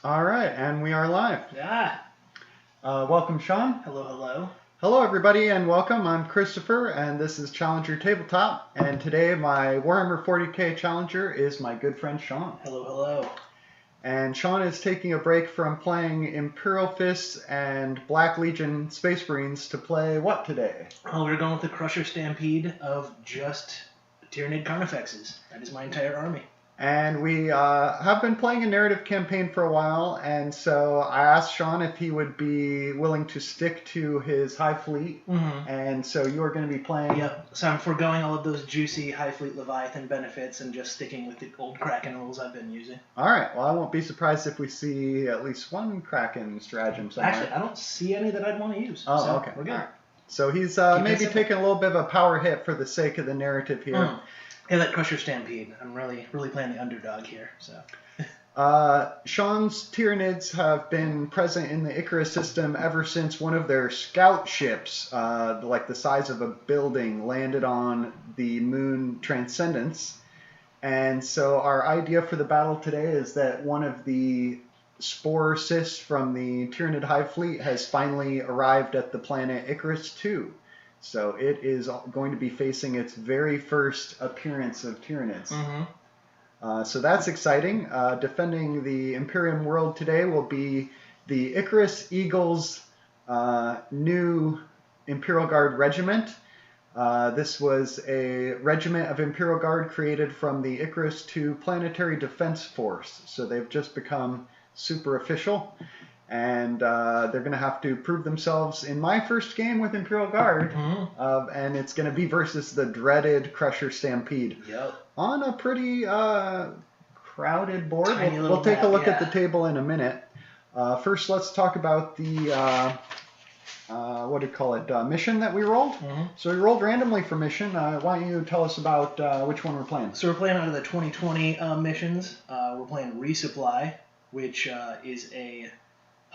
All right, and we are live. Ah, Welcome, Sean. hello, hello. Hello, everybody, and welcome. I'm Christopher, and this is Challenger Tabletop. And today, my Warhammer 40k Challenger is my good friend Sean. Hello, hello. And Sean is taking a break from playing Imperial Fists and Black Legion Space Marines to play what today? Well, we're going with the Crusher Stampede of just Tyranid Carnifexes. That is my entire army. And we have been playing a narrative campaign for a while, and so I asked Sean if he would be willing to stick to his Hive fleet, and so you are going to be playing... Yep, so I'm foregoing all of those juicy High Fleet Leviathan benefits and just sticking with the old Kraken rules I've been using. Alright, well I won't be surprised if we see at least one Kraken stratagem somewhere. Actually, I don't see any that I'd want to use. Oh, so okay. We're good. Right. So he's maybe taking a little bit of a power hit for the sake of the narrative here. Yeah, that Crusher Stampede. I'm really playing the underdog here. So. Sean's Tyranids have been present in the Icarus system ever since one of their scout ships, like the size of a building, landed on the moon Transcendence. And so our idea for the battle today is that one of the spore cysts from the Tyranid Hive fleet has finally arrived at the planet Icarus 2. So it is going to be facing its very first appearance of Tyranids. So that's exciting. Defending the Imperium world today will be the Icarus Eagles' new Imperial Guard regiment. This was a regiment of Imperial Guard created from the Icarus 2 Planetary Defense Force. So they've just become super official. And they're going to have to prove themselves in my first game with Imperial Guard. And it's going to be versus the dreaded Crusher Stampede. Yep. On a pretty crowded board. We'll take a look at the table in a minute. First, let's talk about the, what do you call it, mission that we rolled. So we rolled randomly for mission. Why don't you tell us about which one we're playing? So we're playing out of the 2020 missions. We're playing Resupply, which is a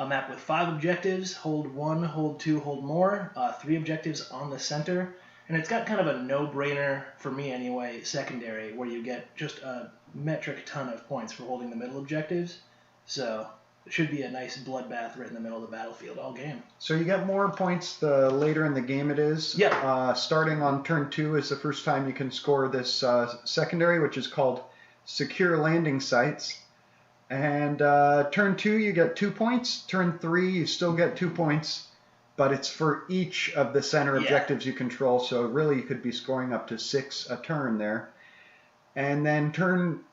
map with 5 objectives, hold 1, hold 2, hold more, 3 objectives on the center, and it's got kind of a no-brainer, for me anyway, secondary, where you get just a metric ton of points for holding the middle objectives, so it should be a nice bloodbath right in the middle of the battlefield all game. So you get more points the later in the game it is. Yeah. Starting on turn 2 is the first time you can score this secondary, which is called Secure Landing Sites. And turn 2, you get 2 points. Turn 3, you still get 2 points, but it's for each of the center objectives you control. So really, you could be scoring up to 6 a turn there. And then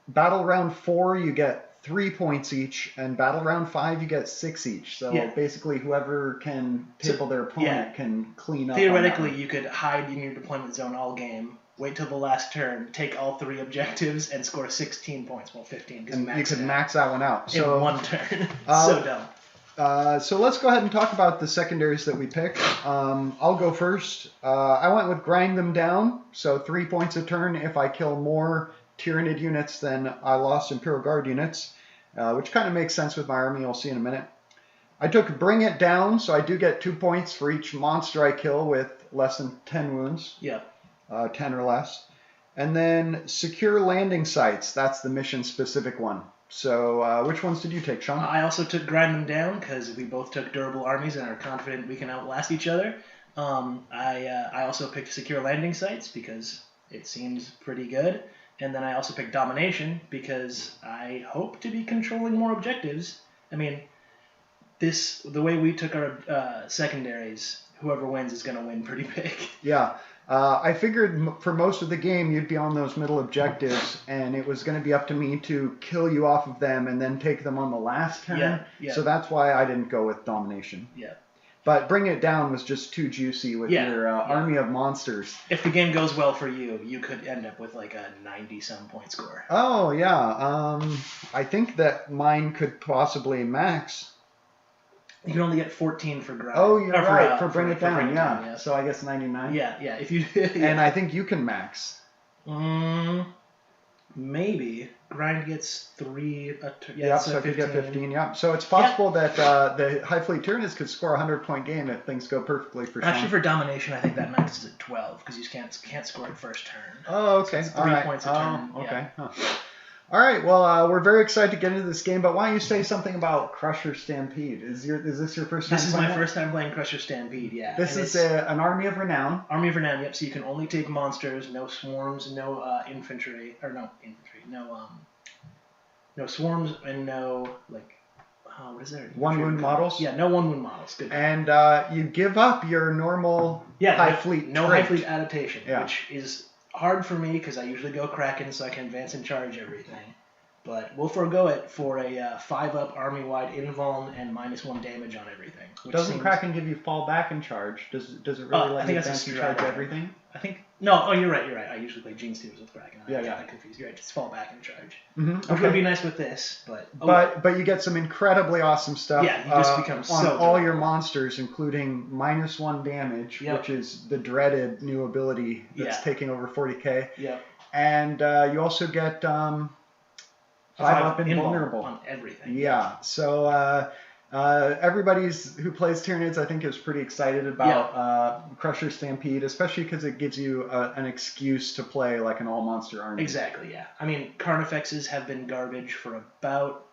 battle round 4, you get 3 points each, and battle round 5, you get 6 each. So basically, whoever can table their opponent can clean up. Theoretically, you could hide in your deployment zone all game. Wait till the last turn, take all 3 objectives, and score 16 points. Well, 15. And you could max that one out. In one turn. So dumb. So let's go ahead and talk about the secondaries that we picked. I'll go first. I went with Grind Them Down. So 3 points a turn if I kill more Tyranid units than I lost Imperial Guard units, which kind of makes sense with my army. You'll see in a minute. I took Bring It Down, so I do get 2 points for each monster I kill with less than 10 wounds. Yeah. 10 or less. And then Secure Landing Sites. That's the mission-specific one. So which ones did you take, Sean? I also took Grind Them Down because we both took durable armies and are confident we can outlast each other. I also picked Secure Landing Sites because it seems pretty good. And then I also picked Domination because I hope to be controlling more objectives. I mean, the way we took our secondaries, whoever wins is going to win pretty big. Yeah. I figured for most of the game you'd be on those middle objectives, and it was going to be up to me to kill you off of them and then take them on the last turn. So that's why I didn't go with Domination. Yeah. But Bring It Down was just too juicy with your army of monsters. If the game goes well for you, you could end up with like a 90-some point score. Oh, yeah. I think that mine could possibly max. You can only get 14 for grind. Oh, you're right. For Bring It Down, yeah. So I guess 99. Yeah. If you. And I think you can max. Maybe. Grind gets 3. So I could get 15. Yeah. So it's possible that the High Fleet Tyranids could score a 100-point game if things go perfectly for Sean. Actually, for Domination, I think that maxes at 12 because you can't score it first turn. Oh, okay. So it's 3 points a turn. Okay. Yeah. Huh. All right, well, we're very excited to get into this game, but why don't you say something about Crusher Stampede? Is this your first time This is playing my it? first time playing Crusher Stampede, yeah. This is an Army of Renown. Army of Renown, yep, so you can only take monsters, no swarms, no no swarms, and no, like, what is there? One wound models? Yeah, no one wound models. Good. And you give up your normal high fleet no trait. high fleet adaptation, which is hard for me because I usually go Kraken so I can advance and charge everything. But we'll forego it for a 5-up army-wide invuln and -1 damage on everything. Doesn't Kraken give you fall back and charge? Does it really let you advance and charge everything? I think no. Oh, you're right. I usually play Gene Stealers with Kraken. I got confused. You're right. Just fall back and charge. Which would be nice with this, but you get some incredibly awesome stuff. Yeah, you just become on all your monsters, including -1 damage, which is the dreaded new ability that's taking over 40k. Yep. And you also get 5-up invulnerable on everything. Yeah. So everybody who plays Tyranids, I think, is pretty excited about Crusher Stampede, especially because it gives you an excuse to play like an all-monster army. Exactly, yeah. I mean, Carnifexes have been garbage for about,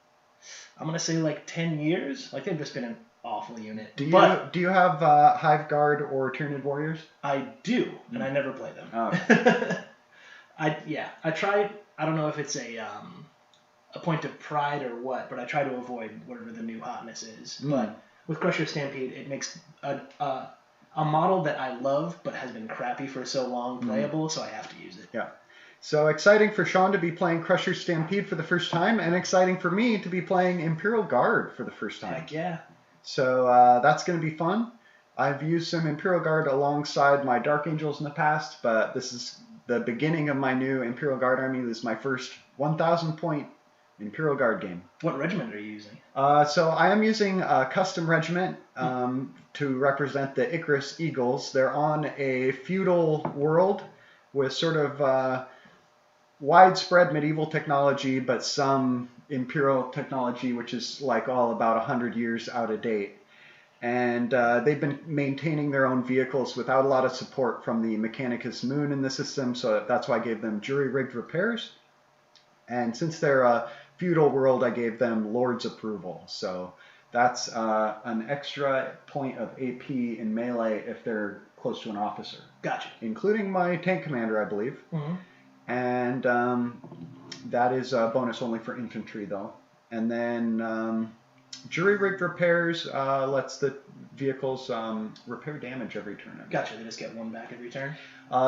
I'm going to say, like 10 years. Like, they've just been an awful unit. Do you have Hive Guard or Tyranid Warriors? I do, and I never play them. Oh. I tried. I don't know if it's a point of pride or what, but I try to avoid whatever the new hotness is. But with Crusher Stampede, it makes a model that I love but has been crappy for so long playable, so I have to use it. Yeah. So exciting for Sean to be playing Crusher Stampede for the first time, and exciting for me to be playing Imperial Guard for the first time. Heck yeah. So that's going to be fun. I've used some Imperial Guard alongside my Dark Angels in the past, but this is the beginning of my new Imperial Guard army. This is my first 1,000-point Imperial Guard game. What regiment are you using? So I am using a custom regiment to represent the Icarus Eagles. They're on a feudal world with sort of widespread medieval technology, but some imperial technology, which is like all about 100 years out of date. And they've been maintaining their own vehicles without a lot of support from the Mechanicus Moon in the system, so that's why I gave them jury-rigged repairs. And since they're a feudal world, I gave them Lord's approval. So that's an extra point of AP in melee if they're close to an officer. Gotcha. Including my tank commander, I believe. And that is a bonus only for infantry, though. And then jury-rigged repairs lets the vehicles repair damage every turn. Gotcha. They just get 1 back every turn?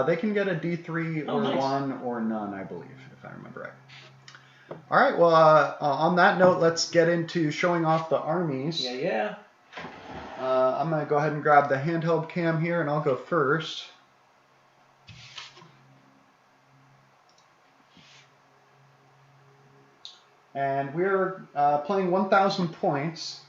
They can get a D3 or nice. 1 or none, I believe, if I remember right. All right, well, on that note, let's get into showing off the armies. Yeah. I'm going to go ahead and grab the handheld cam here, and I'll go first. And we're playing 1,000 points.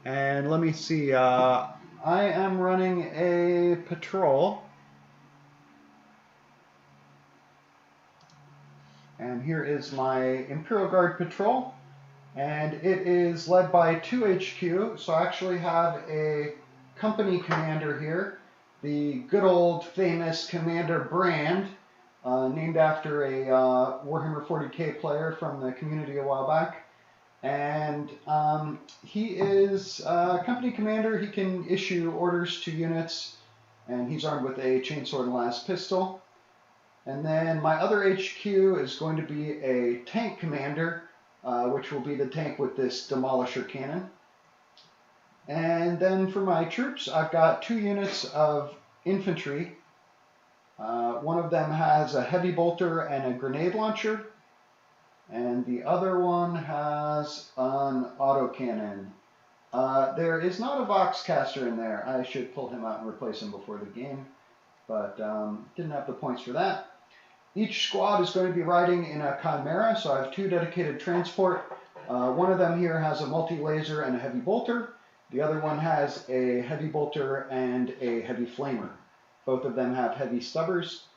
And let me see, I am running a patrol. And here is my Imperial Guard patrol. And it is led by 2 HQ, so I actually have a company commander here, the good old famous Commander Brand, named after a Warhammer 40k player from the community a while back. And he is a company commander. He can issue orders to units, and he's armed with a chainsword and las pistol. And then my other HQ is going to be a tank commander, which will be the tank with this demolisher cannon. And then for my troops, I've got 2 units of infantry. One of them has a heavy bolter and a grenade launcher, and the other one has an autocannon. There is not a Voxcaster in there. I should pull him out and replace him before the game, but didn't have the points for that. Each squad is going to be riding in a Chimera, so I have 2 dedicated transport. One of them here has a multi-laser and a heavy bolter. The other one has a heavy bolter and a heavy flamer. Both of them have heavy stubbers.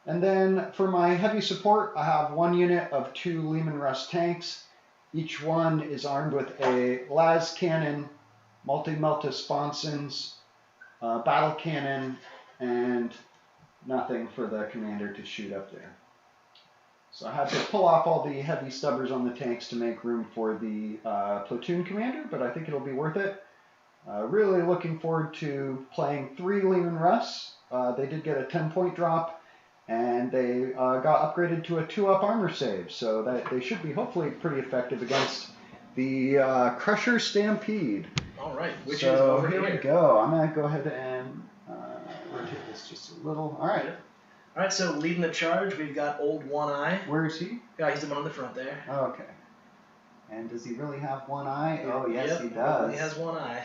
And then for my heavy support, I have 1 unit of 2 Lehman Russ tanks. Each one is armed with a las cannon, multi-melta sponsons, battle cannon, and nothing for the commander to shoot up there. So I had to pull off all the heavy stubbers on the tanks to make room for the platoon commander, but I think it'll be worth it. Really looking forward to playing 3 Leman Russ. They did get a 10-point drop, and they got upgraded to a 2-up armor save, so that they should be hopefully pretty effective against the Crusher Stampede. All right, which so is over here we go. I'm going to go ahead and rotate this just a little. All right. All right, so leading the charge, we've got Old One Eye. Where is he? Yeah, he's the one on the front there. Okay. And does he really have one eye? Oh, yes, yep, he does. He has one eye.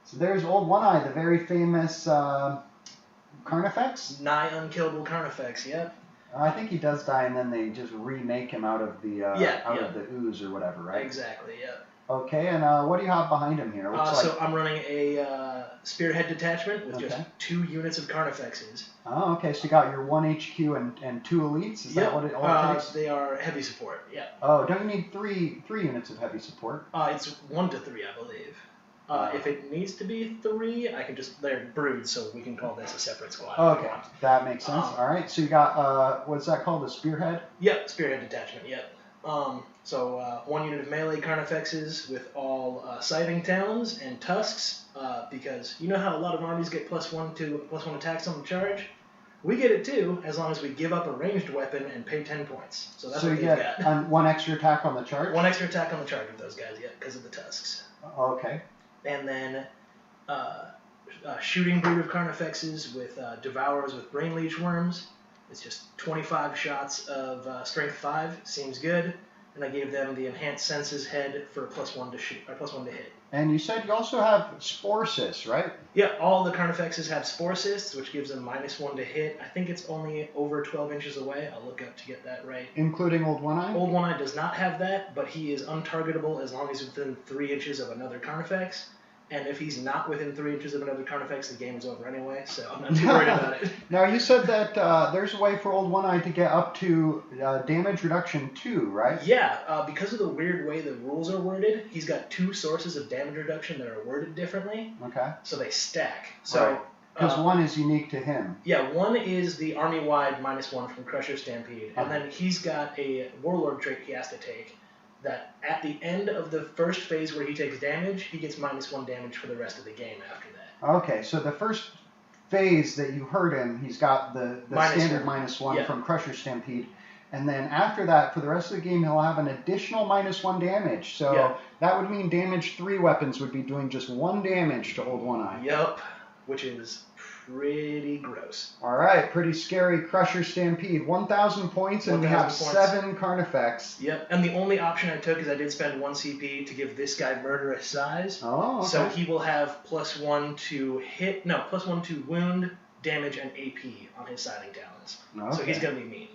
So there's Old One Eye, the very famous Carnifex? Nigh unkillable Carnifex, yep. I think he does die, and then they just remake him out of the of the ooze or whatever, right? Exactly, yep. Okay, and what do you have behind him here? So I'm running a Spearhead detachment with just 2 units of Carnifexes. Oh, okay, so you got your 1 HQ and 2 elites? Is that what it all takes? They are heavy support, yeah. Oh, don't you need three units of heavy support? It's 1 to 3, I believe. If it needs to be 3, I can just, they're broods, so we can call this a separate squad. Okay, that makes sense. All right, so you got, what's that called, a Spearhead? Yep, Spearhead detachment, yep. So 1 unit of melee Carnifexes with all scything talons and tusks, because you know how a lot of armies get +1 attacks on the charge? We get it too, as long as we give up a ranged weapon and pay 10 points. So that's what they've got. So you get 1 extra attack on the charge? 1 extra attack on the charge with those guys, yeah, because of the tusks. Okay. And then shooting brood of Carnifexes with Devourers with Brain Leech Worms. It's just 25 shots of Strength 5, seems good. And I gave them the Enhanced Senses head for +1 to shoot, or +1 to hit. And you said you also have Spore Cysts, right? Yeah, all the Carnifexes have Spore Cysts, which gives them -1 to hit. I think it's only over 12 inches away. I'll look up to get that right. Including Old One Eye? Old One Eye does not have that, but he is untargetable as long as he's within 3 inches of another Carnifex. And if he's not within 3 inches of another Carnifex, the game is over anyway, so I'm not too worried about it. Now, you said that there's a way for Old One Eye to get up to damage reduction 2, right? Yeah, because of the weird way the rules are worded, he's got 2 sources of damage reduction that are worded differently. Okay. So they stack. So because 1 is unique to him. Yeah, 1 is the army-wide -1 from Crusher Stampede, and then he's got a Warlord trait he has to take. That at the end of the first phase where he takes damage, he gets -1 damage for the rest of the game after that. Okay, so the first phase that you heard him, he's got the standard -1 from Crusher Stampede. And then after that, for the rest of the game, he'll have an additional -1 damage. So that would mean damage 3 weapons would be doing just 1 damage to Old One Eye. Yep, which is pretty gross. All right, pretty scary Crusher Stampede. 1,000 points, and we have 7 Carnifex. Yep, and the only option I took is I did spend 1 CP to give this guy Murderous Size. Oh, okay. So he will have +1 to hit, no, +1 to wound, damage, and AP on his Scything Talons. Okay. So he's going to be mean.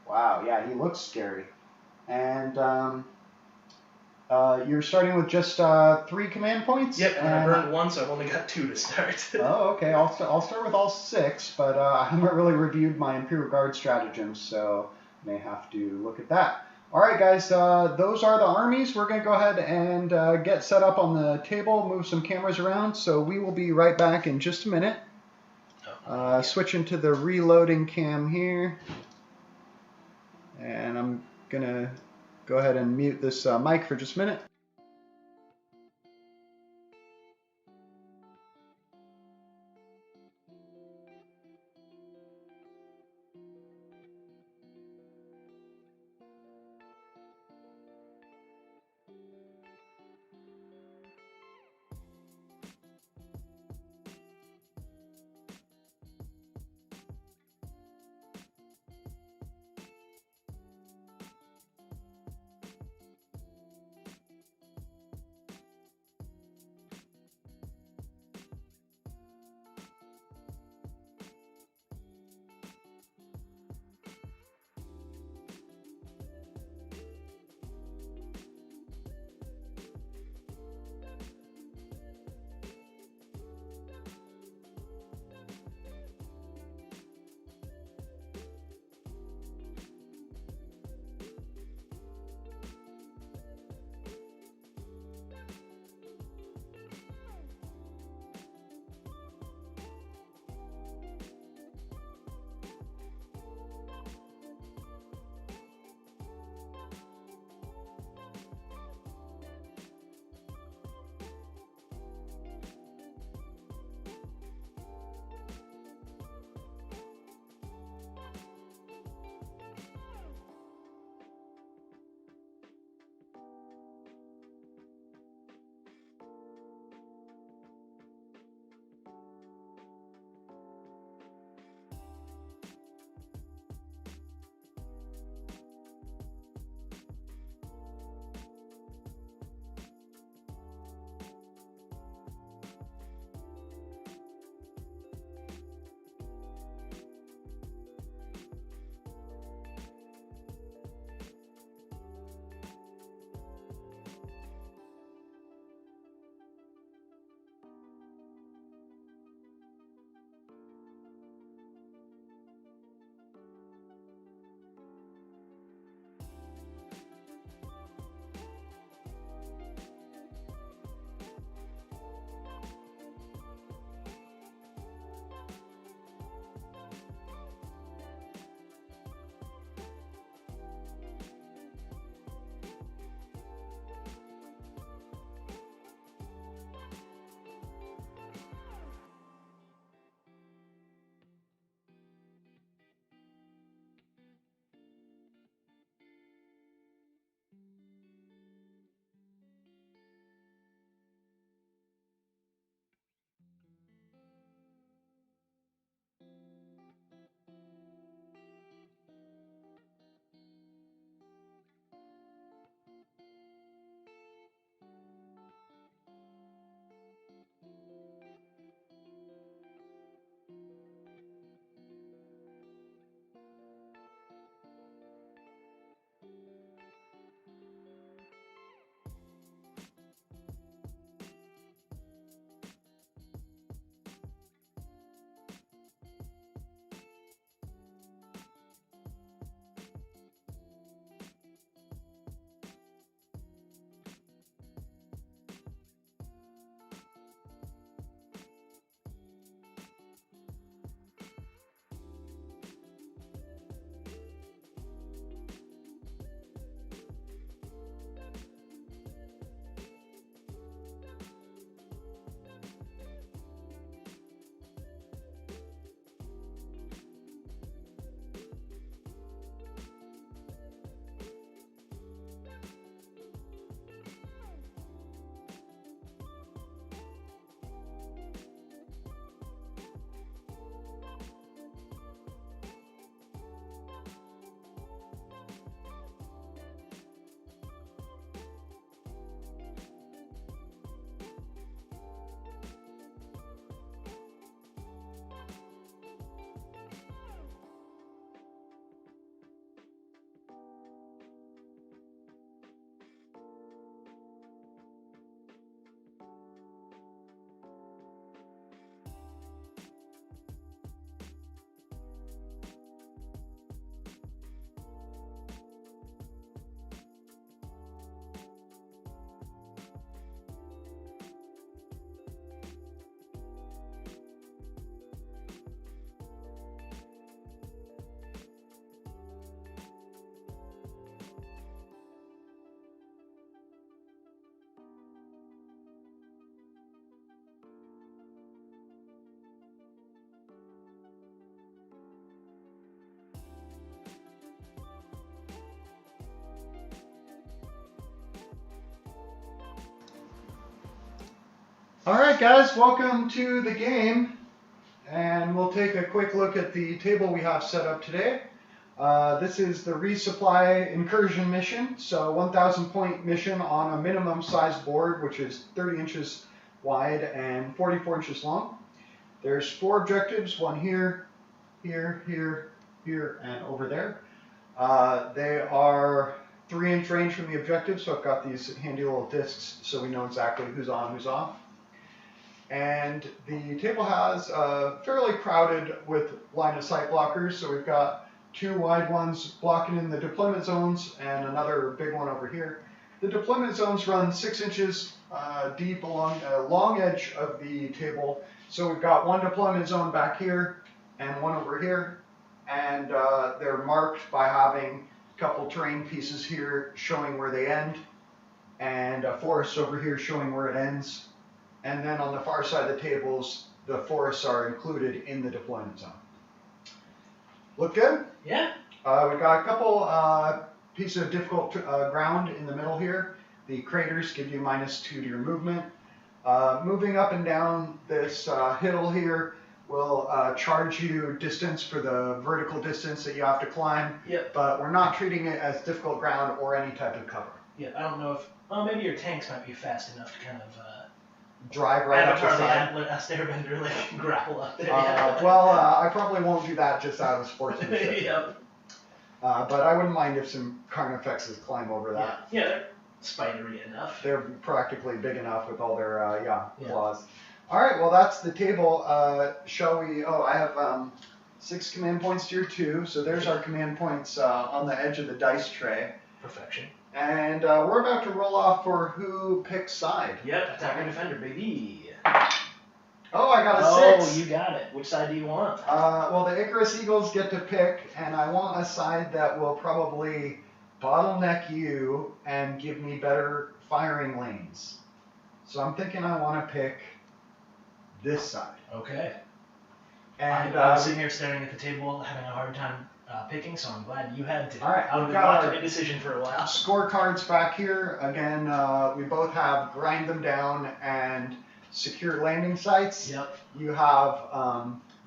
Wow, yeah, he looks scary. And you're starting with just 3 command points? Yep, and I burned 1, so I've only got 2 to start. Oh, okay. I'll start with all 6, but I haven't really reviewed my Imperial Guard stratagems, so may have to look at that. All right, guys, those are the armies. We're going to go ahead and get set up on the table, move some cameras around, so we will be right back in just a minute. Switching to the reloading cam here. And I'm going to go ahead and mute this mic for just a minute. Alright guys, welcome to the game, and we'll take a quick look at the table we have set up today. This is the Resupply Incursion mission, so 1,000 point mission on a minimum size board, which is 30 inches wide and 44 inches long. There's 4 objectives, one here, here, here, here, and over there. They are 3-inch range from the objective, so I've got these handy little discs so we know exactly who's on, who's off. And the table has fairly crowded with line of sight blockers, so we've got 2 wide ones blocking in the deployment zones and another big one over here. The deployment zones run 6 inches deep along a long edge of the table, so we've got 1 deployment zone back here and 1 over here, and they're marked by having a couple terrain pieces here showing where they end, and a forest over here showing where it ends. And then on the far side of the tables, the forests are included in the deployment zone. Look good? Yeah. We've got a couple pieces of difficult ground in the middle here. The craters give you -2 to your movement. Moving up and down this hill here will charge you distance for the vertical distance that you have to climb. Yep. But we're not treating it as difficult ground or any type of cover. Yeah, I don't know if... Well, maybe your tanks might be fast enough to kind of... drive right up the side. Last Airbender, like, grapple up there. I probably won't do that just out of sportsmanship. Yep. But I wouldn't mind if some Carnifexes climb over that. Yeah, they're spidery enough. They're practically big enough with all their claws. All right, well that's the table. Shall we? Oh, I have 6 command points to your 2, so there's our command points on the edge of the dice tray. Perfection. And we're about to roll off for who picks side. Yep, attacker defender, baby. Oh, I got a 6. Oh, you got it. Which side do you want? Well, the Icarus Eagles get to pick, and I want a side that will probably bottleneck you and give me better firing lanes. So I'm thinking I want to pick this side. Okay. And I'm sitting here staring at the table, having a hard time picking, so I'm glad you had to. All right, I would we've have got locked our a decision for a while. scorecards back here. Again, we both have grind them down and secure landing sites. Yep. You have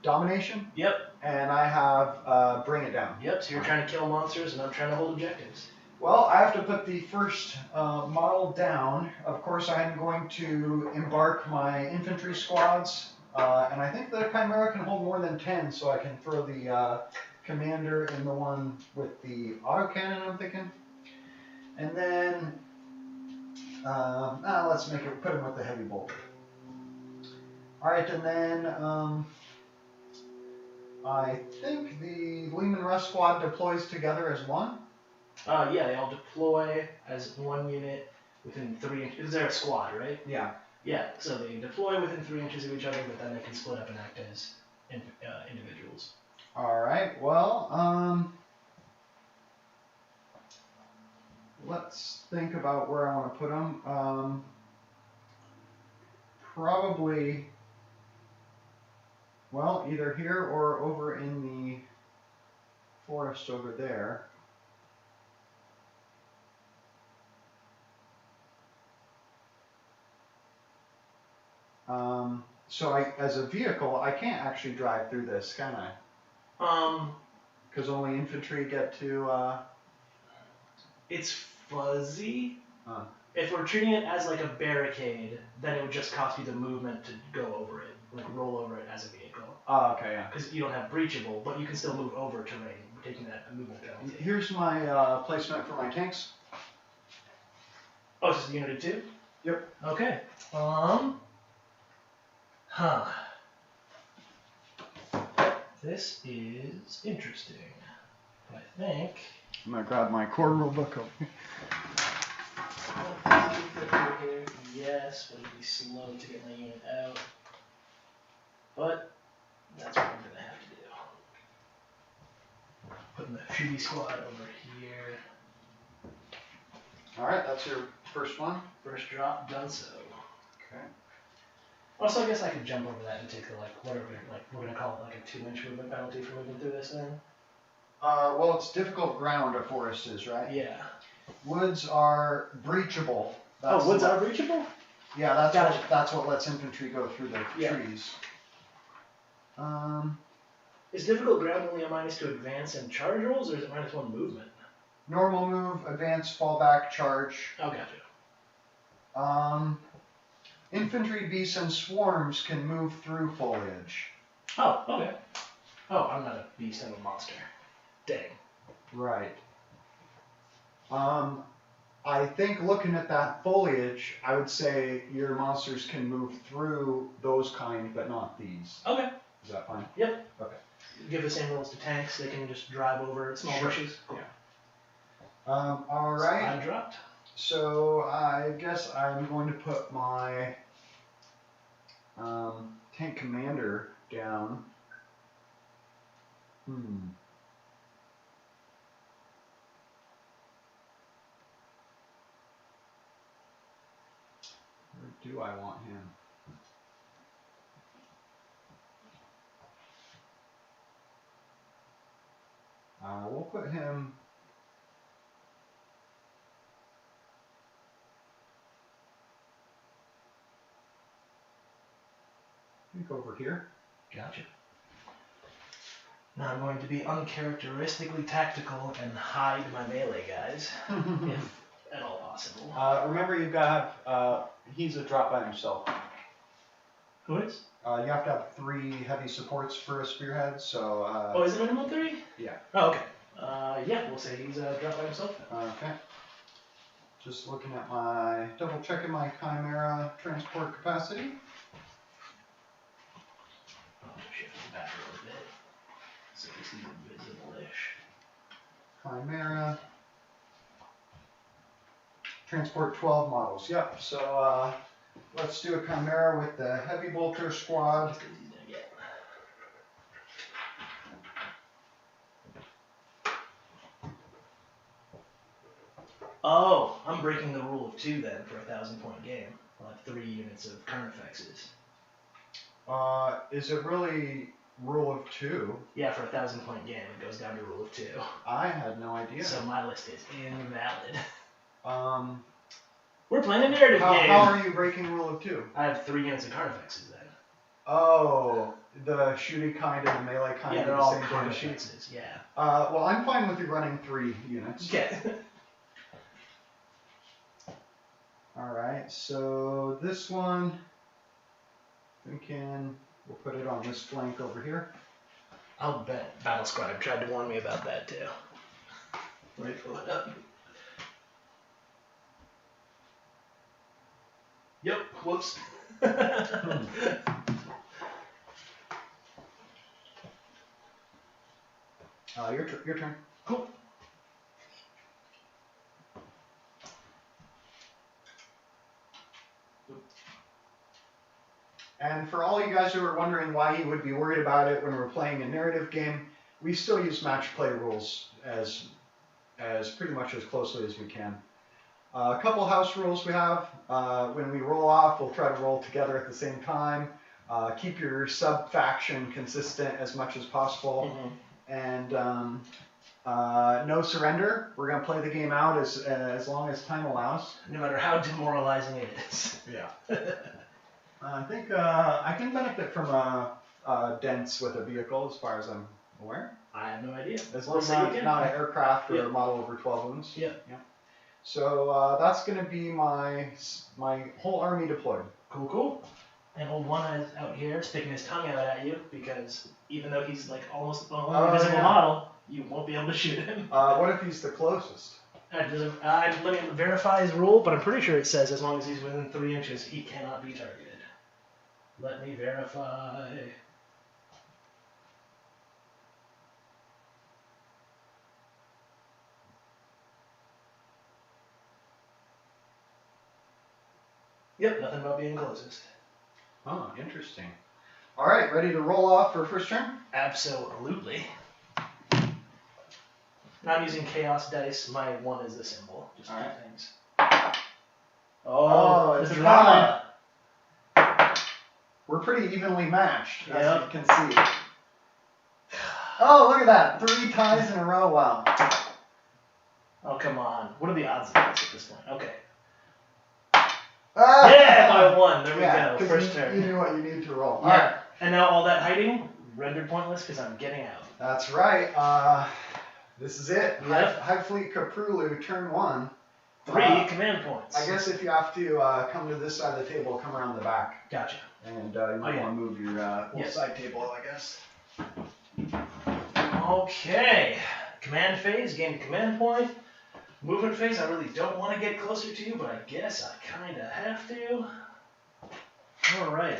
domination. Yep. And I have bring it down. Yep, so you're trying to kill monsters and I'm trying to hold objectives. Well, I have to put the first model down. Of course, I am going to embark my infantry squads. And I think the Chimera can hold more than 10, so I can throw the commander in the one with the autocannon, I'm thinking. And then, let's make it, put him with the heavy bolter. Alright, and then I think the Lehman Russ squad deploys together as one. Yeah, they all deploy as one unit within 3 inches. Because they're a squad, right? Yeah. Yeah, so they deploy within 3 inches of each other, but then they can split up and act as individuals. Alright, well, let's think about where I want to put them. Probably, well, either here or over in the forest over there. So as a vehicle, I can't actually drive through this, can I? Because only infantry get to, It's fuzzy. If If we're treating it as like a barricade, then it would just cost you the movement to go over it, like roll over it as a vehicle. Oh, okay, yeah. Because you don't have breachable, but you can still move over terrain, taking that movement penalty. Here's my placement for my tanks. Oh, this is Unity 2? Yep. Okay. This is interesting. I think... I'm going to grab my core rulebook over here. Yes, but it'd be slow to get my unit out. But that's what I'm going to have to do. Putting the shooty squad over here. Alright, that's your first one. First drop, done so. Okay. Also, I guess I could jump over that and take the, like, whatever, like, we're going to call it like a 2-inch movement penalty for moving through this thing. Well, it's difficult ground, a forest is, right? Yeah. Woods are breachable. Woods are breachable? Yeah, Gotcha. that's what lets infantry go through the trees. Is difficult ground only a minus to advance and charge rolls, or is it -1 movement? Normal move, advance, fall back, charge. Oh, gotcha. Infantry, beasts, and swarms can move through foliage. Oh, okay. Oh, I'm not a beast, I'm a monster. Dang. Right. I think looking at that foliage, I would say your monsters can move through those kind, but not these. Okay. Is that fine? Yep. Okay. Give the same rules to tanks. They can just drive over small bushes. Cool. Yeah. All right. I dropped. So I guess I'm going to put my tank commander down. Where do I want him? We'll put him. I think over here. Gotcha. Now I'm going to be uncharacteristically tactical and hide my melee guys, if at all possible. Remember, you've got to have, he's a drop by himself. Who is? You have to have 3 heavy supports for a spearhead, so... oh, is it minimum 3? Yeah. Oh, okay. Yeah, we'll say he's a drop by himself. Okay. Just looking at my... double checking my Chimera transport capacity. I'll shift him back a little bit, so he's invisible-ish. Chimera. Transport 12 models. Yep, so let's do a Chimera with the Heavy Bolter Squad. Just 'cause he's gonna get. Oh, I'm breaking the rule of 2 then for a 1,000-point game. I'll have 3 units of current effects. Is it really rule of 2? Yeah, for a 1,000-point game, it goes down to rule of 2. I had no idea. So my list is invalid. We're playing a narrative game. How are you breaking rule of 2? I have 3 units of Carnifexes then. Oh, the shooty kind and the melee kind Yeah, they're are the all same kind of sheet. Carnifexes, yeah. Well, I'm fine with you running 3 units. Okay. Alright, so this one, thinking we'll put it on this flank over here. I'll bet Battlescribe tried to warn me about that too. Let me pull it up. Yep, whoops. Your turn. Cool. And for all you guys who are wondering why he would be worried about it when we're playing a narrative game, we still use match play rules as pretty much as closely as we can. A couple house rules we have. When we roll off, we'll try to roll together at the same time. Keep your sub-faction consistent as much as possible. And no surrender. We're going to play the game out as long as time allows. No matter how demoralizing it is. Yeah. I think I can benefit from a dents with a vehicle as far as I'm aware. I have no idea. As long as it's not an aircraft or a model over 12 wounds. Yeah. So that's going to be my whole army deployed. Cool, cool. And old one is out here sticking his tongue out at you because even though he's like almost an invisible model, you won't be able to shoot him. What if he's the closest? Let me verify his rule, but I'm pretty sure it says as long as he's within 3 inches, he cannot be targeted. Let me verify. Yep, nothing about being closest. Oh, interesting. All right, ready to roll off for first turn? Absolutely. Now I'm using chaos dice. My 1 is the symbol. Just two things. Oh, it's the drama. We're pretty evenly matched, as Yep. you can see. Oh, look at that. 3 ties in a row. Wow. Oh, come on. What are the odds of this at this point? Okay. Ah! Yeah, 1. There we go. First turn. You knew what you need to roll. Yeah. Alright. And now all that hiding, rendered pointless because I'm getting out. That's right. This is it. Yep. Hive Fleet Koprulu, turn 1. 3 command points. I guess if you have to come to this side of the table, come around the back. Gotcha. And you might want to move your side table, I guess. Okay. Command phase, gain a command point. Movement phase, I really don't want to get closer to you, but I guess I kind of have to. Alright.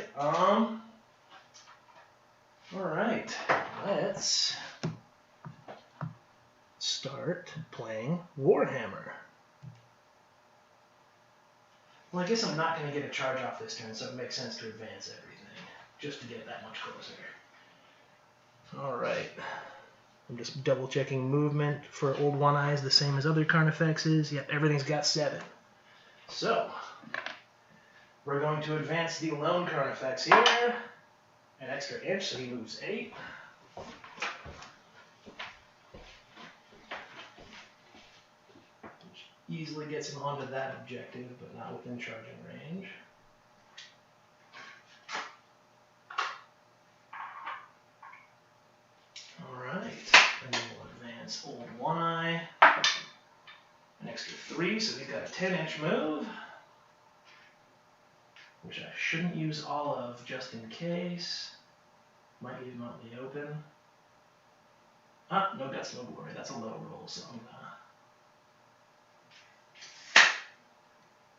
Alright. Let's start playing Warhammer. Well, I guess I'm not going to get a charge off this turn, so it makes sense to advance everything, just to get that much closer. Alright. I'm just double checking movement for Old One Eye is the same as other Carnifexes. Yep, everything's got 7. So, we're going to advance the lone Carnifex here. An extra inch, so he moves 8. Which easily gets him onto that objective, but not within charging range. Alright, and then we'll advance Old One Eye. An extra 3, so he's got a 10-inch move. Which I shouldn't use all of just in case. Might leave him out in the open. Ah, no guts, no glory. That's a low roll, so I'm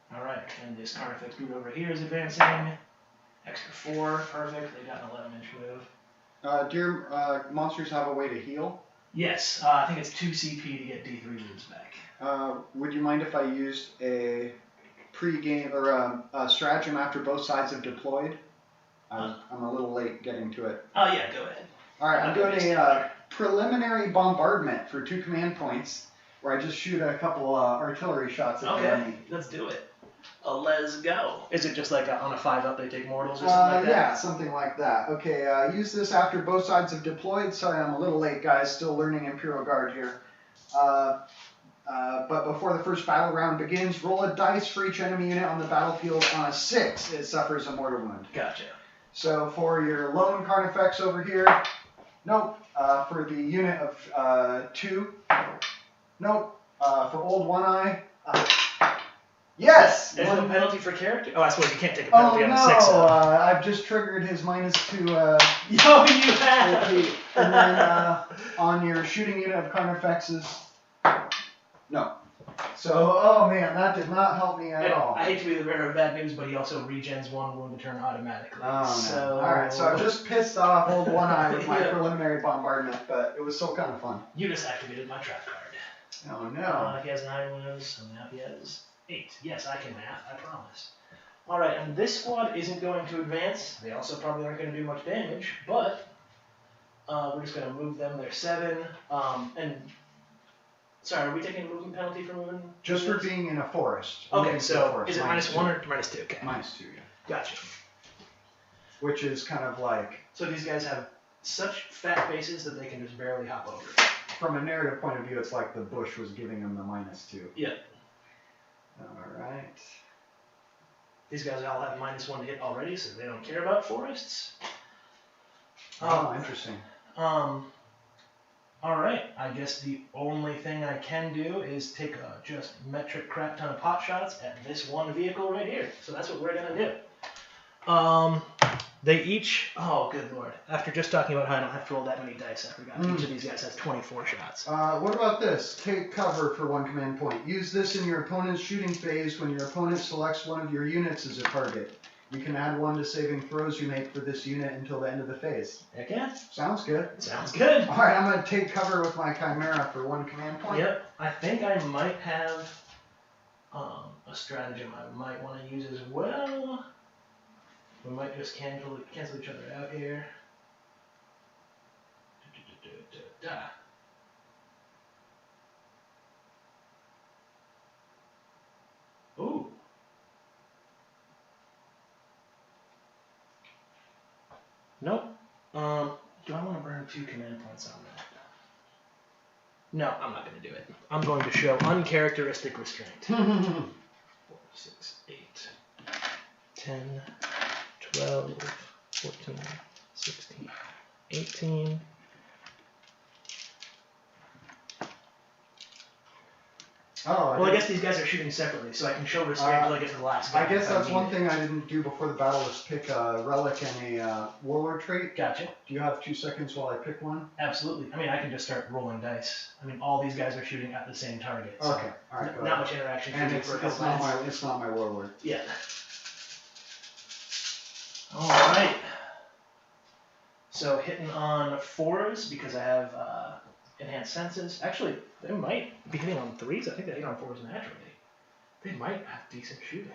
gonna... Alright, and this Carnifex dude over here is advancing. Extra 4, perfect. They got an 11-inch move. Do your monsters have a way to heal? Yes, I think it's 2 CP to get D3 moves back. Would you mind if I used a pre-game or a stratagem after both sides have deployed? I'm a little late getting to it. Oh yeah, go ahead. Alright, I'm doing a preliminary bombardment for 2 command points, where I just shoot a couple artillery shots at the enemy. Let's do it. Let's go. Is it just like on a 5-up they take mortals or something like that? Yeah, something like that. Okay, use this after both sides have deployed. Sorry, I'm a little late, guys. Still learning Imperial Guard here. But before the first battle round begins, roll a dice for each enemy unit on the battlefield. On a 6, it suffers a mortar wound. Gotcha. So for your lone Carnifex over here, nope. For the unit of 2, nope. For Old One Eye, yes! There's no penalty for character? Oh, I suppose you can't take a penalty on a 6. I've just triggered his -2. Yo, you have! And then on your shooting unit of Carnifexes, no. So, oh man, that did not help me at all. I hate to be the bearer of bad news, but he also regens 1 wound a turn automatically. Oh, no. So... Alright, so I just pissed off Old One Eye with my preliminary bombardment, but it was still kind of fun. You just activated my trap card. Oh no. He has 9 wounds, so now he has 8. Yes, I can math, I promise. Alright, and this squad isn't going to advance. They also probably aren't going to do much damage, but we're just going to move them. They're 7. Sorry, are we taking a movement penalty for moving? Just for being in a forest. Okay, so is it -1 or -2? Okay. -2, yeah. Gotcha. Which is kind of like... So these guys have such fat bases that they can just barely hop over. From a narrative point of view, it's like the bush was giving them the -2. Yeah. Alright. These guys all have -1 to hit already, so they don't care about forests. Oh, interesting. Alright, I guess the only thing I can do is take a just metric crap ton of pot shots at this one vehicle right here. So that's what we're going to do. They each... Oh, good lord. After just talking about how I don't have to roll that many dice, I forgot each of these guys has 24 shots. What about this? Take cover for 1 command point. Use this in your opponent's shooting phase when your opponent selects one of your units as a target. You can add 1 to saving throws you make for this unit until the end of the phase. Heck yeah. Sounds good. Sounds good. Alright, I'm going to take cover with my Chimera for 1 command point. Yep. I think I might have a stratagem I might want to use as well. We might just cancel each other out here. Ooh. Nope. Do I want to burn 2 command points on that? No, I'm not going to do it. I'm going to show uncharacteristic restraint. 4, 6, 8, 10, 12, 14, 16, 18. Oh, Well, I guess these guys are shooting separately, so I can show restraint until I get to the last guy. I guess that's one thing I didn't do before the battle was pick a relic and a warlord trait. Gotcha. Do you have 2 seconds while I pick one? Absolutely. I mean, I can just start rolling dice. I mean, all these guys are shooting at the same target. So Okay, all right, go not ahead. much interaction. And it's not my warlord. Yeah. All right. So hitting on 4s because I have enhanced senses. Actually, they might be hitting on 3s. I think they hit on 4s naturally. They might have decent shooting.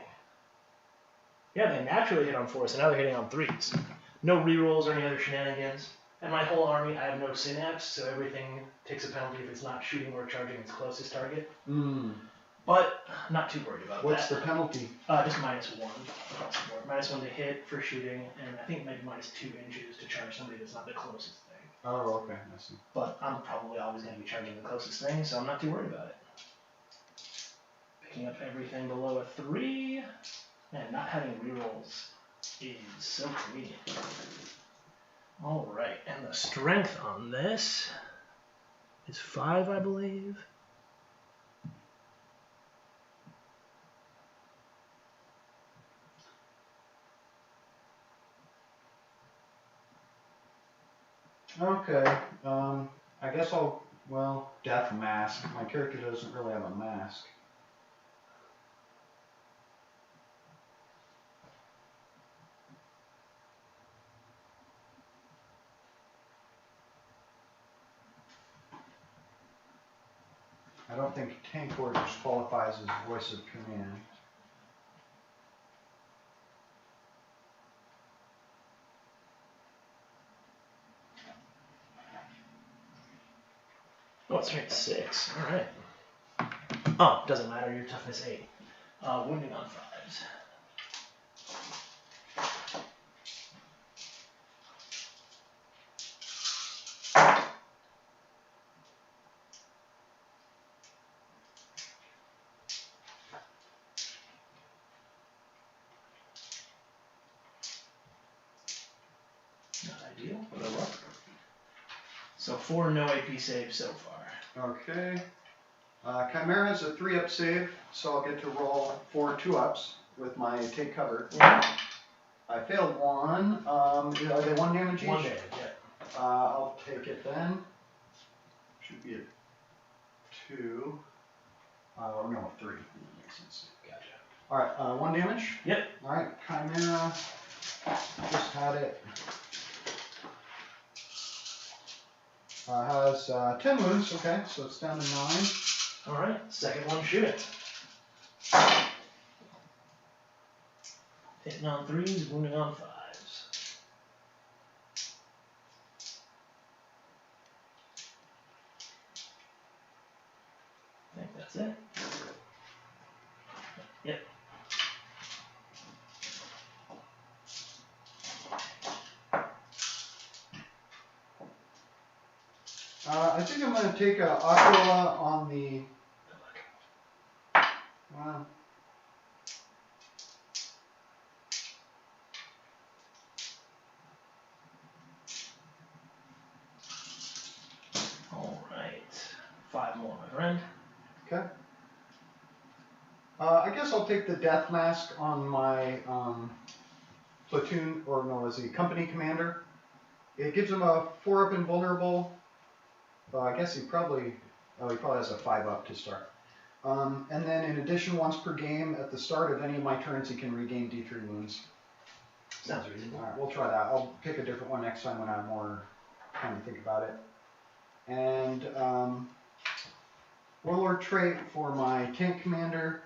Yeah, they naturally hit on 4s, so now they're hitting on 3s. No rerolls or any other shenanigans. And my whole army, I have no synapse, so everything takes a penalty if it's not shooting or charging its closest target. But not too worried about What's that. the penalty? Just -1 across the board. -1 to hit for shooting, and I think maybe -2 inches to charge somebody that's not the closest thing. Oh, okay, I see. But I'm probably always going to be charging the closest thing, so I'm not too worried about it. Picking up everything below a 3, and not having rerolls is so convenient. Alright, and the strength on this is 5, I believe. Okay, I guess death mask. My character doesn't really have a mask. I don't think tank orders qualifies as voice of command. Oh, it's strength 6. Alright. Oh, doesn't matter, your toughness 8. Wounding on 5s. Not ideal, but I love it. So 4 no AP saves so far. Okay. Chimera has a 3-up save, so I'll get to roll 4 2-ups with my take cover. Yeah. I failed 1. Are they 1 damage each? 1 damage, yeah. I'll take it then. Should be a 2. No, 3. That makes sense. Gotcha. Alright, 1 damage? Yep. Alright, Chimera. Just had it. Has 10 wounds, okay, so it's down to 9. Alright, second one, shoot it. Hitting on 3s, wounding on 5s. I think that's it. Yep. I think I'm going to take Aquila on the... Wow. Alright. 5 more, my friend. Okay. I guess I'll take the death mask on my platoon, or no, as a company commander. It gives him a 4-up invulnerable. I guess he probably has a 5-up to start. And then in addition, once per game, at the start of any of my turns, he can regain D3 wounds. Sounds reasonable. Alright, we'll try that. I'll pick a different one next time when I have more time to think about it. And Warlord trait for my tank commander.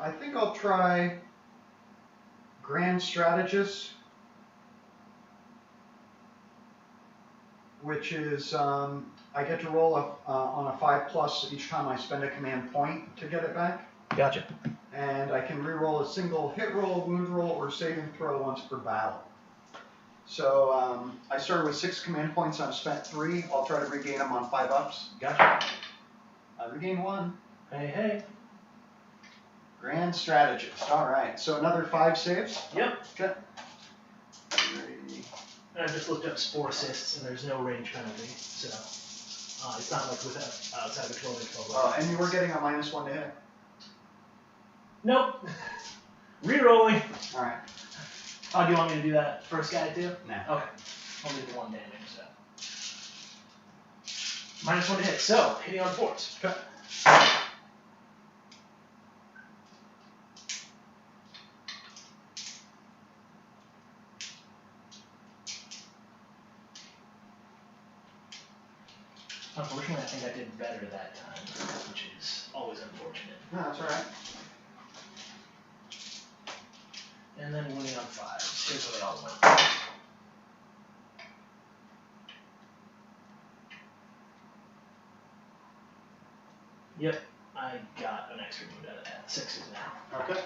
I think I'll try Grand Strategist. which is I get to roll on a 5+ each time I spend a command point to get it back. Gotcha. And I can reroll a single hit roll, wound roll, or saving throw once per battle. So I started with 6 command points. I've spent 3. I'll try to regain them on 5-ups. Gotcha. I regained 1. Hey, hey. Grand strategist. All right. So another 5 saves. Yep. Okay. And I just looked up spore assists, and there's no range penalty, so it's not like without outside of 12 and you were getting a -1 to hit. Nope. Rerolling. All right. Oh, do you want me to do that first guy too? Nah. Okay. Only the 1 damage, so. -1 to hit. So, hitting on 4s. Okay. Unfortunately, I think I did better that time, which is always unfortunate. No, that's all right. And then winning on 5s. Here's where they all went. Yep, I got an extra wound out of that. 6s now. Okay.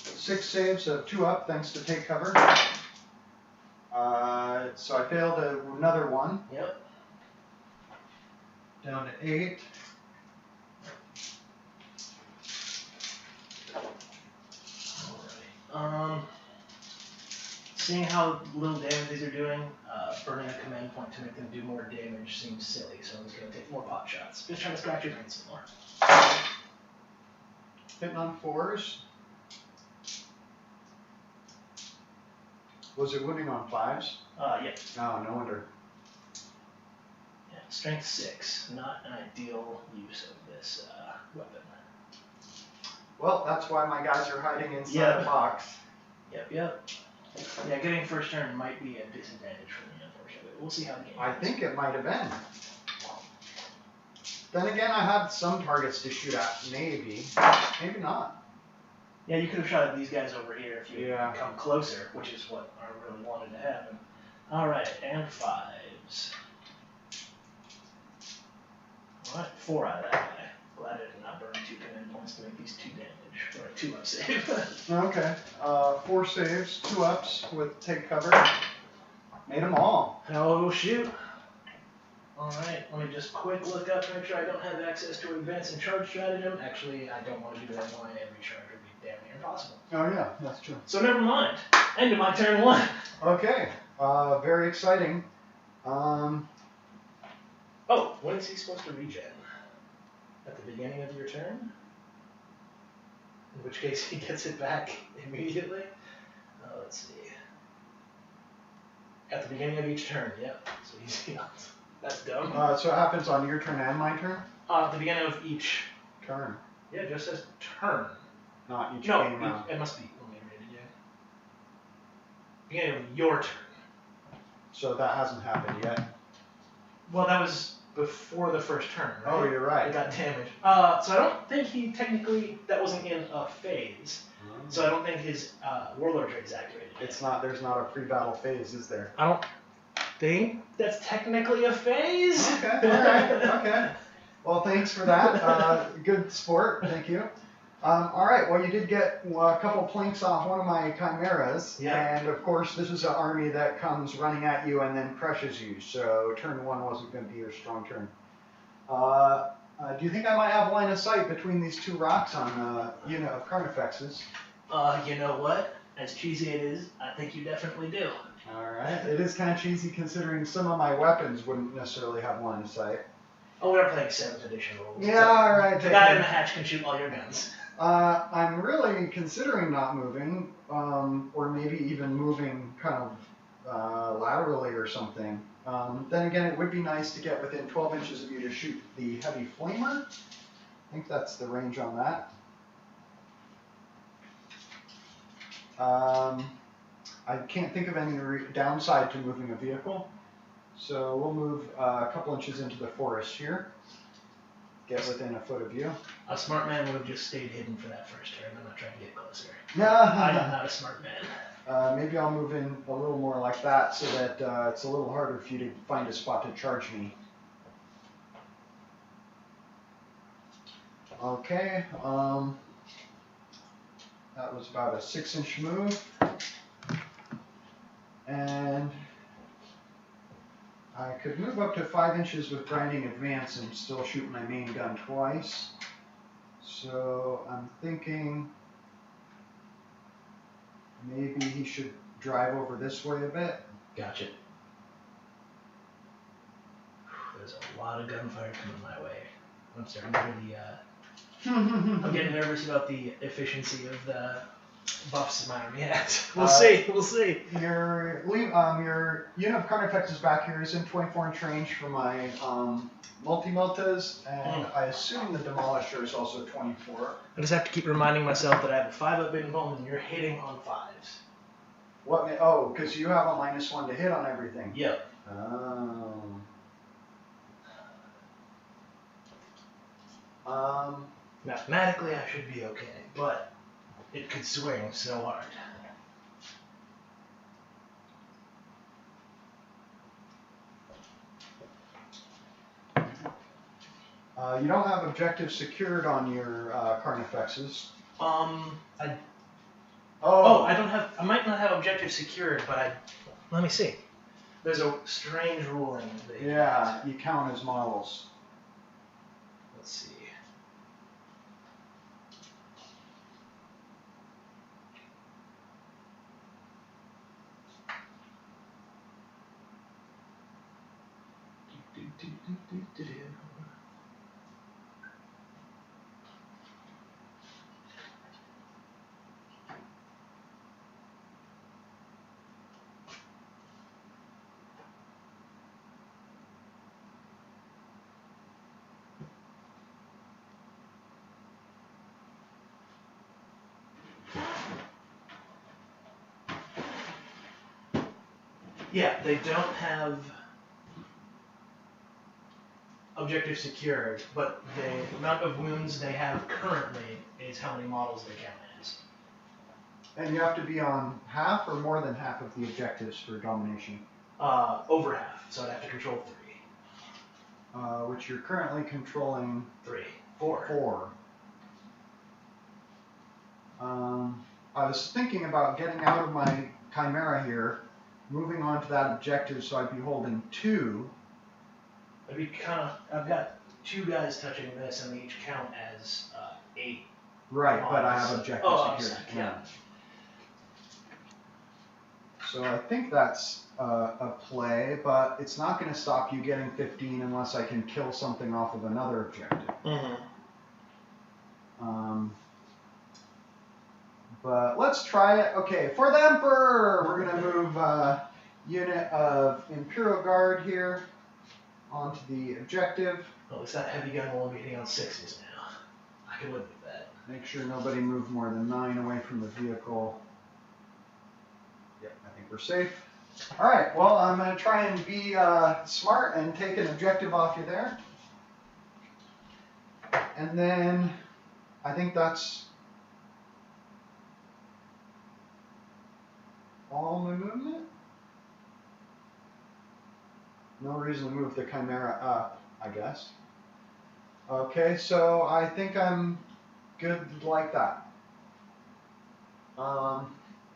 6 saves of 2 up, thanks to take cover. So I failed another 1. Yep. Down to 8. Alright. Seeing how little damage these are doing, burning a command point to make them do more damage seems silly, so I'm just going to take more pot shots. Just trying to scratch your brain some more. Hitting on 4s. Was it wounding on 5s? Yeah. Oh, no wonder. Yeah, strength 6. Not an ideal use of this weapon. Well, that's why my guys are hiding inside the box. Yep. Yeah, getting first turn might be a disadvantage for me, unfortunately. We'll see how the game I goes. think it might have been. Then again, I have some targets to shoot at. Maybe. Maybe not. Yeah, you could have shot at these guys over here if you Yeah. come closer, which is what I really wanted to happen. Alright, and 5s. Alright, 4 out of that guy. Glad I did not burn 2 command points to make these 2 damage. Or a 2-up save. Okay. 4 saves, 2 ups with take cover. Made them all. Oh, shoot. Alright, let me just quick look up, make sure I don't have access to advance and charge stratagem. Actually, I don't want to do that one. Every charge would be damn near impossible. Oh yeah, that's true. So never mind. End of my turn 1. Okay. Very exciting. Oh, when is he supposed to regen? At the beginning of your turn? In which case he gets it back immediately? Let's see. At the beginning of each turn, yep. So he's that's dumb. So it happens on your turn and my turn? At the beginning of each Turn. Yeah, it just says turn. Not each No, game round. it must be iterated, yeah. Beginning of your turn. So that hasn't happened yet. Well, that was before the first turn, right? Oh, you're right. It got damaged. So I don't think he technically, that wasn't in a phase. So I don't think his warlord trait is activated yet. It's not. There's not a pre-battle phase, is there? I don't think that's technically a phase. Okay. All right. Okay. Well, thanks for that. Good sport. Thank you. All right. Well, you did get a couple planks off one of my chimeras. Yeah. And of course, this is an army that comes running at you and then crushes you. So turn 1 wasn't going to be your strong turn. Do you think I might have line of sight between these 2 rocks on, Carnifexes? You know what? As cheesy it is, I think you definitely do. All right. It is kind of cheesy considering some of my weapons wouldn't necessarily have line of sight. Oh, we're playing 7th edition rules. Yeah, so all right. The guy in the hatch can shoot all your guns. I'm really considering not moving, or maybe even moving kind of laterally or something. Then again, it would be nice to get within 12 inches of you to shoot the heavy flamer. I think that's the range on that. I can't think of any downside to moving a vehicle, so we'll move a couple inches into the forest here. Get within a foot of you. A smart man would have just stayed hidden for that first turn. I'm not trying to get closer. No. I am not a smart man. Maybe I'll move in a little more like that so that it's a little harder for you to find a spot to charge me. Okay, that was about a 6-inch move. And I could move up to 5 inches with grinding advance and still shoot my main gun twice. So I'm thinking maybe he should drive over this way a bit. Gotcha. There's a lot of gunfire coming my way. I'm starting to really, I'm getting nervous about the efficiency of the buffs in my army hat. We'll see. Your unit of Carnifex is back here is in 24-inch range for my multi-meltas, and I assume the Demolisher is also 24. I just have to keep reminding myself that I have a 5-up bitten bomb and you're hitting on 5s. What? Oh, because you have a -1 to hit on everything. Yep. Mathematically, I should be okay, but it could swing so hard. You don't have objectives secured on your Carnifexes. I don't have. I might not have objectives secured, but let me see. There's a strange ruling. Yeah, you count as models. Let's see. Yeah, they don't have objective secured, but the amount of wounds they have currently is how many models they count as. And you have to be on half or more than half of the objectives for domination? Over half, so I'd have to control 3. Which you're currently controlling 4. I was thinking about getting out of my Chimera here, moving on to that objective so I'd be holding 2. I've got 2 guys touching this, and they each count as 8. Right, models. but I have objectives secured. Yeah. So I think that's a play, but it's not going to stop you getting 15 unless I can kill something off of another objective. Mm-hmm. But let's try it. Okay, for the Emperor, we're going to move a unit of Imperial Guard here onto the objective. Well, it's that heavy gun will only be hitting on 6s now. I can live with that. Make sure nobody moves more than 9 away from the vehicle. Yep, I think we're safe. All right, well, I'm going to try and be smart and take an objective off you there. And then I think that's all my movement. No reason to move the Chimera up, I guess. Okay, so I think I'm good like that.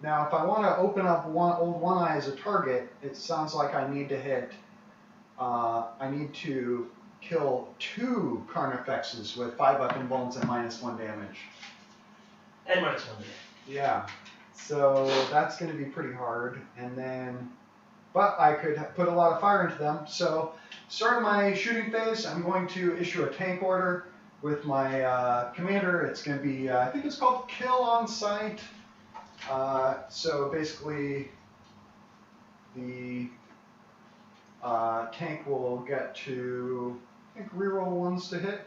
Now, if I want to open up old One Eye as a target, it sounds like I need to hit. I need to kill 2 Carnifexes with 5-up in bones and -1 damage. And -1 damage. Yeah. So that's going to be pretty hard. And then, but I could put a lot of fire into them. So, start of my shooting phase, I'm going to issue a tank order with my commander. It's going to be, I think it's called Kill on Sight. So basically, the tank will get to, I think, reroll 1s to hit.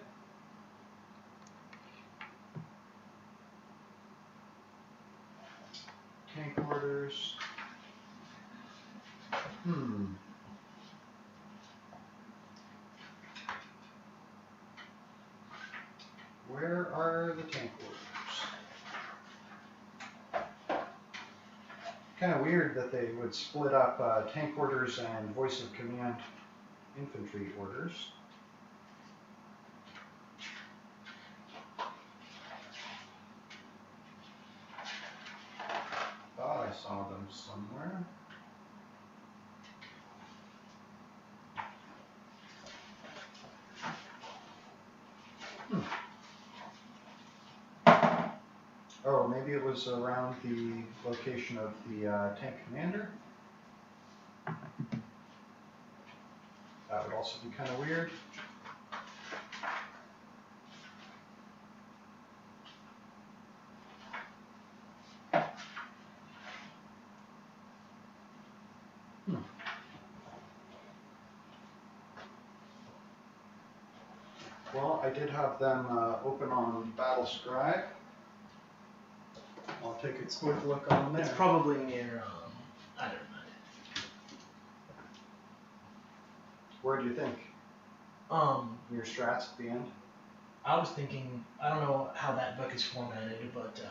Tank orders. Where are the tank orders? Kind of weird that they would split up tank orders and voice of command infantry orders. Thought I saw them somewhere. Oh, maybe it was around the location of the tank commander. That would also be kind of weird. Well, I did have them open on Battle Scribe. I'll take a quick look on there. It's probably near, I don't know. Where do you think? Your strats at the end? I was thinking, I don't know how that book is formatted, but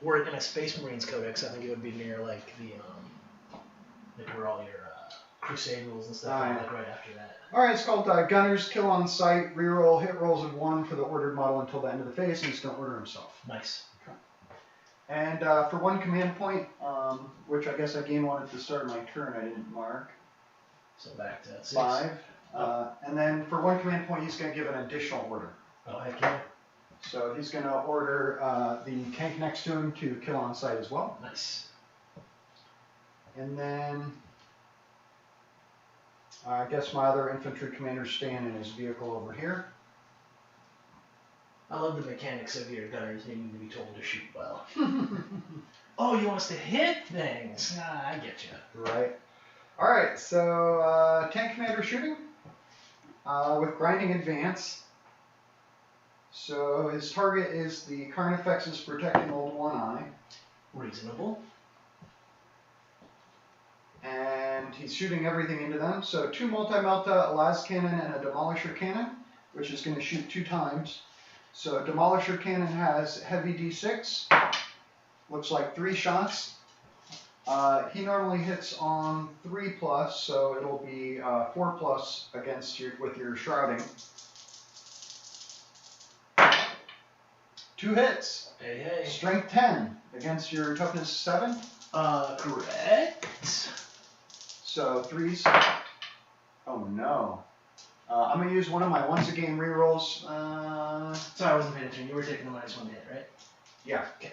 were it in a Space Marines Codex, I think it would be near like the, like where all your Crusade rules and stuff are, like right after that. Alright, it's called Gunners, Kill on Sight, reroll hit rolls of 1 for the ordered model until the end of the phase, and he's going to order himself. Nice. And for 1 command point, which I guess I gained 1 at the start of my turn, I didn't mark. So back to 6. 5. And then for 1 command point, he's going to give an additional order. Oh, heck yeah. So he's going to order the tank next to him to kill on sight as well. Nice. And then I guess my other infantry commander's staying in his vehicle over here. I love the mechanics of your gunners needing to be told to shoot well. Oh, you want us to hit things? Nah, I get you. Right. Alright, so tank commander shooting with grinding advance. So his target is the Carnifex's protecting old one eye. Reasonable. And he's shooting everything into them. So 2 multi-melta, a las cannon, and a demolisher cannon, which is going to shoot 2 times. So demolisher cannon has heavy D6. Looks like 3 shots. He normally hits on 3+, so it'll be 4+ against you with your shrouding. 2 hits. Hey, hey. Strength 10 against your toughness 7. Correct. So 3s. Oh no. I'm going to use one of my once a game rerolls. Sorry, I wasn't paying attention. You were taking the -1 hit, right? Yeah. Okay.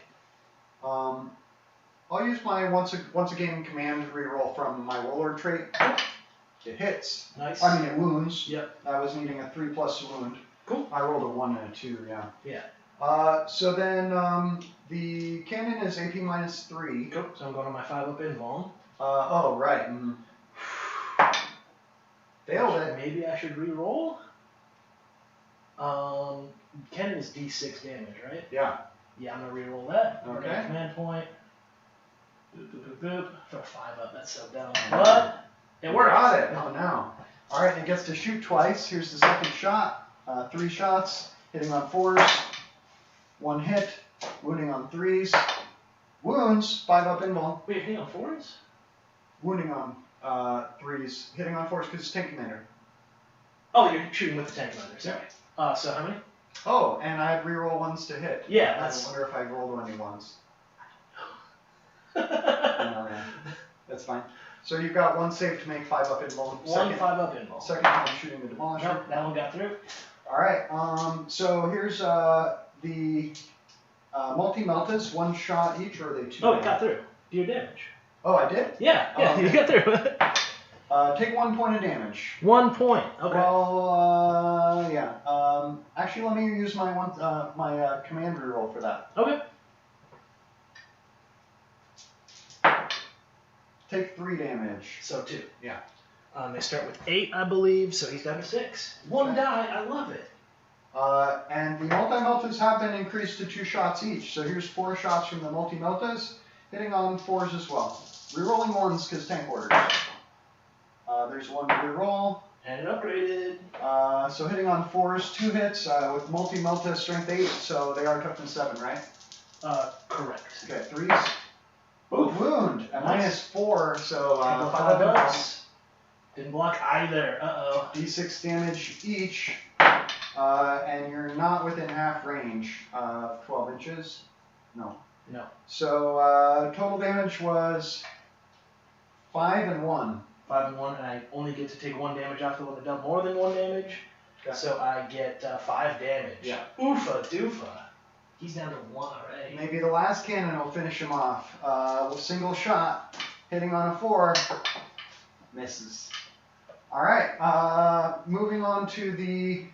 I'll use my once a game command reroll from my warlord trait. It hits. Nice. I mean, it wounds. Yep. I was needing a 3+ wound. Cool. I rolled a 1 and a 2, yeah. Yeah. So then the cannon is AP -3. Cool. So I'm going on my 5-up invuln. Oh, right. Failed it. Maybe I should re-roll? Cannon is D6 damage, right? Yeah. Yeah, I'm going to re-roll that. Okay. Command point. Boop, boop, boop, boop. For a 5-up, that's so dumb. But it worked. Got it. Oh, no. All right, he gets to shoot twice. Here's the second shot. 3 shots, hitting on 4s. 1 hit, wounding on 3s. Wounds, 5-up invuln. Wait, hitting on 4s? Wounding on 3s, hitting on 4s because it's tank commander. Oh, you're shooting with the tank commander. Sorry. So how many? Oh, and I had reroll 1s to hit. Yeah, I that's... wonder if I rolled any 1s. No, yeah. That's fine. So you've got 1 save to make 5-up invuln. 1 5-up invuln. Second time shooting the demolisher. Nope, that one got through. All right. So here's the multi-meltas, 1 shot each, or are they 2? Oh, it got through. Do your damage. Oh, I did? Yeah, Oh, okay. You got through. Take 1 point of damage. 1 point. Okay. Well, yeah. Actually, let me use my command reroll for that. Okay. Take 3 damage. So 2. Yeah. They start with 8, I believe, so he's down to 6. 1 die, I love it. And the multi-meltas have been increased to 2 shots each. So here's 4 shots from the multi-meltas, hitting on 4s as well. Rerolling 1s because tank orders. There's 1 to reroll. And it upgraded. So hitting on 4s, 2 hits with multi-melta strength 8, so they are toughness 7, right? Correct. Okay, 3s. Wound at -4, so 5 bucks. Didn't block either. Uh-oh. D6 damage each, and you're not within half range of 12 inches. No. No. So total damage was 5 and 1. 5 and 1, and I only get to take 1 damage off the one that dealt more than 1 damage. Okay. So I get 5 damage. Yeah. Oofa doofa. He's down to 1 already. Maybe the last cannon will finish him off. With a single shot, hitting on a 4, misses. All right, moving on to the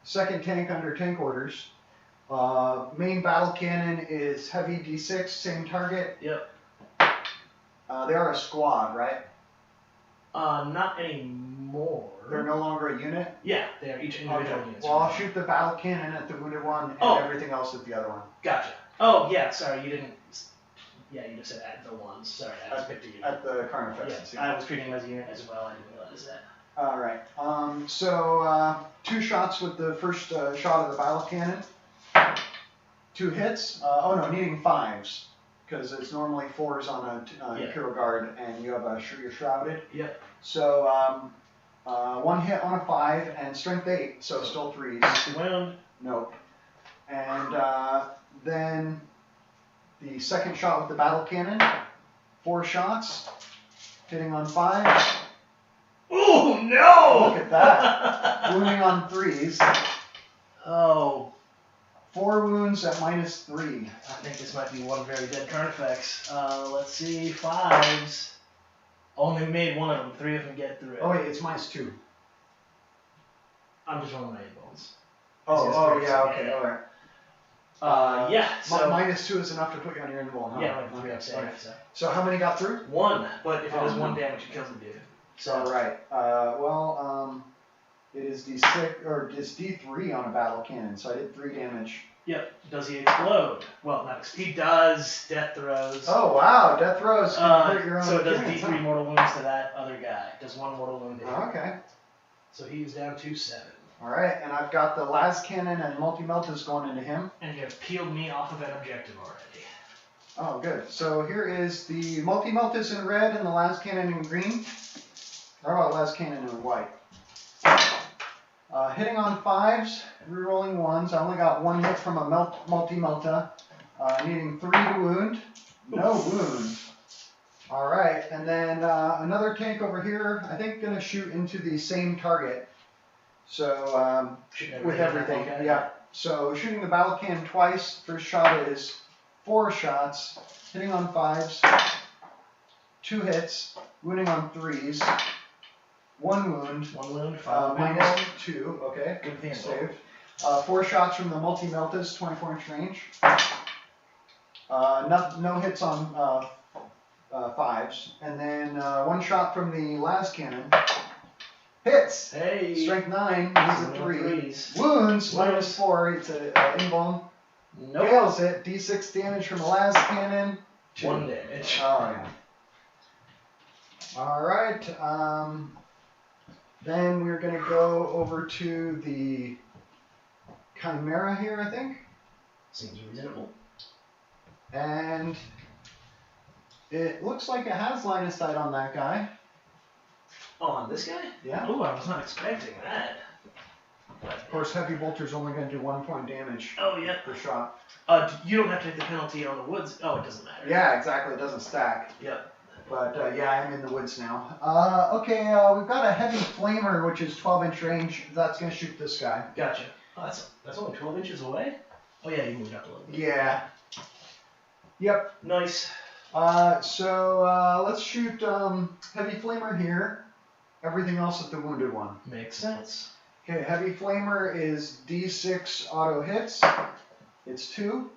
second tank under tank orders. Main battle cannon is heavy D6, same target. Yep. They are a squad, right? Not anymore. They're no longer a unit? Yeah, they are each individual units. Well, I'll shoot the battle cannon at the wounded one and everything else at the other one. Gotcha. Oh, yeah, sorry, you didn't... Yeah, you just said at the ones. Sorry, I just picked a unit. At the Carnifex. Yeah, I was treating them as a unit as well. I didn't realize that. All right. So 2 shots with the first shot of the battle cannon. 2 hits. Oh, no, needing 5s. Because it's normally 4s on a Imperial Guard, and you have you're shrouded. Yep. So 1 hit on a 5 and strength 8, so still 3s. Wound. Nope. And then the second shot with the battle cannon, 4 shots, hitting on 5s. Oh no! Look at that. Wounding on 3s. Oh. 4 wounds at -3. I think this might be one very dead Carnifex. Let's see, 5s. Only made 1 of them. 3 of them get through it. Oh wait, it's -2. I'm just rolling my bones. Oh yeah, okay, alright. Yeah, so... -2 is enough to put you on your invuln, huh? Yeah, like 3 up safe. So how many got through? 1, but if it does 1 damage, it kills the dude. So Alright, it is D6, or it's D3 on a battle cannon, so I did 3 damage. Yep. Does he explode? Well, not he does. Death throws. Oh wow, death throws can hurt your own so it does cannons, D3 mortal wounds to that other guy. Does 1 mortal wound to him. Okay. So he's down to 7. Alright, and I've got the last cannon and multi-meltas going into him. And you have peeled me off of an objective already. Oh, good. So here is the multi-meltas in red and the last cannon in green. Or about last cannon in white. Hitting on 5s, rerolling 1s. I only got 1 hit from a multi-melta. Needing 3 to wound. No wound. Alright, and then another tank over here. I think going to shoot into the same target. So, with everything. Yeah. So, shooting the battle cannon twice. First shot is 4 shots. Hitting on 5s. 2 hits. Wounding on 3s. 1 wound. 1 wound. -2. Okay. Good thing. Saved. 4 shots from the multi-meltas, 24-inch range. No hits on 5s. And then 1 shot from the last cannon. Hits! Hey! Strength 9, needs a 3. Wounds, -4, it's an invuln. Nope. Fails it, D6 damage from the last cannon. 2. 1 damage. Alright. Alright, then we're going to go over to the Chimera here, I think. Seems reasonable. And it looks like it has line of sight on that guy. Oh, on this guy? Yeah. Oh, I was not expecting that. Of course, Heavy Bolter's only going to do 1 point damage per shot. You don't have to take the penalty on the woods. Oh, it doesn't matter. Yeah, exactly. It doesn't stack. Yep. But yeah, I'm in the woods now. Okay, we've got a Heavy Flamer, which is 12-inch range. That's going to shoot this guy. Gotcha. Oh, that's only 12 inches away? Oh, yeah, you moved up a little bit. Yeah. Yep. Nice. So let's shoot Heavy Flamer here. Everything else at the wounded one. Makes sense. Okay, Heavy Flamer is D6 auto hits. It's 2.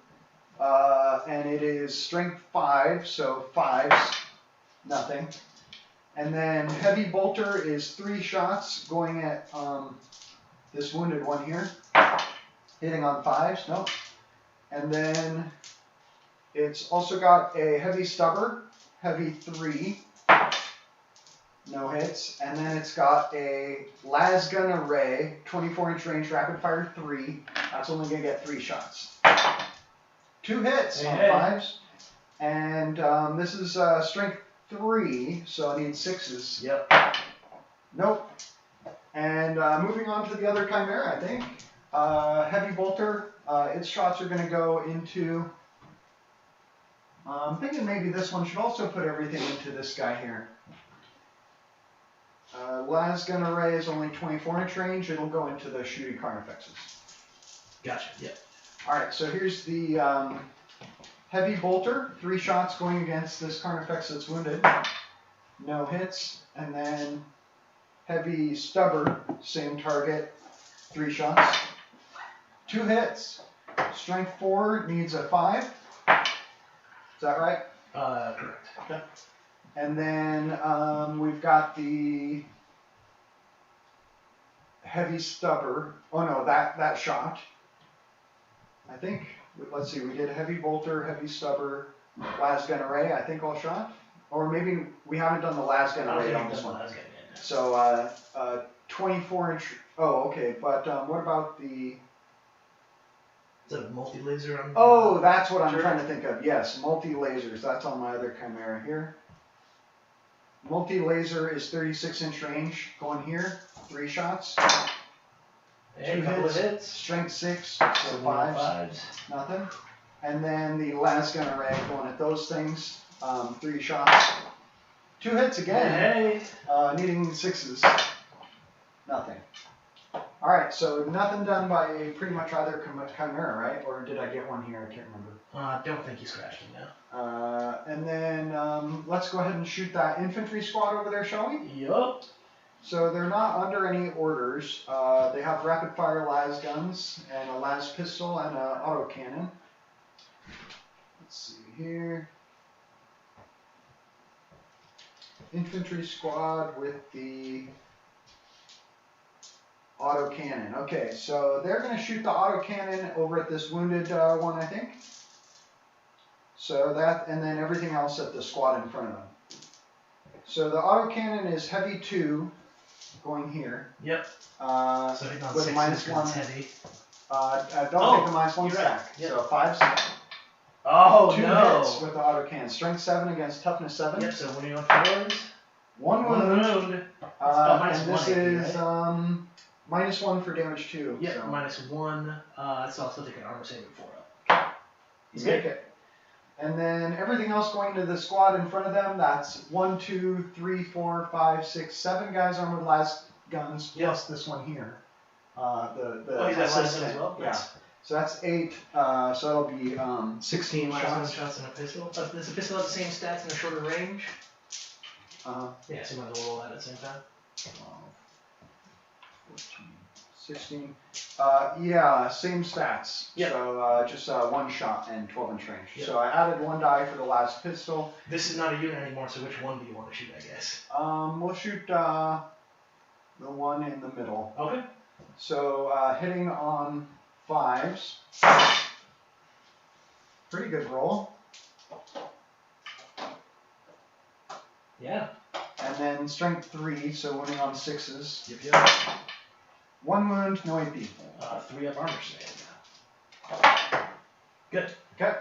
And it is strength 5, so 5s, nothing. And then Heavy Bolter is 3 shots going at this wounded one here. Hitting on 5s, nope. And then it's also got a Heavy Stubber, Heavy 3. No hits. And then it's got a Lasgun Array, 24-inch range, rapid fire 3. That's only going to get 3 shots. 2 hits on 5s. And this is strength 3, so I need 6s. Yep. Nope. And moving on to the other Chimera, I think. Heavy Bolter, its shots are going to go into... I'm thinking maybe this one should also put everything into this guy here. Las Gun Array is only 24-inch range. It'll go into the shooting Carnifexes. Gotcha, yep. Alright, so here's the Heavy Bolter. 3 shots going against this Carnifex that's wounded. No hits. And then Heavy Stubber, same target. 3 shots. 2 hits. Strength 4 needs a 5. Is that right? Correct. Okay. And then we've got the Heavy Stubber. Oh no, that shot. I think, let's see, we did Heavy Bolter, Heavy Stubber, Las Gun Array, I think all shot. Or maybe we haven't done the Las Gun Array on this one. So 24-inch, oh okay, but what about the... Is that a multi-laser on? Oh, that's what I'm trying to think of. Yes, multi-lasers. That's on my other Chimera here. Multi-laser is 36-inch range. Going here, 3 shots. Hey, 2 hits. Strength 6, so 5s. Nothing. And then the Las Gun Array going at those things. 3 shots. 2 hits again. Hey. Needing 6s. Nothing. Alright, so nothing done by pretty much either Chimera, right? Or did I get one here? I can't remember. I don't think you scratched him now. And then let's go ahead and shoot that infantry squad over there, shall we? Yup. So they're not under any orders. They have rapid fire las guns and a las pistol and an autocannon. Let's see here. Infantry squad with the autocannon. Okay, so they're going to shoot the autocannon over at this wounded one, I think. So that, and then everything else at the squad in front of them. So the autocannon is heavy 2, going here. Yep. So with a -1. Heavy. Don't take the -1 stack. Right. Yep. So 5s. Oh, 2 no. hits with the autocannon. Strength 7 against toughness 7. Yep, so when you're on 4s, 1 wound. And this is right? -1 for damage 2. Yep, so. -1. It's also take an armor saving 4 up. You make it. And then everything else going to the squad in front of them, that's 1, 2, 3, 4, 5, 6, 7 guys armed with las guns, plus this one here. Oh, he's got las guns as well? Yeah. Nice. So that's 8, so that'll be 16 shots. Shots and a pistol. Does the pistol have the same stats and a shorter range? Yeah, so you might as well roll that at the same time. 14, 16. Yeah, same stats. Yep. So just 1 shot and 12-inch range. Yep. So I added 1 die for the last pistol. This is not a unit anymore, so which one do you want to shoot, I guess? We'll shoot the one in the middle. Okay. So hitting on 5s. Pretty good roll. Yeah. And then strength 3, so winning on 6s. Yep, yep. 1 wound, no AP. 3 up armor save. Good. Okay.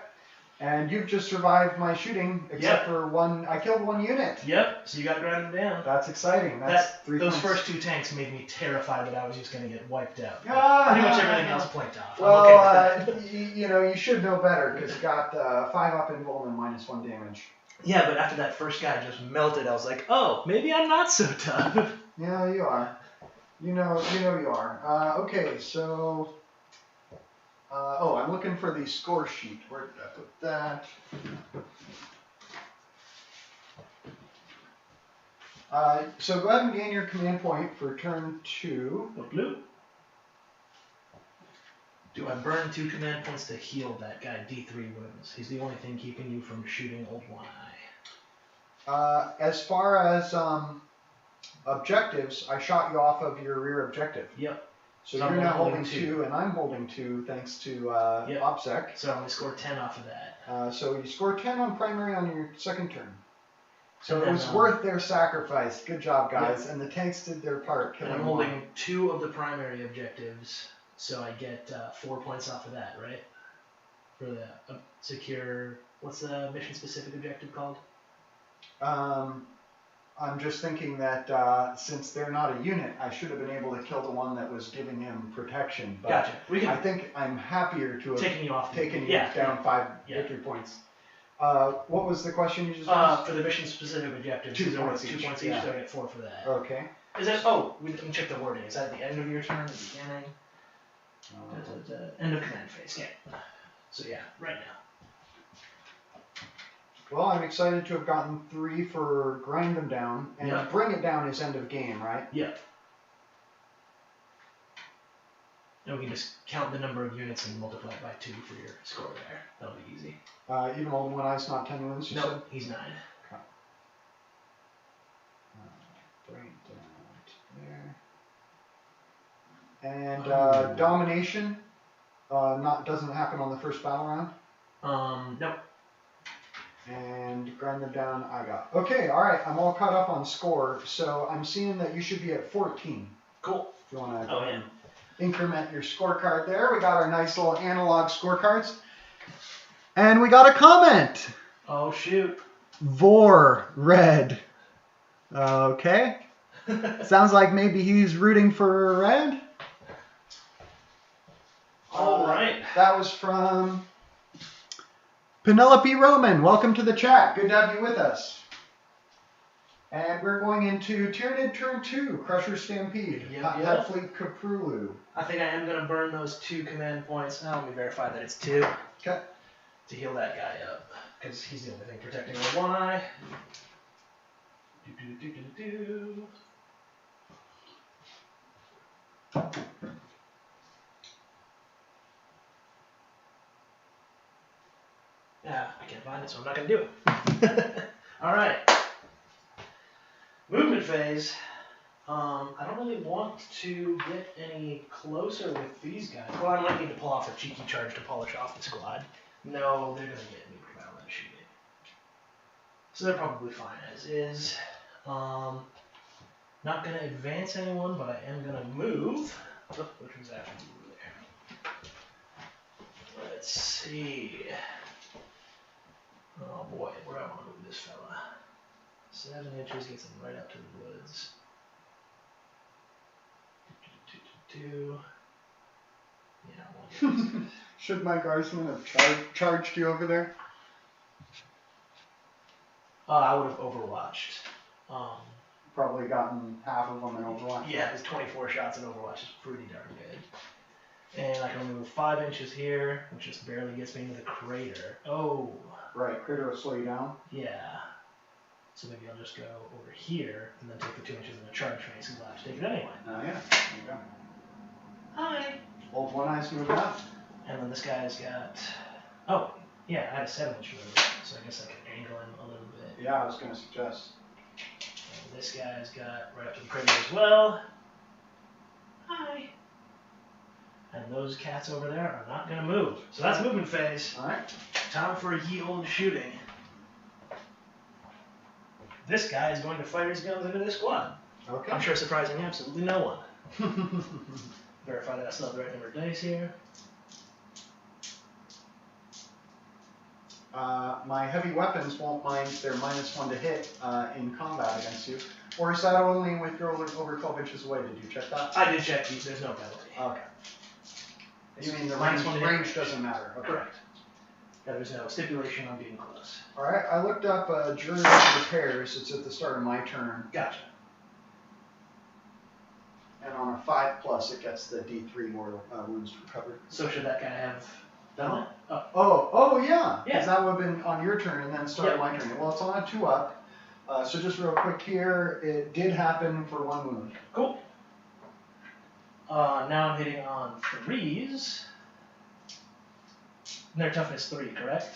And you've just survived my shooting, except for 1. I killed 1 unit. Yep. So you got grounded down. That's exciting. That's 3 Those points. first 2 tanks made me terrified that I was just going to get wiped out. Ah, Pretty much everything else planked off. Well, I'm okay with that. you know, you should know better because you got 5 up in roll and -1 damage. Yeah, but after that first guy just melted, I was like, oh, maybe I'm not so tough. Yeah, you are. You know you are. Okay, so... oh, I'm looking for the score sheet. Where did I put that? So go ahead and gain your command point for turn 2. Blue. Do I burn 2 command points to heal that guy D3 wounds? He's the only thing keeping you from shooting Old One Eye. As far as objectives, I shot you off of your rear objective. Yep. So you're now holding 2, and I'm holding 2 thanks to OPSEC. So I only scored 10 off of that. So you scored 10 on primary on your second turn. So And it was then, worth their sacrifice. Good job, guys. Yeah. And the tanks did their part. And I'm holding 2 of the primary objectives, so I get 4 points off of that, right? for the secure. What's the mission specific objective called? I'm just thinking that since they're not a unit, I should have been able to kill the one that was giving him protection. But Gotcha. I think I'm happier to have taken you down 5 victory points. What was the question you just asked? For the mission specific objectives. 2 points each. 2 points each, so I get 4 for that. Okay. Is that? Oh, we didn't check the wording. Is that at the end of your turn, the beginning? End of command phase. Yeah. So yeah, right now. Well, I'm excited to have gotten 3 for grind them down, and bring it down is end of game, right? Yeah. And we can just count the number of units and multiply it by 2 for your score there. That'll be easy. Even old one eye's not 10 wounds, you said? He's 9. Okay. Bring it down to there. And domination doesn't happen on the first battle round? Nope. And grind them down, I got. Okay, alright, I'm all caught up on score, so I'm seeing that you should be at 14. Cool. If you want Oh, to increment your scorecard there. We got our nice little analog scorecards. And we got a comment! Oh, shoot. Vor Red. Okay. Sounds like maybe he's rooting for red. Alright. That was from Penelope Roman. Welcome to the chat. Good to have you with us. And we're going into Tyranid turn 2, Crusher Stampede. Hive Fleet Koprulu. I think I am going to burn those 2 command points. Now let me verify that it's 2. Okay. To heal that guy up. Because he's the only thing protecting our 1 eye. Yeah, I can't find it, so I'm not going to do it. Alright. Movement phase. I don't really want to get any closer with these guys. Well, I might need to pull off a cheeky charge to polish off the squad. No, they're going to get me without that shooting. So they're probably fine as is. Not going to advance anyone, but I am going to move. Oh, which was after you were there. Let's see. Oh boy, where do I want to move this fella? 7 inches gets him right up to the woods. 2. Yeah, one. Should my guardsman have charged you over there? I would have overwatched. Probably gotten half of them in Overwatch. Yeah, his 24 shots in Overwatch is pretty darn good. And I can move 5 inches here, which just barely gets me into the crater. Oh. Right, crater will slow you down. Yeah. So maybe I'll just go over here and then take the 2 inches in the charge phase because I'll have to take it anyway. Oh, yeah. There you go. Hi. Old one eye's moving up. And then this guy's got. Oh, yeah, I had a 7-inch move, so I guess I could angle him a little bit. Yeah, I was going to suggest. And this guy's got right up to the crater as well. Hi. And those cats over there are not going to move. So that's movement phase. All right. Time for ye old shooting. This guy is going to fire his guns into this squad. Okay. I'm sure surprising absolutely no one. Verify that I still have the right number of dice here. My heavy weapons won't mind their -1 to hit in combat against you. Or is that only with your over 12 inches away? Did you check that? I did check these. There's no penalty. Okay. You mean the -1 range doesn't matter? Okay. Correct. Yeah, there's no stipulation on being close. All right. I looked up Journey repairs. It's at the start of my turn. Gotcha. And on a 5+, it gets the D3 mortal wounds recovered. So should that guy have done it? Oh, yeah. Yeah. Because that would have been on your turn and then started my turn. Well, it's on a 2-up. So just real quick here, it did happen for 1 wound. Cool. Now I'm hitting on 3s. And their toughness 3, correct?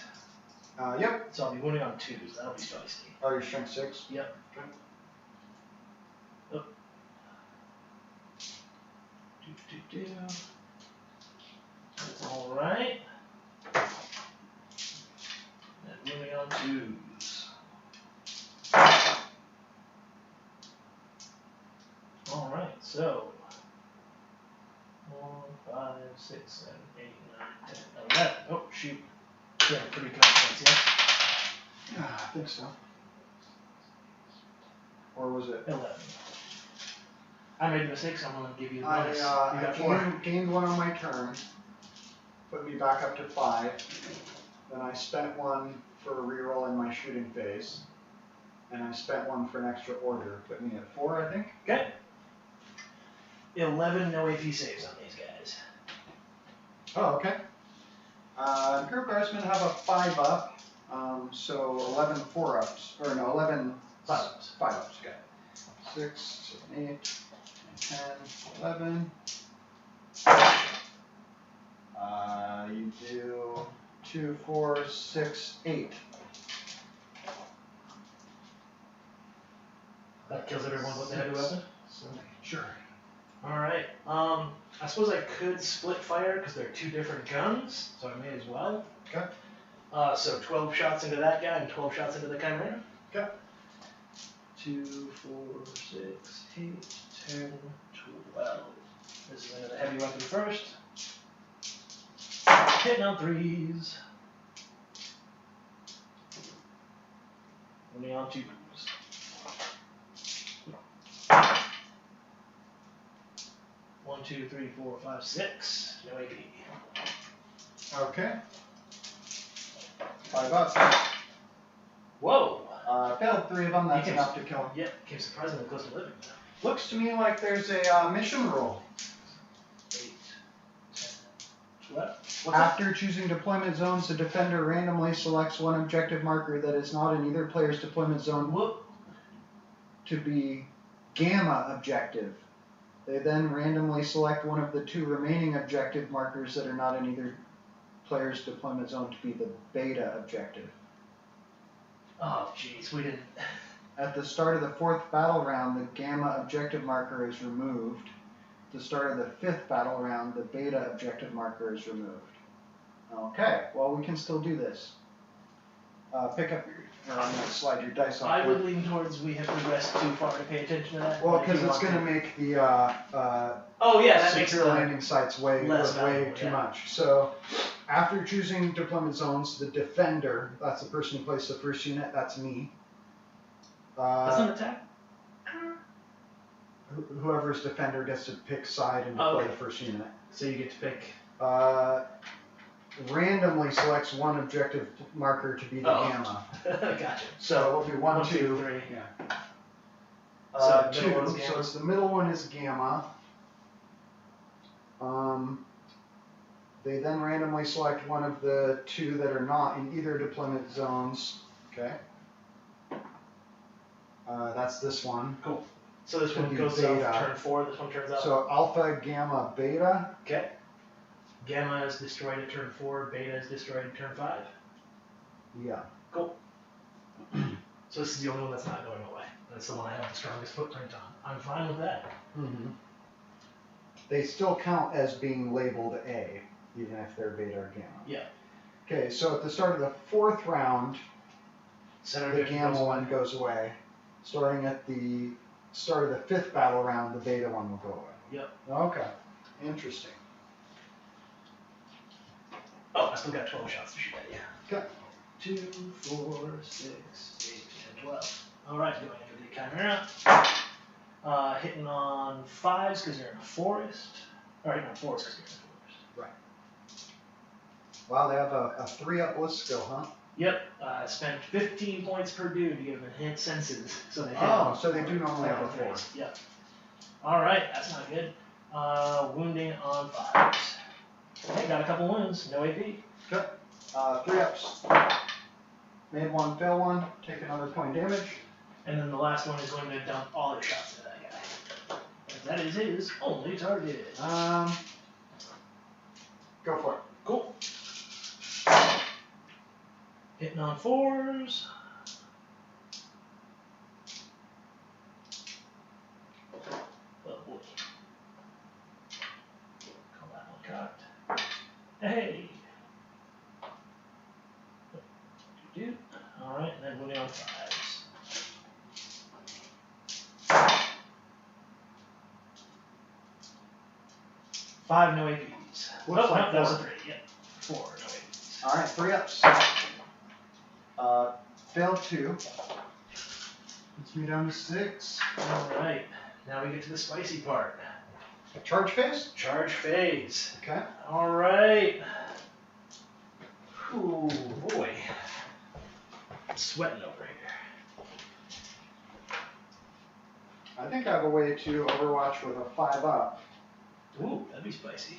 Yep. So I'll be wounding on 2s. That'll be spicy. Oh, your strength 6? Yep. Okay. Oh. That's alright. And moving on 2s. Alright, so 4, 5, 6, 7, 8, 9, 10, 11. Oh, shoot. Yeah, pretty confident, yeah? I think so. Or was it? 11. I made a mistake, so I'm going to give you the bonus. You I got 4. gained one on my turn, put me back up to 5. Then I spent one for a reroll in my shooting phase. And I spent one for an extra order, put me at 4, I think. Okay. 11 no AP saves on these guys. Oh, okay. Imperial Guardsmen have a 5-up, so 11 4-ups, or no, 11 5-ups. 5-ups, okay. 6, 7, 8, 10, 11. You do 2, 4, 6, 8. That kills everyone with the heavy weapon? Sure. Alright. I suppose I could split fire because they're 2 different guns, so I may as well. Okay. So 12 shots into that guy and 12 shots into the Chimera. Okay. 2, 4, 6, 8, 10, 12. This is the heavy weapon first. Hitting on 3s. Only on 2s. One, 2, 3, 4, 5, 6. No AP. Okay. 5 up. Whoa! Failed 3 of them, that's You enough to kill him. Yep, came surprisingly close to living. Looks to me like there's a mission roll. 8, 10, 12. After choosing deployment zones, the defender randomly selects one objective marker that is not in either player's deployment zone to be gamma objective. They then randomly select one of the 2 remaining objective markers that are not in either player's deployment zone to be the beta objective. Oh, jeez, we didn't. At the start of the 4th battle round, the gamma objective marker is removed. At the start of the 5th battle round, the beta objective marker is removed. Okay, well, we can still do this. Pick up your, I'm going to slide your dice off. I would lean towards we have progressed too far to pay attention to that. Well, because it's going to make the oh, yeah, that makes secure landing sites way too much. So, after choosing deployment zones, the defender, that's the person who plays the first unit, that's me. That's an attack? Whoever's defender gets to pick side and deploy the first unit. So you get to pick. Randomly selects one objective marker to be the gamma. Gotcha. So it'll be 1, 2, 3. Yeah. So 2. So it's the middle one is gamma. They then randomly select one of the 2 that are not in either deployment zones. Okay. That's this one. Cool. So this one goes out turn 4. This one turns out. So alpha, gamma, beta. Okay. Gamma is destroyed at turn 4, beta is destroyed at turn 5. Yeah. Cool. So this is the only one that's not going away. That's the one I have the strongest footprint on. I'm fine with that. Mm-hmm. They still count as being labeled A, even if they're beta or gamma. Yeah. Okay, so at the start of the 4th round, the gamma one goes away. Starting at the start of the 5th battle round, the beta one will go away. Yep. Okay. Interesting. Oh, I still got 12 shots to shoot at you. Okay. 2, 4, 6, 8, 10, 12. Alright, going into the Chimera. Hitting on 5s because you're in a forest. Alright, not 4s because you're in a forest. Right. Wow, they have a 3-up list skill, huh? Yep. Spent 15 points per dude to give them enhanced senses. So they so they do normally have a 4. Yep. Alright, that's not good. Wounding on 5s. Okay, got a couple wounds, no AP. Okay. 3-ups. Made 1, fail 1, take another point damage. And then the last one is going to dump all their shots into that guy. And that is his only target. Go for it. Cool. Hitting on 4s. Oh boy. Call that one cocked. Hey! Alright, and then moving on 5s. 5 no APs. Looks like that was four. 3. Yep. 4 no APs. All right, 3 ups. Failed 2. Puts me down to 6. All right. Now we get to the spicy part. Charge phase? Charge phase. Okay. All right. Ooh, boy. I'm sweating over here. I think I have a way to Overwatch with a 5 up. Ooh, that'd be spicy.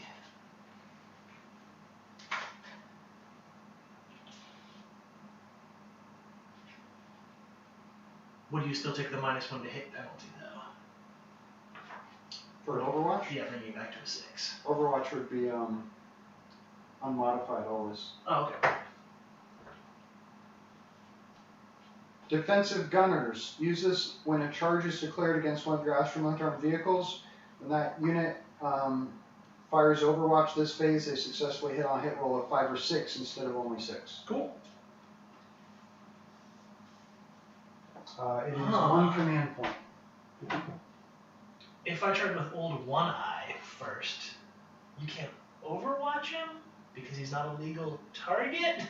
Would you still take the -1 to hit penalty, though? For Overwatch? Yeah, bring you back to a 6. Overwatch would be unmodified always. Oh, okay. Defensive Gunners. Use this when a charge is declared against one of your Astra Militarum vehicles. When that unit fires Overwatch this phase, they successfully hit on a hit roll of 5 or 6 instead of only 6. Cool. It is 1 command point. If I charge with Old One Eye first, you can't Overwatch him because he's not a legal target?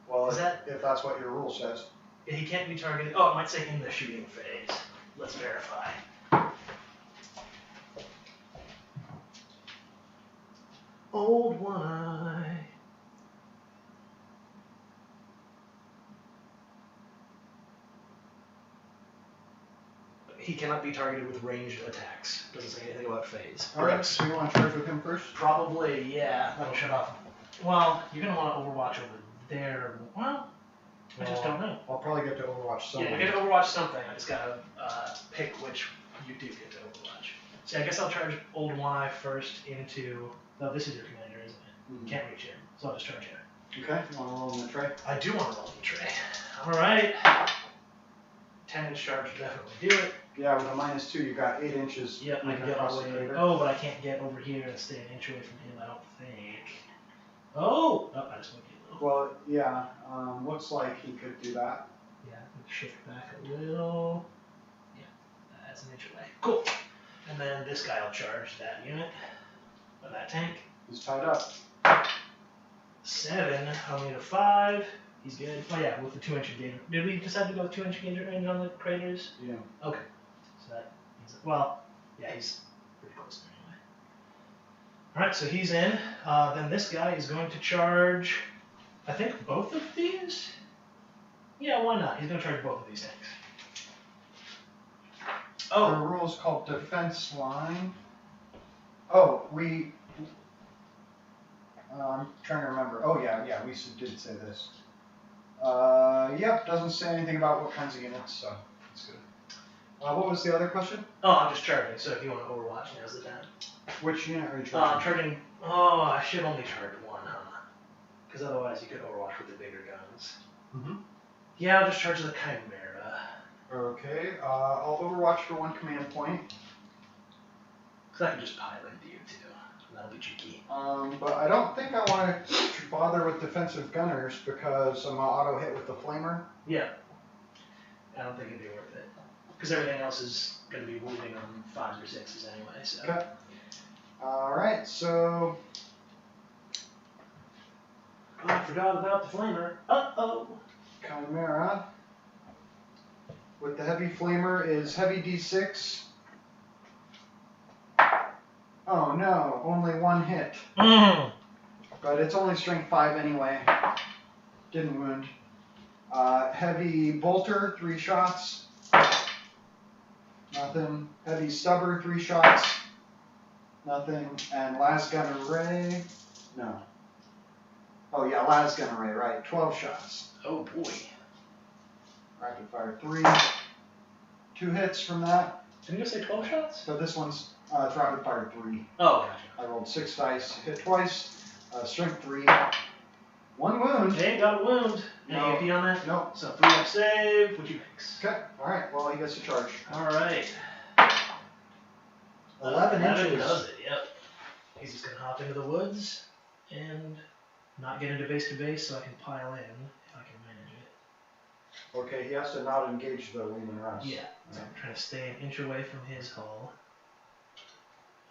Well, Is that- if that's what your rule says. He can't be targeted. Oh, it might say in the shooting phase. Let's verify. Old One Eye. He cannot be targeted with ranged attacks. Doesn't say anything about phase. Alright, so you want to charge with him first? Probably, yeah. That'll shut off. Well, you're going to want to Overwatch over there. Well, I just don't know. I'll probably get to Overwatch somewhere. Yeah, you get to Overwatch something. I just gotta pick which you do get to Overwatch. So I guess I'll charge Old One Eye first into. Oh, this is your commander, isn't it? Mhm. Can't reach him, so I'll just charge him. Okay, you want to roll in the tray? I do want to roll the tray. All right. 10-inch charge will definitely do it. Yeah, with a -2, you got 8 inches. Yep, I moving can get across all the the way. crater. Oh, but I can't get over here and stay an inch away from him. I don't think. Oh, I just went a little. Well, yeah, looks like he could do that. Yeah, shift back a little. Yeah, that's an inch away. Cool. And then this guy will charge that unit, or that tank. He's tied up. 7, I'll need a 5. He's good. Oh yeah, with the 2-inch engager. Did we decide to go with 2-inch engager range on the craters? Yeah. Okay. So that means, well, yeah, he's pretty close there anyway. Alright, so he's in. Then this guy is going to charge, I think, both of these? Yeah, why not? He's going to charge both of these tanks. The Oh, rule is called defense line. Oh, I'm trying to remember. Oh, yeah, we did say this. Yep, doesn't say anything about what kinds of units, so that's good. What was the other question? oh, I'm just charging, so if you want to Overwatch, now's the time. Which unit are you I'm charging? charging, oh, I should only charge 1, huh? Because otherwise you could Overwatch with the bigger guns. Mm-hmm. Yeah, I'll just charge the Chimera. Okay, I'll Overwatch for 1 command point. Because I can just pile into you too. That'll be cheeky. But I don't think I want to bother with defensive gunners because I'm auto hit with the flamer. Yeah. I don't think it'd be worth it. Because everything else is going to be wounding on 5s or 6s anyway, so. Okay. Alright, so I forgot about the flamer. Uh-oh. Chimera with the heavy flamer is heavy D6. Oh no, only 1 hit. But it's only strength 5 anyway. Didn't wound. Heavy bolter, 3 shots. Nothing. Heavy stubber, 3 shots. Nothing. And lasgun array. No. Oh yeah, lasgun array, right. 12 shots. Oh boy. Rapid fire 3. 2 hits from that. Didn't you say 12 shots? So this one's it's rapid fire 3. Oh, gotcha. I rolled 6 dice, hit twice, strength 3, 1 wound. Okay, got a wound. Any No. AP on that? Nope. So 3 up save, which you makes. Okay, alright, well he gets to charge. Alright. 11 inches. Does it, yep. He's just going to hop into the woods and not get into base to base so I can pile in if I can manage it. Okay, he has to not engage the Lehman Russ. Yeah, so I'm trying to stay an inch away from his hull.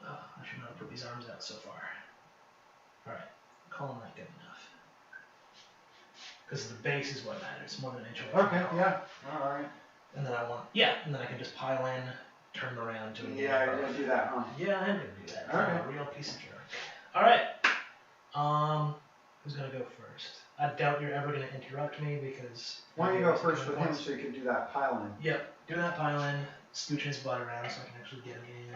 I should not have put these arms out so far. Alright, calling that good enough. Because the base is what matters, more than an inch away. Okay, yeah. Alright. And then and then I can just pile in, turn around to a Yeah, you're gonna do that, huh? Yeah, I'm gonna do that. Okay. I'm a real piece of jerk. Alright. Who's gonna go first? I doubt you're ever gonna interrupt me because... Why don't you go first with him so you can do that pile-in? Yep, do that pile-in, scooching his butt around so I can actually get him in.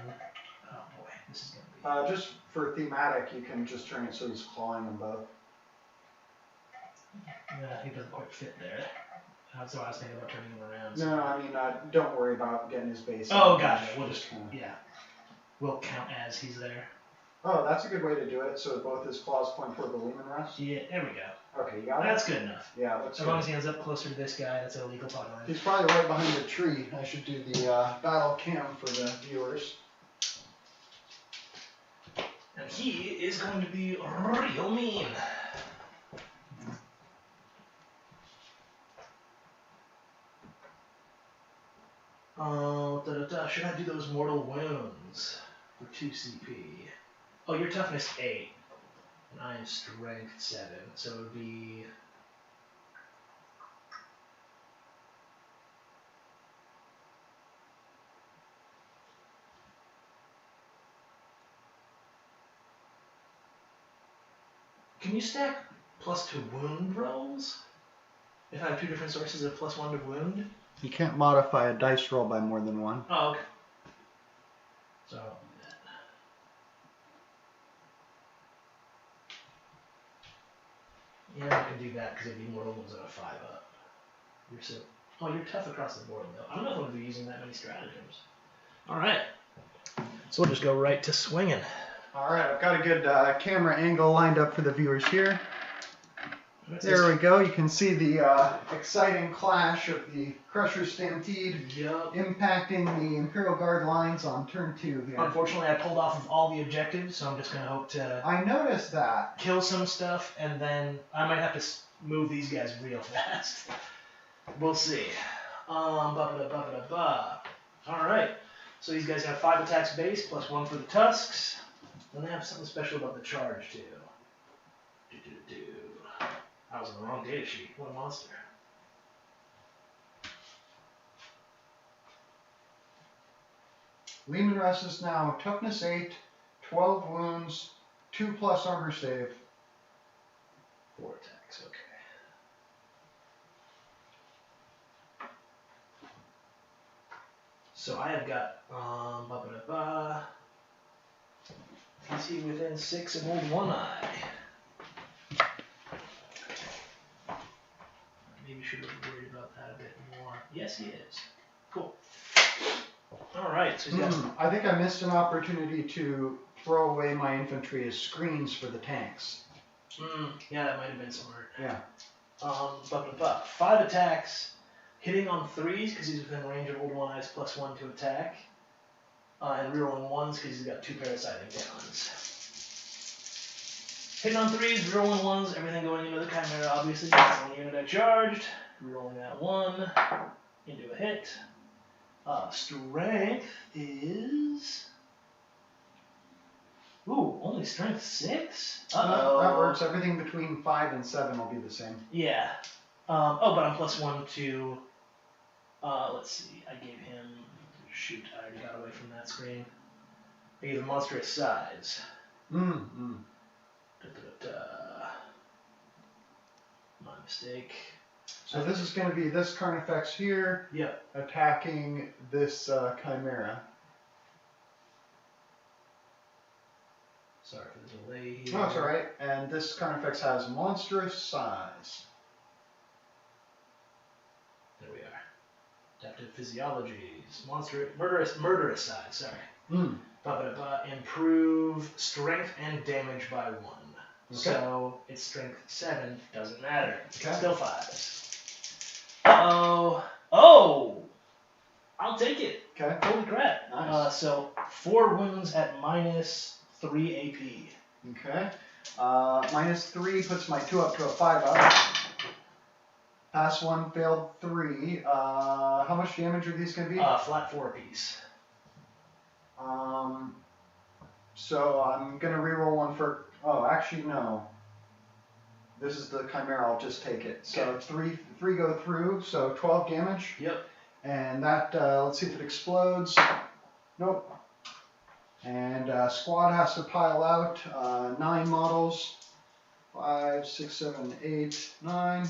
Oh boy, this is gonna be... Just for thematic, you can just turn it so he's clawing them both. Yeah, he doesn't quite fit there. So I was thinking about turning him around. No, I mean, don't worry about getting his base. Oh, gotcha. We'll just, yeah. We'll count as he's there. Oh, that's a good way to do it, so both his claws point toward the Lehman rest? Yeah, there we go. Okay, you got it? That's good enough. Yeah, that's as long as he ends up closer to this guy, that's a legal talk line. He's probably right behind the tree. I should do the battle cam for the viewers. And he is going to be real mean. Should I do those mortal wounds for 2 CP? Oh, your toughness 8, and I am strength 7, so it would be... Can you stack +2 wound rolls? If I have 2 different sources of +1 to wound? You can't modify a dice roll by more than 1. Oh, okay. So I'll do that. Yeah, I can do that because it'd be mortal wounds at a 5 up. You're tough across the board though. I don't know if I'm going to be using that many stratagems. Alright. So we'll just go right to swinging. Alright, I've got a good camera angle lined up for the viewers here. There we go. You can see the exciting clash of the Crusher Stampede impacting the Imperial Guard lines on turn 2 here. Unfortunately, I pulled off of all the objectives, so I'm just going to hope to... I noticed that. Kill some stuff, and then I might have to move these guys real fast. We'll see. Alright. So these guys have 5 attacks base, +1 for the tusks. Then they have something special about the charge, too. I was on the wrong data sheet. What a monster. Lehman Rest is now toughness 8, 12 wounds, 2+ armor save. 4 attacks, okay. So I have got PC within 6 and hold 1 eye. Maybe should have worried about that a bit more. Yes, he is. Cool. Alright, so he's got... I think I missed an opportunity to throw away my infantry as screens for the tanks. Yeah, that might have been smart. Yeah. 5 attacks, hitting on 3s because he's within range of old 1 eyes +1 to attack. And rerolling 1s because he's got 2 parasiting talons. Hitting on 3s, rerolling 1s, everything going into the Chimera, obviously. One unit I charged, rerolling that 1 into a hit. Strength is... Ooh, only strength 6? Uh-oh. That works. Everything between 5 and 7 will be the same. Yeah. But I'm +1 to... let's see, I gave him... Shoot, I already got away from that screen. I gave him monstrous size. My mistake. So this is going to be this Carnifex here attacking this Chimera. Sorry for the delay here. Oh, that's alright. And this Carnifex has monstrous size. There we are. Adaptive physiologies. Murderous size, sorry. Improve strength and damage by 1. Okay. So it's strength 7, doesn't matter. Okay. Still 5s. Oh! I'll take it. Okay. Holy crap. Nice. So 4 wounds at -3 AP. Okay. -3 puts my 2 up to a 5 up. Pass 1, failed 3. How much damage are these going to be? Flat 4 apiece. So I'm gonna reroll one for. Oh, actually no. This is the Chimera. I'll just take it. So Okay. it's three go through. So 12 damage. Yep. And that. Let's see if it explodes. Nope. And squad has to pile out 9 models. 5, 6, 7, 8, 9.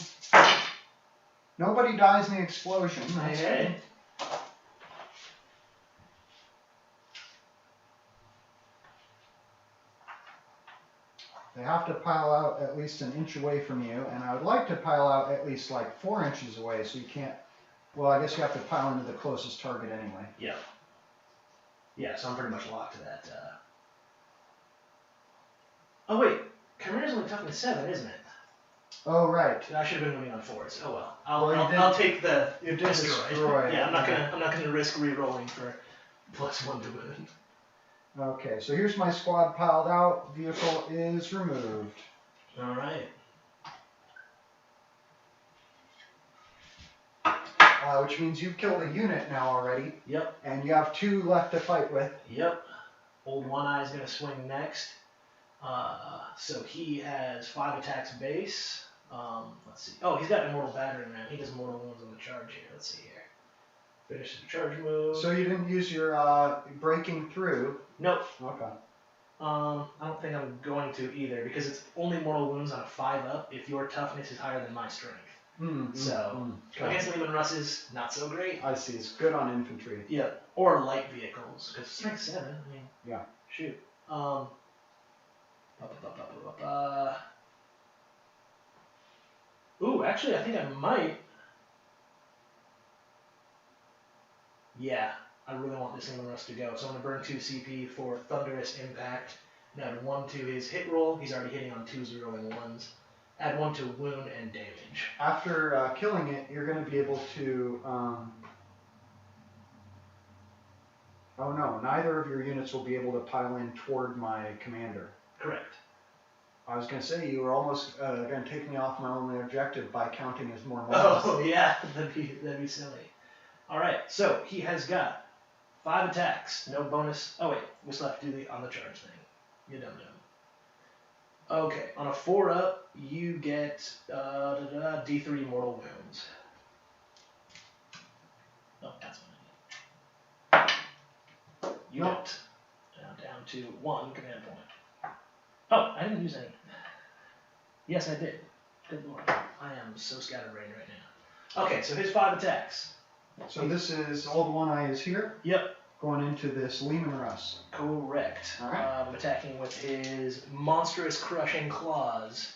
Nobody dies in the explosion. That's good. They have to pile out at least an inch away from you, and I would like to pile out at least like 4 inches away, so you can't. Well, I guess you have to pile into the closest target anyway. Yeah. Yeah, so I'm pretty much locked to that. Oh wait, Chimera's only toughness 7, isn't it? Oh right. I should have been moving on 4s. Oh well. Well, I'll take the you did destroy. Yeah, I'm not gonna risk re-rolling for +1 to wound. Okay, so here's my squad piled out. Vehicle is removed. All right. Which means you've killed a unit now already. Yep. And you have 2 left to fight with. Yep. Old One Eye is gonna swing next. So he has 5 attacks base. Let's see. Oh, he's got Immortal Battering Ram. He does mortal wounds on the charge here. Let's see here. Finish the charge move. So you didn't use your breaking through. Nope. Okay. I don't think I'm going to either because it's only mortal wounds on a 5-up if your toughness is higher than my strength. Against Lehman Russes, not so great. I see. It's good on infantry. Yeah, or light vehicles because strength 7. I mean, yeah. Shoot. Ooh, actually, I think I might. Yeah, I really want this Lehman Russ to go. So I'm going to burn 2 CP for Thunderous Impact. And add 1 to his hit roll. He's already hitting on 2s, rerolling 1s. Add 1 to wound and damage. After killing it, you're going to be able to. Oh no, neither of your units will be able to pile in toward my commander. Correct. I was going to say, you were almost going to take me off my only objective by counting as more models. Oh, yeah, that'd be silly. All right, so he has got 5 attacks, no bonus. Oh wait, we still have to do the on the charge thing. You dum dum. Okay, on a 4-up, you get D3 mortal wounds. Oh, that's what I need. You don't. Down to 1 command point. Oh, I didn't use any. Yes, I did. Good lord. I am so scatterbrained right now. Okay, so his 5 attacks. So this is Old One Eye is here? Yep. Going into this Lehman Russ. Correct. All right. Attacking with his monstrous crushing claws.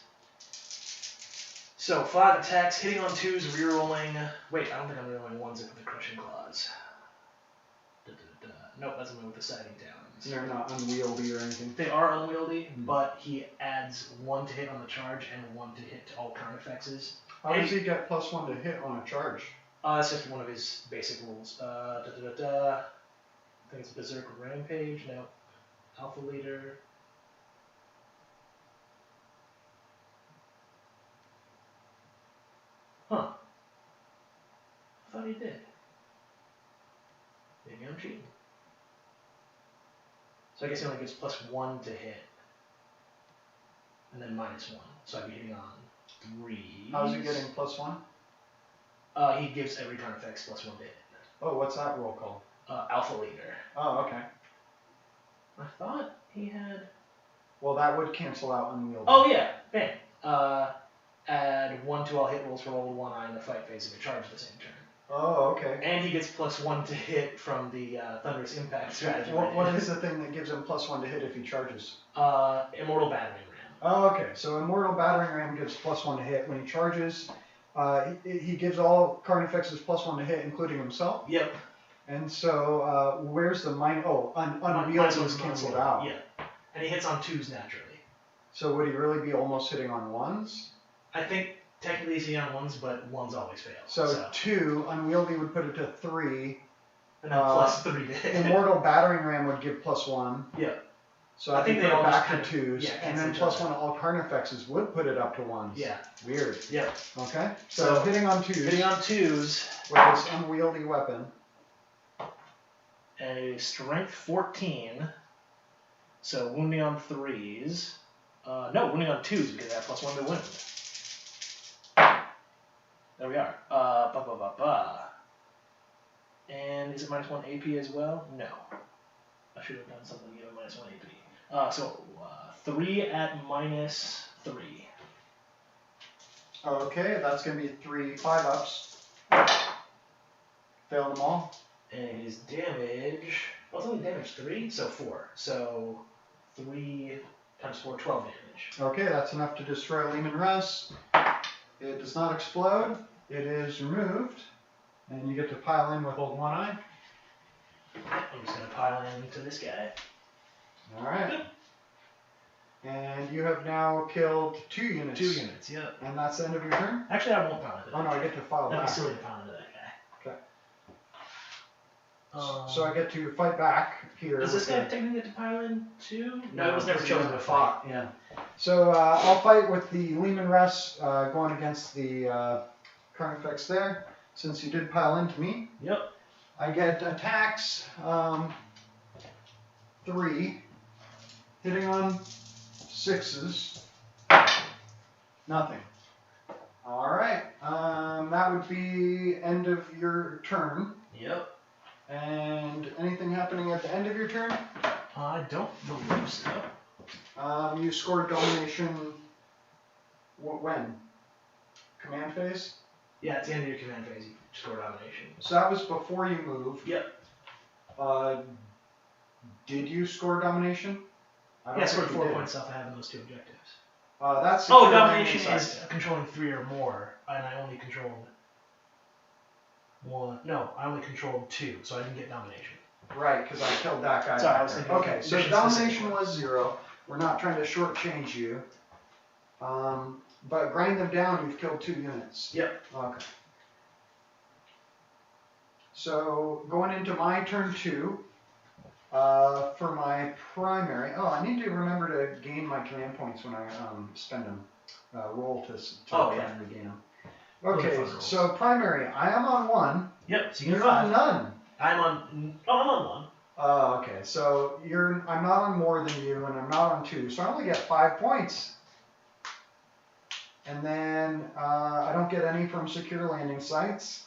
So 5 attacks, hitting on 2s, rerolling. Wait, I don't think I'm rerolling 1s with the crushing claws. Nope, that's one with the sighting talons. They're not unwieldy or anything. They are unwieldy, but he adds 1 to hit on the charge and 1 to hit to all current effects. How does he get +1 to hit on a charge? That's just one of his basic rules. I think it's Berserker Rampage. No. Alpha Leader. Huh. I thought he did. Maybe I'm cheating. So I guess he only gives +1 to hit. And then -1. So I'd be hitting on 3. How's he getting +1? He gives every turn effects +1 to hit. Oh, what's that roll called? Alpha Leader. Oh, okay. I thought he had... Well, that would cancel out unwieldy. Oh, yeah. Bam. Add 1 to all hit rolls for Old One Eye in the fight phase of a charge at the same turn. Oh, okay. And he gets +1 to hit from the Thunderous Impact strategy. What is the thing that gives him +1 to hit if he charges? Immortal Battering Ram. Oh, okay. So Immortal Battering Ram gives +1 to hit when he charges. He gives all card effects as +1 to hit, including himself. Yep. And so where's the mine? Oh, unwieldy was canceled out. Yeah. And he hits on 2s naturally. So would he really be almost hitting on 1s? I think technically he's hitting on 1s, but 1s always fail. So 2, unwieldy would put it to 3. And then +3 to hit. Immortal Battering Ram would give +1. Yeah. So I think they all back to 2s, yeah, and then +1 all card effects would put it up to 1s. Yeah. Weird. Yeah. Okay. So hitting on 2s. Hitting on 2s. With this unwieldy weapon. A strength 14. So wounding on 3s. No, wounding on 2s because I have +1 to wound. There we are. And is it -1 AP as well? No. I should have done something to give it -1 AP. So 3 at -3. Okay, that's going to be 3 5-ups. Fail them all. And his damage. Well, it's only damage 3, so 4. So 3 times 4, 12 damage. Okay, that's enough to destroy Lehman Russ. It does not explode. It is removed. And you get to pile in with old One Eye. I'm just going to pile into this guy. Alright. And you have now killed 2 units. 2 units, yep. And that's the end of your turn? Actually, I won't pound into that. Oh no, I get to file That'd back. be silly to pound into that guy. Okay. So I get to fight back here. Does this guy technically get to pile in too? No, it was never chosen to fought. fight. Yeah. So I'll fight with the Lehman Russ going against the Carnifex there, since you did pile into me. Yep. I get attacks 3, hitting on 6s, nothing. Alright, that would be end of your turn. Yep. And anything happening at the end of your turn? I don't believe so. You scored domination when? Command phase? Yeah, at the end of your command phase, you score domination. So that was before you moved. Yep. Did you score domination? Yeah, I scored 4 points off of having those 2 objectives. That's domination is controlling 3 or more, and I only controlled 1. No, I only controlled 2, so I didn't get domination. Right, because I killed that guy. Sorry, I was thinking. Okay, so domination was 0. We're not trying to shortchange you. But grind them down, you've killed 2 units. Yep. Okay. So going into my turn 2, for my primary. Oh, I need to remember to gain my command points when I spend them. Roll to regain them. Okay, so primary, I am on 1. Yep. So you're on none. I'm on 1. Oh, okay. So I'm not on more than you, and I'm not on 2, so I only get 5 points. And then I don't get any from secure landing sites.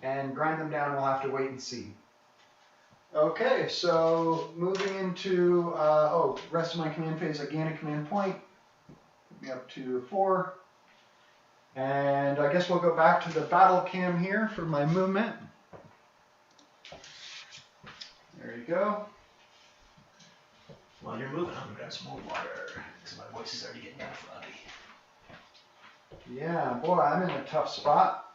And grind them down, we'll have to wait and see. Okay, so moving into, rest of my command phase, I gain a command point. Put me up to 4. And I guess we'll go back to the battle cam here for my movement. There you go. While you're moving, I'm going to grab some more water, because my voice is already getting kind of froggy. Yeah, boy, I'm in a tough spot.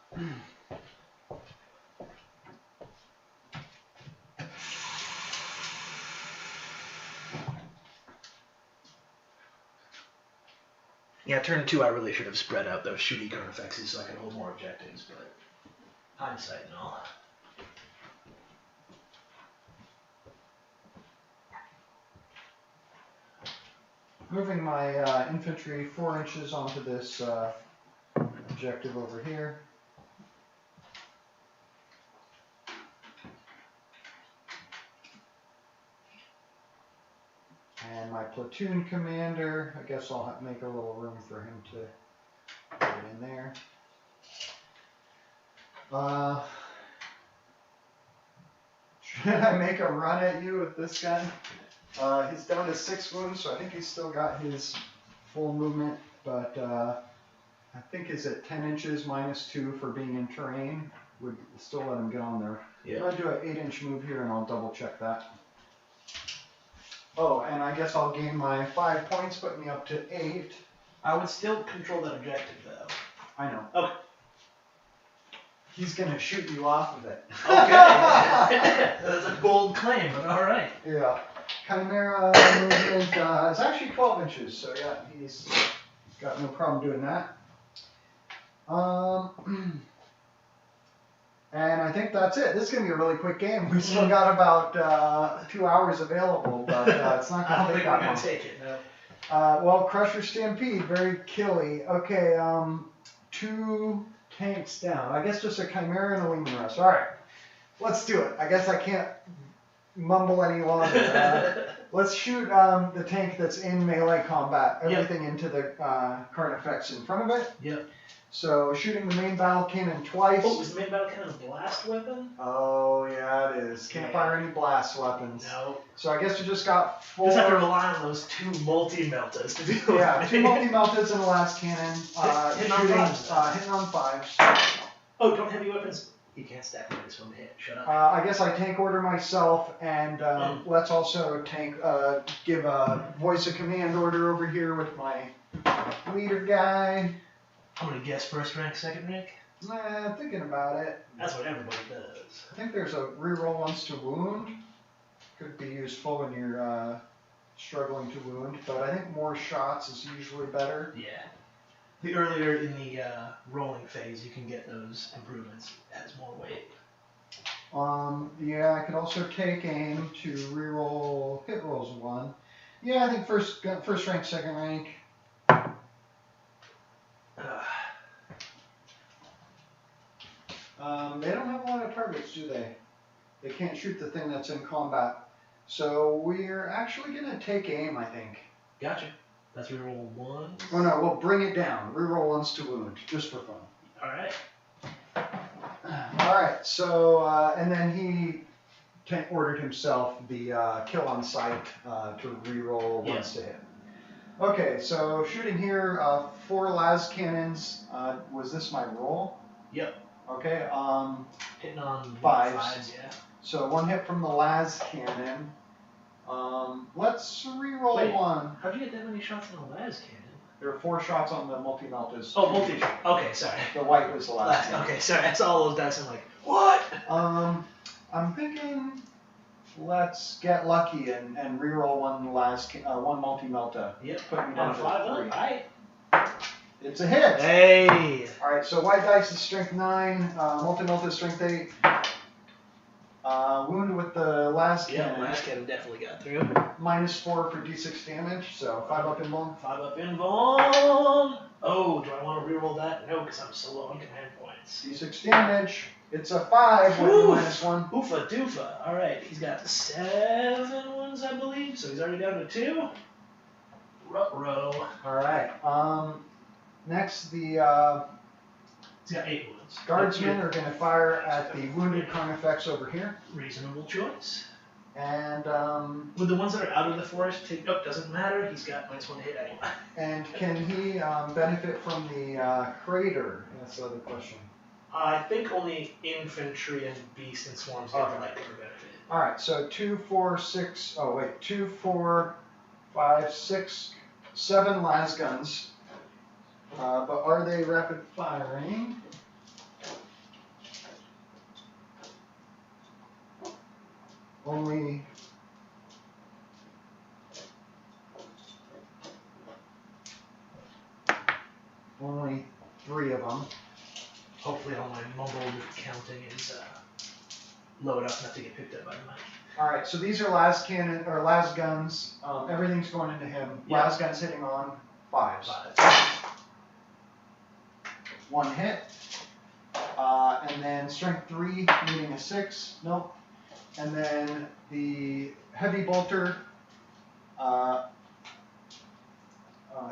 Yeah, turn 2, I really should have spread out those shooty Carnifexes so I could hold more objectives, but hindsight and all. Moving my infantry 4 inches onto this objective over here. And my platoon commander, I guess I'll make a little room for him to get in there. Should I make a run at you with this guy? He's down to 6 wounds, so I think he's still got his full movement, but I think he's at 10 inches -2 for being in terrain. Would still let him get on there. Yeah. I'm going to do an 8-inch move here, and I'll double check that. Oh, and I guess I'll gain my 5 points, put me up to 8. I would still control that objective, though. I know. Okay. He's going to shoot you off of it. Okay. That's a bold claim, but all right. Yeah. Chimera movement is actually 12 inches, so yeah, he's got no problem doing that. And I think that's it. This is going to be a really quick game. We still got about 2 hours available, but it's not going to take that long. I don't think we're going to take it, no. Well, Crusher Stampede, very killy. Okay, 2 tanks down. I guess just a Chimera and a Lehman Russ. All right, let's do it. I guess I can't mumble any longer. Let's shoot the tank that's in melee combat. Everything into the card effects in front of it. Yep. So shooting the main battle cannon twice. Oh, is the main battle cannon a blast weapon? Oh yeah, it is. Can't fire any blast weapons. No. So I guess you just got 4. Just have to rely on those 2 multi-meltas to do it. Yeah, 2 multi-meltas and a last cannon. Hitting on fives. Hitting on 5s. Oh, don't heavy weapons. You can't stack this from the hit. Shut up. I guess I tank order myself, and let's also give a voice of command order over here with my leader guy. I'm gonna guess first rank, second rank. Thinking about it. That's what everybody does. I think there's a reroll once to wound. Could be useful when you're struggling to wound, but I think more shots is usually better. Yeah. The earlier in the rolling phase you can get those improvements, it has more weight. Yeah, I could also take aim to reroll hit rolls 1. Yeah, I think first rank, second rank. They don't have a lot of targets, do they? They can't shoot the thing that's in combat. So we're actually going to take aim, I think. Gotcha. That's reroll 1. Oh no, we'll bring it down. Reroll 1s to wound, just for fun. Alright. Alright, so, and then he ordered himself the kill on sight to reroll 1s to hit. Okay, so shooting here, 4 las cannons. Was this my roll? Yep. Okay, hitting on 5s. Yeah. So 1 hit from the las cannon. Let's reroll 1. How'd you get that many shots in the las cannon? There are 4 shots on the multi-meltas. Oh, multi. Okay, sorry. The white was the last one. Okay, sorry. I saw all those dice. I'm like, what? I'm thinking let's get lucky and reroll 1 multi-melta. Yep. Put me down On to 5. 3. Alright. It's a hit. Hey. All right. So white dice is strength 9. Multi-melta is strength 8. Wound with the last cannon. Yeah, last cannon definitely got through. -4 for d6 damage, so 5 up invuln. 5 up invuln. Oh, do I want to reroll that? No, because I'm so low on command points. d6 damage. It's a 5 with -1. Oofa doofa. All right, he's got 7 wounds, I believe, so he's already down to 2. Ruh-roh. All right. Next, the He's got 8 wounds. guardsmen are going to fire at the wounded carnifex over here. Reasonable choice. And Would the ones that are out of the forest take? Oh, doesn't matter. He's got -1 to hit anyway. And can he benefit from the crater? That's the other question. I think only infantry and beast and swarms get the light cover benefit. All right. So 2, 4, 6. Oh wait, 2, 4, 5, 6, 7 las guns. But are they rapid firing? Only Only 3 of them. Hopefully all my mumbled counting is low enough not to get picked up by the mic. All right, so these are las cannon or las guns. Everything's going into him. Yep. Las guns hitting on 5s. 1 hit. And then strength 3, meaning a 6. Nope. And then the heavy bolter. I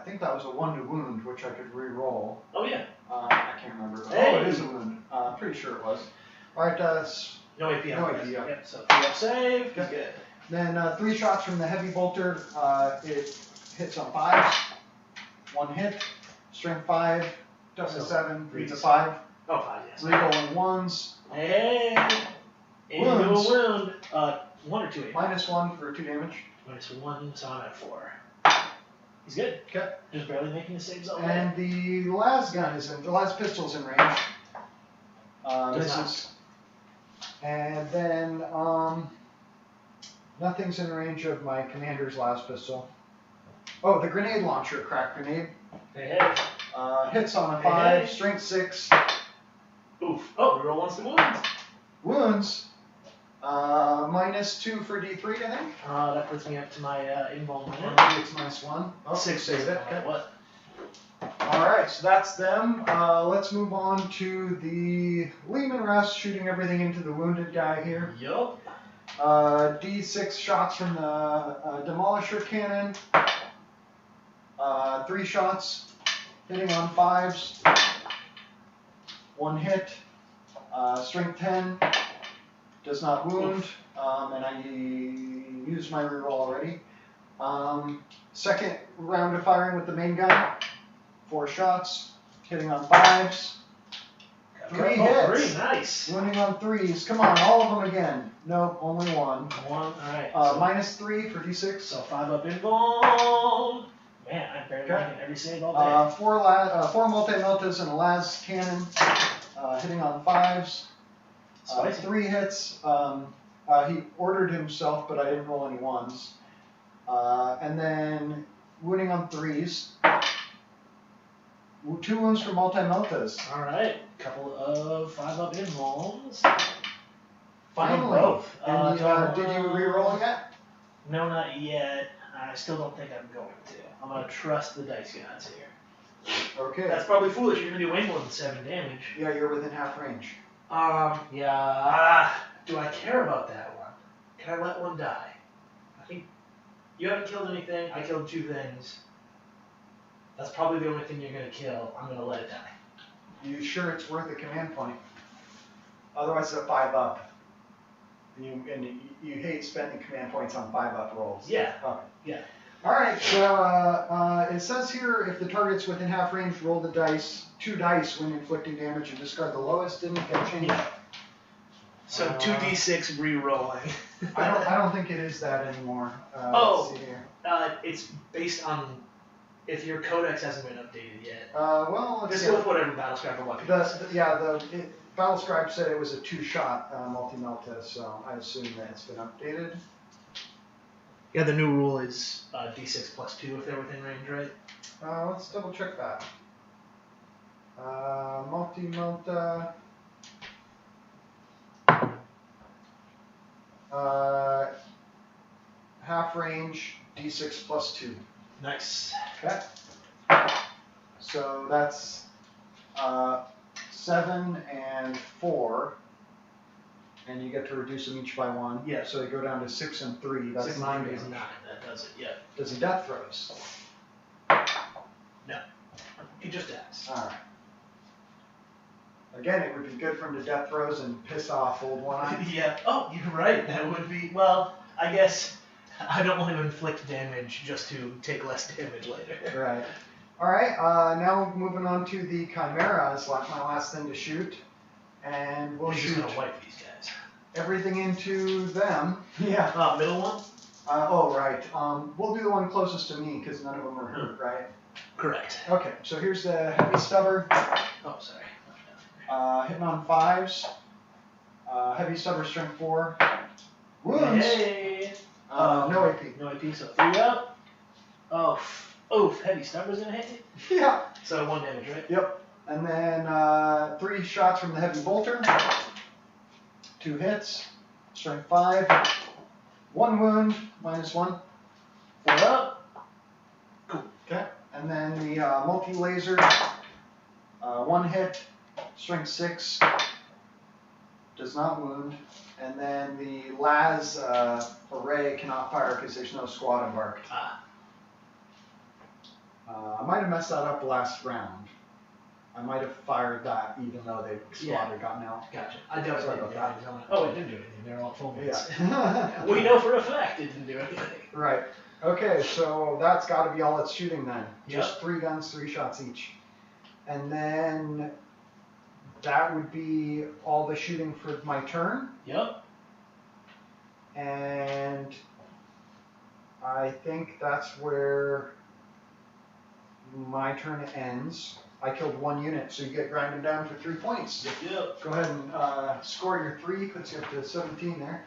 think that was a 1 to wound, which I could re-roll. Oh yeah. I can't remember. Hey. Oh, it is a wound. Pretty sure it was. All right. No AP. No AP. Yeah. Yep. So 3 up save. Okay. Good. Then 3 shots from the heavy bolter. It hits on 5s. 1 hit. Strength 5. Does a 7. Reads a 5. Oh, 5. Yes. Rerolling 1s. Hey. Into a Wounds. wound. 1 or 2 AP. -1 for 2 damage. -1, so I'm at 4. He's good. Okay. Just barely making the saves all day. And the las gun is in. The las pistol's in range. And then nothing's in range of my commander's las pistol. Oh, the grenade launcher, crack grenade. Hey. Hits on a 5, Hey. strength 6. Oof. Oh, reroll 1 to wounds. Wounds. -2 for D3, I think. That puts me up to my Or involvement. maybe it's -1. Oh, 6 saved it. Okay. What? Alright, so that's them. Let's move on to the Lehman Russ shooting everything into the wounded guy here. Yup. D6 shots from the Demolisher Cannon. 3 shots, hitting on 5s. 1 hit. Strength 10. Does not wound. And I used my reroll already. Second round of firing with the main gun. 4 shots, hitting on 5s. 3 hits. 3, nice. Wounding on 3s. Come on, all of them again. Nope, only 1. 1, alright. -3 for D6. So 5 up involved. Man, I'm barely making every save all day. 4 multi-meltas and a las cannon, hitting on 5s. 3 hits. He ordered himself, but I didn't roll any 1s. And then wounding on 3s. 2 wounds for multi-meltas. Alright, couple of 5 up involves. Finally. Both. And did you re-roll yet? No, not yet. I still don't think I'm going to. I'm going to trust the dice gods here. Okay. That's probably foolish. You're going to do way more than 7 damage. Yeah, you're within half range. Yeah. Do I care about that one? Can I let one die? I think you haven't killed anything. I killed 2 things. That's probably the only thing you're going to kill. I'm going to let it die. You sure it's worth a command point? Otherwise, it's a 5 up. And you hate spending command points on 5 up rolls. Yeah. Okay. Yeah. All right. So it says here, if the target's within half range, roll the dice, 2 dice when inflicting damage, and discard the lowest. Didn't get changed. Yeah. So 2d6 re-rolling. I don't think it is that anymore. Oh. Let's see here. It's based on if your codex hasn't been updated yet. Well, let's Just see. go with whatever Battlescribe or weapon. Battlescribe said it was a 2-shot multi-melta, so I assume that it's been updated. Yeah, the new rule is d6 plus 2 if they're within range, right? Let's double check that. Multi-melta. Half range, d6 plus 2. Nice. Okay. So that's 7 and 4, and you get to reduce them each by 1. Yeah. So they go down to 6 and 3. That's 6 9 is damage. 9. That does it. Yeah. Does he death throws? No. He just does. All right. Again, it would be good for him to death throws and piss off old One-Eye. Yeah. Oh, you're right. That would be. Well, I guess I don't want to inflict damage just to take less damage later. Right. All right. Now moving on to the Chimera is like my last thing to shoot, and we'll We're just shoot gonna wipe these guys. everything into them. Yeah. Middle one. Oh, right. We'll do the one closest to me because none of them are hurt, right? Correct. Okay. So here's the heavy stubber. Oh, sorry. Hitting on 5s. Heavy stubber strength 4. Wounds. Hey. No AP. No AP. So 3 up. Oh. Oof. Heavy stubber's gonna hit you. Yeah. So 1 damage, right? Yep. And then 3 shots from the heavy bolter. 2 hits. Strength 5. 1 wound. -1. 4 up. Cool. Okay. And then the multi-laser. 1 hit. Strength 6. Does not wound. And then the las array cannot fire because there's no squad embarked. I might have messed that up last round. I might have fired that even though the squad had gotten out. Gotcha. I doubt Sorry it about did that. anything. Oh, it didn't do anything. They're all full minutes. Yeah. We know for a fact it didn't do anything. Right. Okay, so that's got to be all it's shooting then. Yep. Just 3 guns, 3 shots each. And then that would be all the shooting for my turn. Yep. And I think that's where my turn ends. I killed 1 unit, so you get grinded down for 3 points. Yep. Go ahead and score your 3, puts you up to 17 there.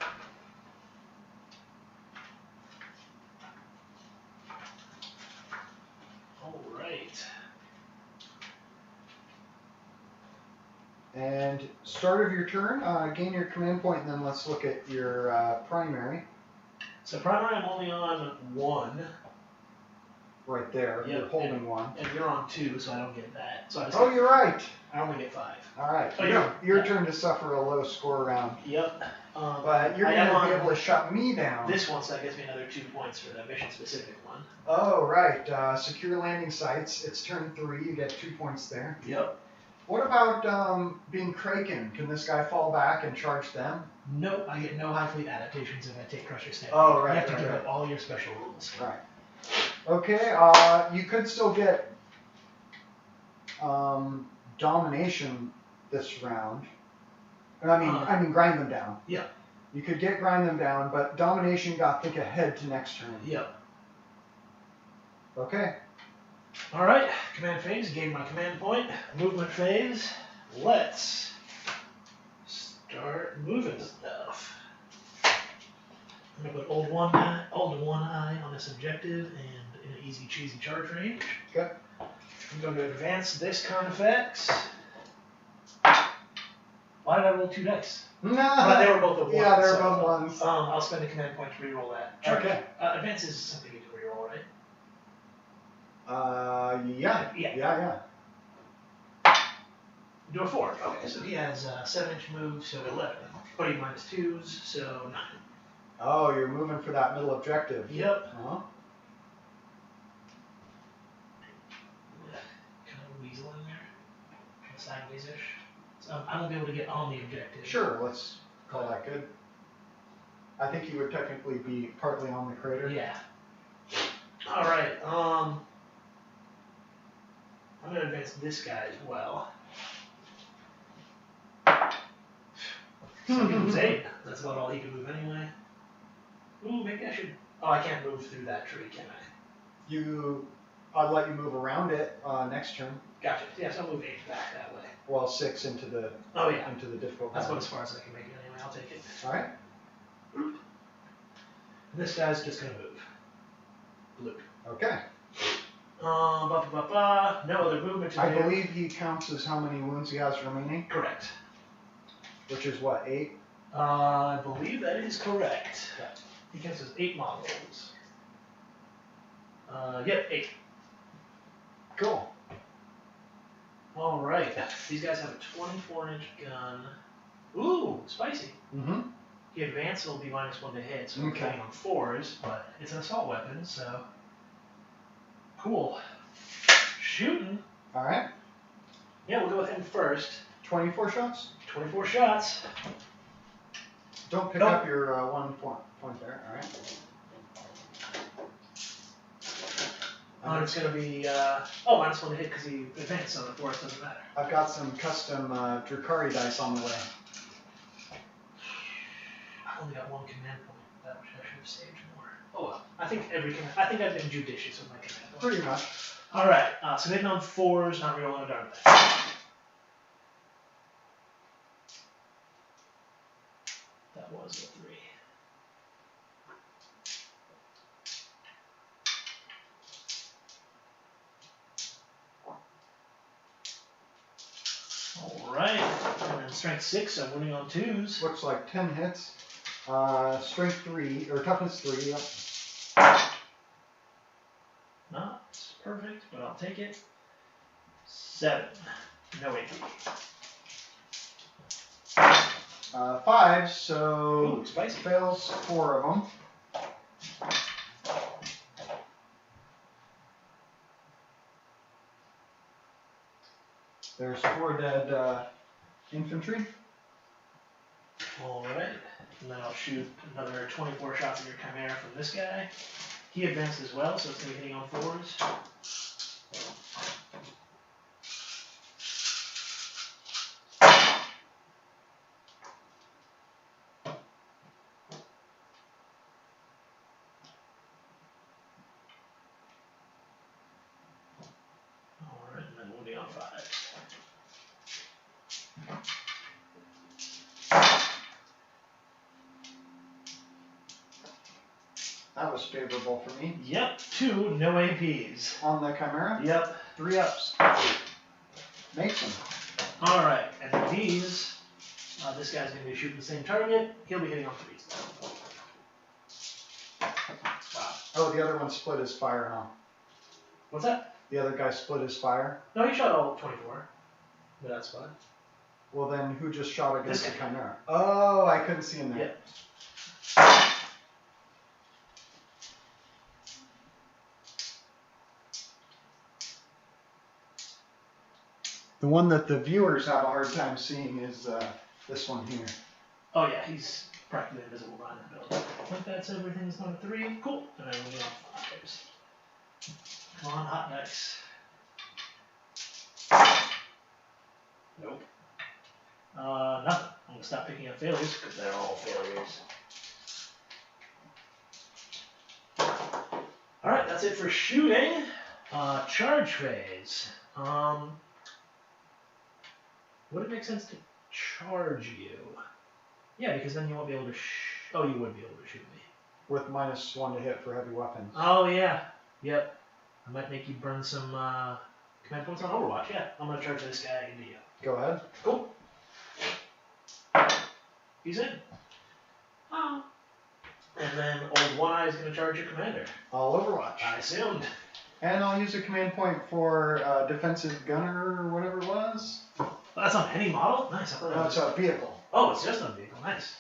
All right. And start of your turn, gain your command point, and then let's look at your primary. So primary, I'm only on 1. Right there, Yep. you're holding 1. And you're on 2, so I don't get that. So I just Oh, you're right. I only get 5. All right, Oh, your yeah. turn to suffer a low score round. Yep. But you're going to be able to shut me down. This one, so that gives me another 2 points for the mission-specific one. Oh, right. Secure landing sites. It's turn 3. You get 2 points there. Yep. What about being Kraken? Can this guy fall back and charge them? Nope, I get no high fleet adaptations if I take Crusher Stampede. Oh, right. You have to give up all your special rules. Right. Okay, you could still get domination this round. I mean, grind them down. Yeah. You could get grind them down, but domination got think ahead to next turn. Yep. Okay. All right. Command phase. Gain my command point. Movement phase. Let's start moving stuff. I'm gonna put old one eye on this objective and in an easy cheesy charge range. Okay. I'm going to advance this Carnifex. Why did I roll 2 dice? No. But they were both of 1. Yeah, they were both 1s. I'll spend a command point to reroll that. Okay. Advance is something you can reroll, right? Yeah. Do a 4. Okay, so he has a 7-inch move, so 11. But he minus 2s, so 9. Oh, you're moving for that middle objective. Yep. Uh-huh. Kind of weasel in there. Kind of sideways-ish. So I won't be able to get on the objective. Sure, let's call that good. I think you would technically be partly on the crater. Yeah. All right. I'm gonna advance this guy as well. So he moves 8. That's about all he can move anyway. Ooh, maybe I should. Oh, I can't move through that tree, can I? I'll let you move around it next turn. Gotcha. Yeah, so I'll move 8 back that way. Well, 6 into the into the difficult. That's about as far as I can make it anyway. I'll take it. All right. And this guy's just gonna move. Blue. Okay. No other movement today. I believe he counts as how many wounds he has remaining. Correct. Which is what, 8? I believe that is correct. Yeah. He counts as 8 models. Yep, 8. Cool. All right. These guys have a 24-inch gun. Ooh, spicy. Mm-hmm. He advances will be -1 to hit, so Okay. we're going on 4s, but it's an assault weapon, so cool. Shooting. All right. Yeah, we'll go with him first. 24 shots. 24 shots. Don't pick up your 1 point there. All right. It's going to be -1 to hit because he advanced, so the force doesn't matter. I've got some custom Drakari dice on the way. I only got 1 command point. That which I should have saved more. Oh well. I think I've been judicious with my command points. Pretty much. All right. So hitting on 4s, not rerolling a darn thing. That was a 3. Alright, and then strength 6, so I'm winning on 2s. Looks like 10 hits. Strength 3, or toughness 3, yep. Not perfect, but I'll take it. 7. No AP. 5, so Ooh, spicy. fails 4 of them. There's 4 dead infantry. Alright, and then I'll shoot another 24 shots at your Chimera from this guy. He advanced as well, so it's going to be hitting on 4s. Alright, and then wounding on 5s. That was favorable for me. Yep, 2 no APs. On the Chimera? Yep. 3 ups. Makes them. Alright, and then these, this guy's going to be shooting the same target. He'll be hitting on 3s. Wow. Oh, the other one split his fire, huh? What's that? The other guy split his fire. No, he shot all 24. But that's fine. Well, then who just shot against This the guy. Chimera? Oh, I couldn't see him there. Yep. The one that the viewers have a hard time seeing is this one here. Oh yeah, he's practically invisible behind that building. I think that's everything's on 3. Cool. And then we'll get on 5s. Come on, hot dice. Nope. Nothing. I'm gonna stop picking up failures because they're all failures. Alright, that's it for shooting. Charge phase. Would it make sense to charge you? Yeah, because then you won't be able to oh, you would be able to shoot me. With -1 to hit for heavy weapons. Oh, yeah. Yep. I might make you burn some command points on Overwatch. Yeah, I'm going to charge this guy into you. Go ahead. Cool. He's in. Oh. And then old One Eye is going to charge your commander. All Overwatch. I assumed. And I'll use a command point for defensive gunner or whatever it was. Oh, that's on any model? Nice. I thought that No, was it's a vehicle. Oh, it's just on vehicle. Nice.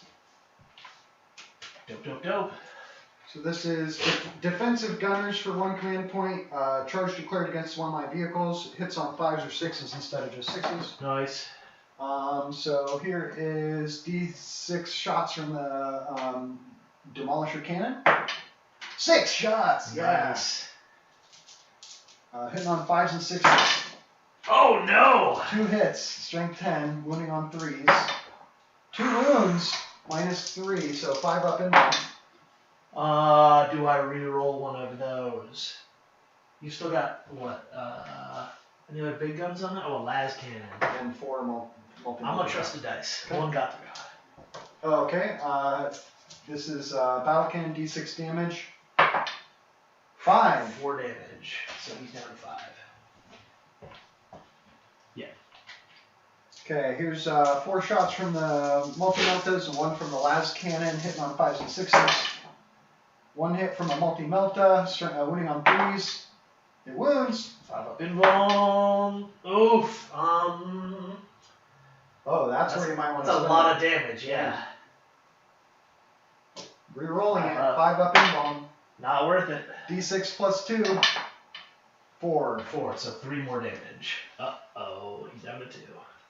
Dope, dope, dope. So this is defensive gunners for 1 command point. Charge declared against one of my vehicles. Hits on 5s or 6s instead of just 6s. Nice. So here is D6 shots from the Demolisher Cannon. 6 shots! Nice. Hitting on 5s and 6s. Oh, no! 2 hits, strength 10, wounding on 3s. 2 wounds, -3, so 5 up in there. Do I re-roll one of those? You still got, what, any other big guns on that? Oh, a las cannon. And 4 multi. I'm gonna trust the dice. Okay. 1 got through. Okay, this is battle cannon, D6 damage. 5. 4 damage, so he's down to 5. Yeah. Okay, here's 4 shots from the multi-meltas and 1 from the las cannon, hitting on 5s and 6s. 1 hit from a multi-melta, wounding on 3s. It wounds. 5 up invuln. Oof. Oh, that's where you might want to That's spend a lot it. of damage, yeah. Rerolling it, 5 up invuln. Not worth it. D6 plus 2. 4. 4, so 3 more damage. Uh-oh, he's down to 2.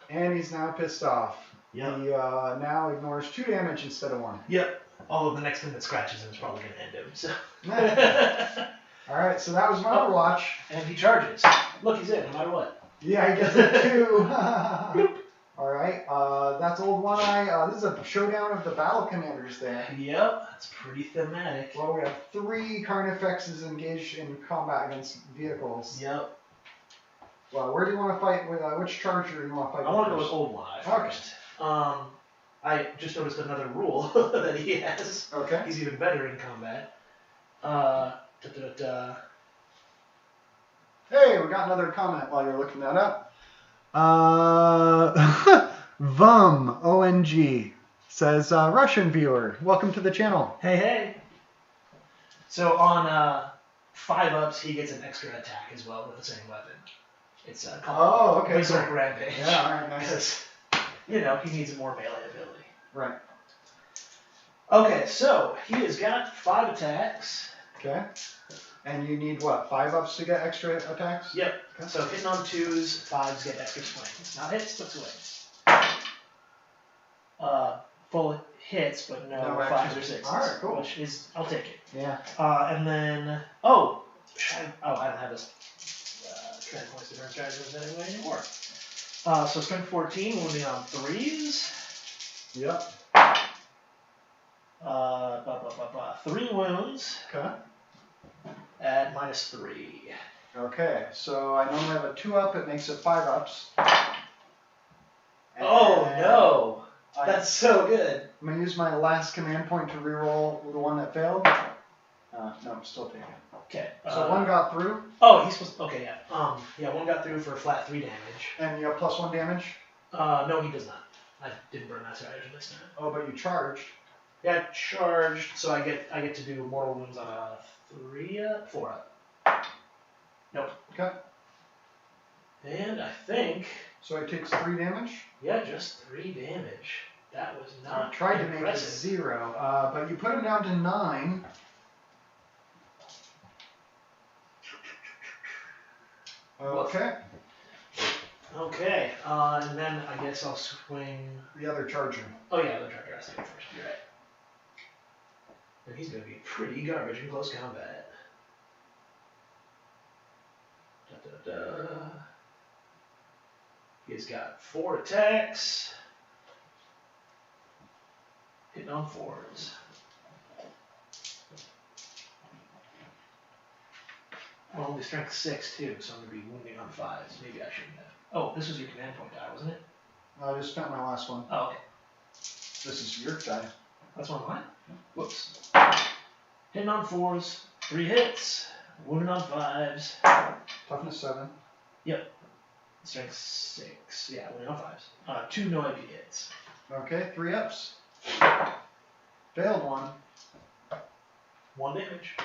And he's now pissed off. Yep. He now ignores 2 damage instead of 1. Yep. Although the next thing that scratches him is probably going to end him, so. Alright, so that was my Overwatch. And he charges. Look, he's in, no matter what. Yeah, he gets a 2. Alright, that's old One Eye. This is a showdown of the battle commanders there. Yep, that's pretty thematic. Well, we have 3 Carnifexes engaged in combat against vehicles. Yep. Well, where do you want to fight with, which charger do you want to fight I with want to go first? with old One Eye Okay. first. I just noticed another rule that he has. Okay. He's even better in combat. Hey, we got another comment while you're looking that up. Vum, ONG, says, Russian viewer, welcome to the channel. Hey, hey. So on 5-ups, he gets an extra attack as well with the same weapon. It's called okay. Berserk Rampage. Yeah, alright, nice. Because, you know, he needs more melee ability. Right. Okay, so he has got 5 attacks. Okay. And you need, what, 5-ups to get extra attacks? Yep. Okay. So hitting on 2s, 5s get extra swings. Not hits, but swings. Full hits, but no 5s or 6s. Alright, cool. Which is, I'll take it. Yeah. And then, I don't have this trend points to burn strategies anymore. So strength 14, wounding on 3s. Yep. 3 wounds Okay. at -3. Okay, so I normally have a 2-up, it makes it 5-ups. Oh no! I- That's so good. I'm going to use my last command point to reroll the one that failed. No, I'm still taking it. Okay. So 1 got through, Oh, he's supposed to, okay, yeah. Yeah, 1 got through for a flat 3 damage. and you have +1 damage. No, he does not. I didn't burn that strategy this time. Oh, but you charged. Yeah, charged, so I get to do mortal wounds on a 3-up, 4-up. Nope. Okay. And I think... So it takes 3 damage? Yeah, just 3 damage. That was So not I tried impressive. to make it 0, but you put him down to 9. Okay. Okay, and then I guess I'll swing... The other charger. Oh yeah, the other charger has to go first, you're right. And he's going to be pretty garbage in close combat. He's got 4 attacks. Hitting on 4s. Well, only strength 6 too, so I'm going to be wounding on 5s. Maybe I shouldn't have. Oh, this was your command point die, wasn't it? I just spent my last one. Oh, okay. This is your die. That's one of mine? Whoops. Hitting on 4s, 3 hits, wounding on 5s. Toughness 7. Yep. Strength 6. Yeah, wounding on 5s. 2 no AP hits. Okay, 3 ups. Failed 1. 1 damage.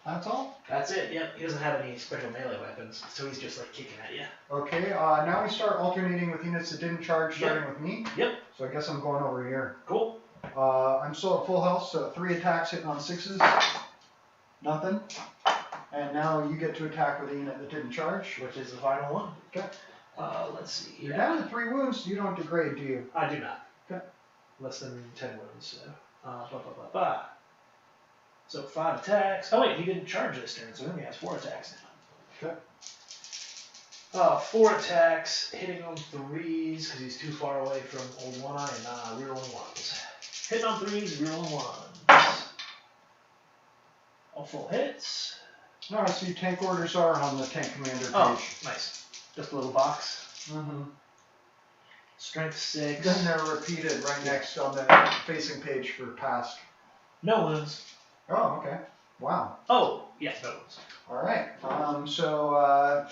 That's all? That's it, yep. He doesn't have any special melee weapons, so he's just like kicking at you. Okay, now we start alternating with units that didn't charge, starting with me. Yep. So I guess I'm going over here. Cool. I'm still at full health, so 3 attacks hitting on 6s. Nothing. And now you get to attack with a unit that didn't charge. Which is the final one. Okay. Let's see. You're down to 3 wounds, so you don't degrade, do you? I do not. Okay. Less than 10 wounds, so. So 5 attacks. Oh wait, he didn't charge this turn, so he only has 4 attacks now. Okay. 4 attacks, hitting on 3s, because he's too far away from old One Eye, and rerolling 1s. Hitting on 3s, rerolling 1s. All full hits. Alright, so your tank orders are on the tank commander page. Oh, nice. Just a little box. Mm-hmm. Strength 6. Then they're repeated right next on the facing page for past. No wounds. Oh, okay. Wow. Oh, yeah, no wounds. Alright, so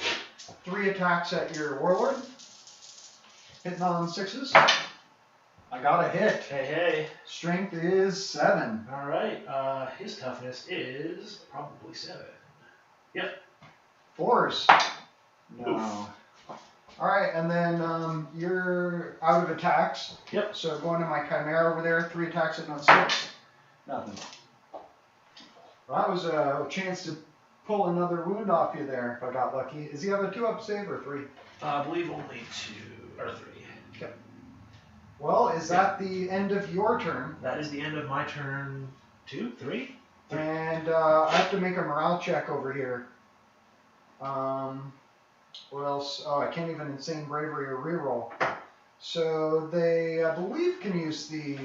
3 attacks at your warlord. Hitting on 6s. I got a hit. Hey, hey. Strength is 7. Alright, his toughness is probably 7. Yep. 4s. No. Alright, and then you're out of attacks. Yep. So going to my Chimera over there, 3 attacks hitting on 6. Nothing. Well, that was a chance to pull another wound off you there, if I got lucky. Does he have a 2-up save or 3? I believe only 2 or 3. Okay. Well, is that the end of your turn? That is the end of my turn. 2? 3? And I have to make a morale check over here. What else? Oh, I can't even insane bravery or reroll. So they, I believe, can use the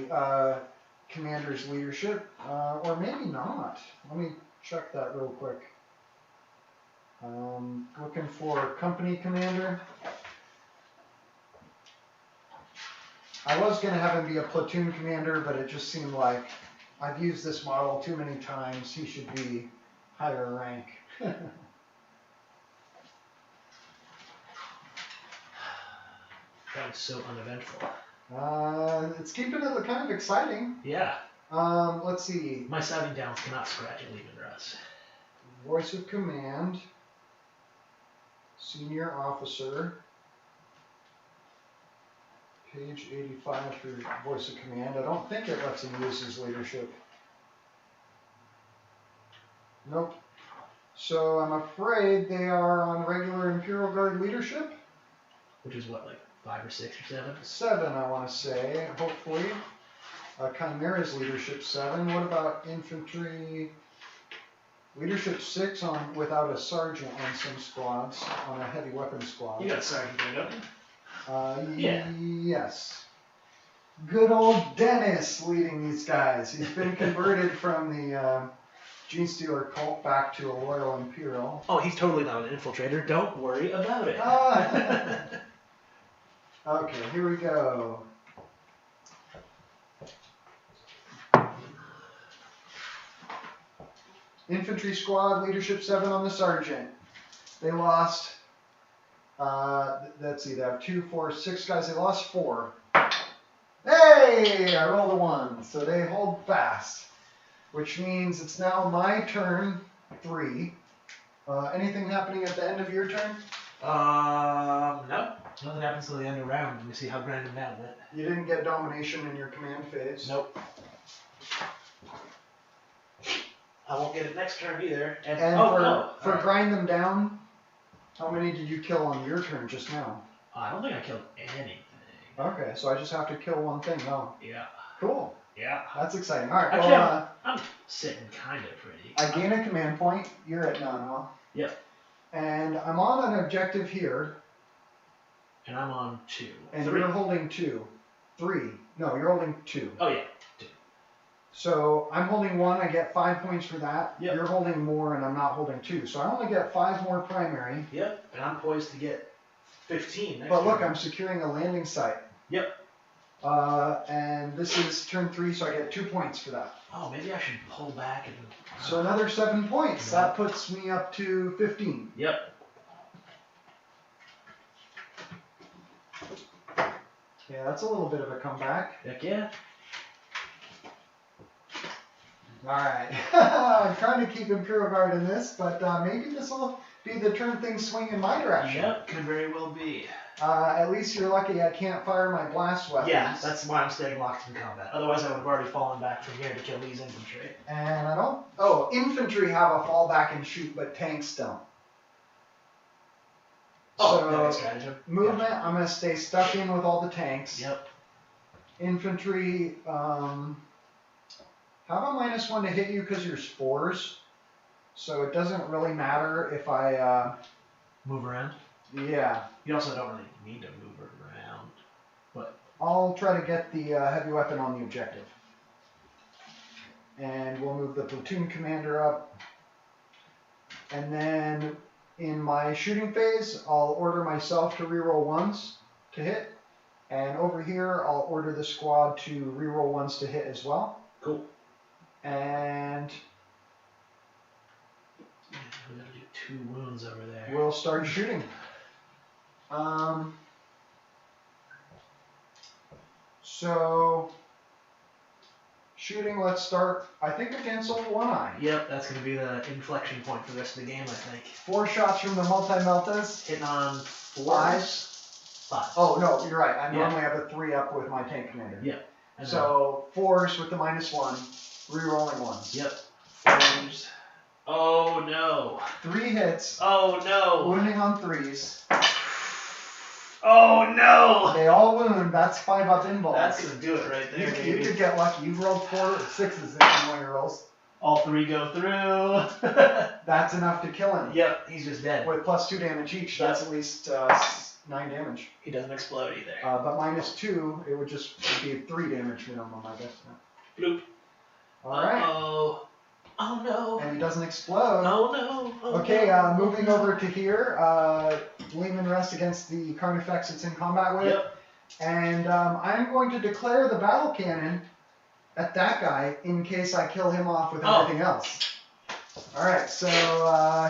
commander's leadership, or maybe not. Let me check that real quick. Looking for company commander. I was going to have him be a platoon commander, but it just seemed like I've used this model too many times. He should be higher rank. That was so uneventful. It's keeping it kind of exciting. Yeah. Let's see. My saving downs cannot scratch a leaving Russ. Voice of command. Senior officer. Page 85 for voice of command. I don't think it lets him use his leadership. Nope. So I'm afraid they are on regular Imperial Guard leadership. Which is what, like 5 or 6 or 7? 7, I want to say, hopefully. Chimera's leadership 7. What about infantry? Leadership 6 on without a sergeant on some squads, on a heavy weapon squad. You got a sergeant there, don't you? Yeah. Yes. Good old Dennis leading these guys. He's been converted from the Genestealer cult back to a loyal Imperial. Oh, he's totally not an infiltrator. Don't worry about it. Okay, here we go. Infantry squad, leadership 7 on the sergeant. They lost, let's see, they have 2, 4, 6 guys. They lost 4. Hey, I rolled a 1, so they hold fast, which means it's now my turn, 3. Anything happening at the end of your turn? No. Nothing happens till the end of the round. Let me see how grinding down a bit. You didn't get domination in your command phase. Nope. I won't get it next turn either. And for grind them down, how many did you kill on your turn just now? I don't think I killed anything. Okay, so I just have to kill one thing. Oh. Yeah. Cool. Yeah. That's exciting. All right. Actually, well, I'm sitting kind of pretty. I gain a command point. You're at none, huh? Yep. And I'm on an objective here. And I'm on 2. And 3. you're holding 2. 3. No, you're holding 2. Oh, yeah. 2. So I'm holding 1. I get 5 points for that. Yep. You're holding more, and I'm not holding 2. So I only get 5 more primary. Yep. And I'm poised to get 15 next But look, turn. I'm securing a landing site. Yep. And this is turn 3, so I get 2 points for that. Oh, maybe I should pull back and... So another 7 points. Yeah. That puts me up to 15. Yep. Yeah, that's a little bit of a comeback. Heck yeah. Alright. I'm trying to keep Imperial Guard in this, but maybe this will be the turn things swing in my direction. Yep, could very well be. At least you're lucky I can't fire my blast weapons. Yeah, that's why I'm staying locked in combat. Otherwise, I would have already fallen back from here to kill these infantry. And I don't... Oh, infantry have a fallback and shoot, but tanks don't. Oh, so, that is stratagem. movement, Gotcha. I'm going to stay stuck in with all the tanks. Yep. Infantry, have a -1 to hit you because you're spores. So it doesn't really matter if I... Move around? Yeah. You also don't really need to move around. But I'll try to get the heavy weapon on the objective. And we'll move the platoon commander up. And then in my shooting phase, I'll order myself to reroll 1s to hit. And over here, I'll order the squad to reroll 1s to hit as well. cool. And Yeah, we're gonna do 2 wounds over there. we'll start shooting. So, shooting, let's start, I think, against old One Eye. Yep, that's gonna be the inflection point for the rest of the game, I think. 4 shots from the multi-meltas. Hitting on 4s. 5s. 5. Oh, no, you're right. I Yeah. normally have a 3 up with my tank commander. Yeah. And So, 4s with the -1, re-rolling 1s. Yep. 4s. Oh no. 3 hits, Oh no. wounding on 3s. Oh no. They all wound. That's 5 up involved. That's gonna do it right there, You baby. could get lucky. You've rolled 4 or 6s in one of your rolls. All 3 go through. That's enough to kill him. Yep, he's just dead. With +2 damage each, Yep. that's at least 9 damage. He doesn't explode either. But -2, it would just be 3 damage minimum, I guess. Bloop. Alright. Oh. Oh no. And he doesn't explode. Oh no. Oh, Okay, no. moving over to here. Lehman rests against the Carnifex it's in combat with. Yep. And I'm going to declare the battle cannon at that guy in case I kill him off with everything else. Alright, so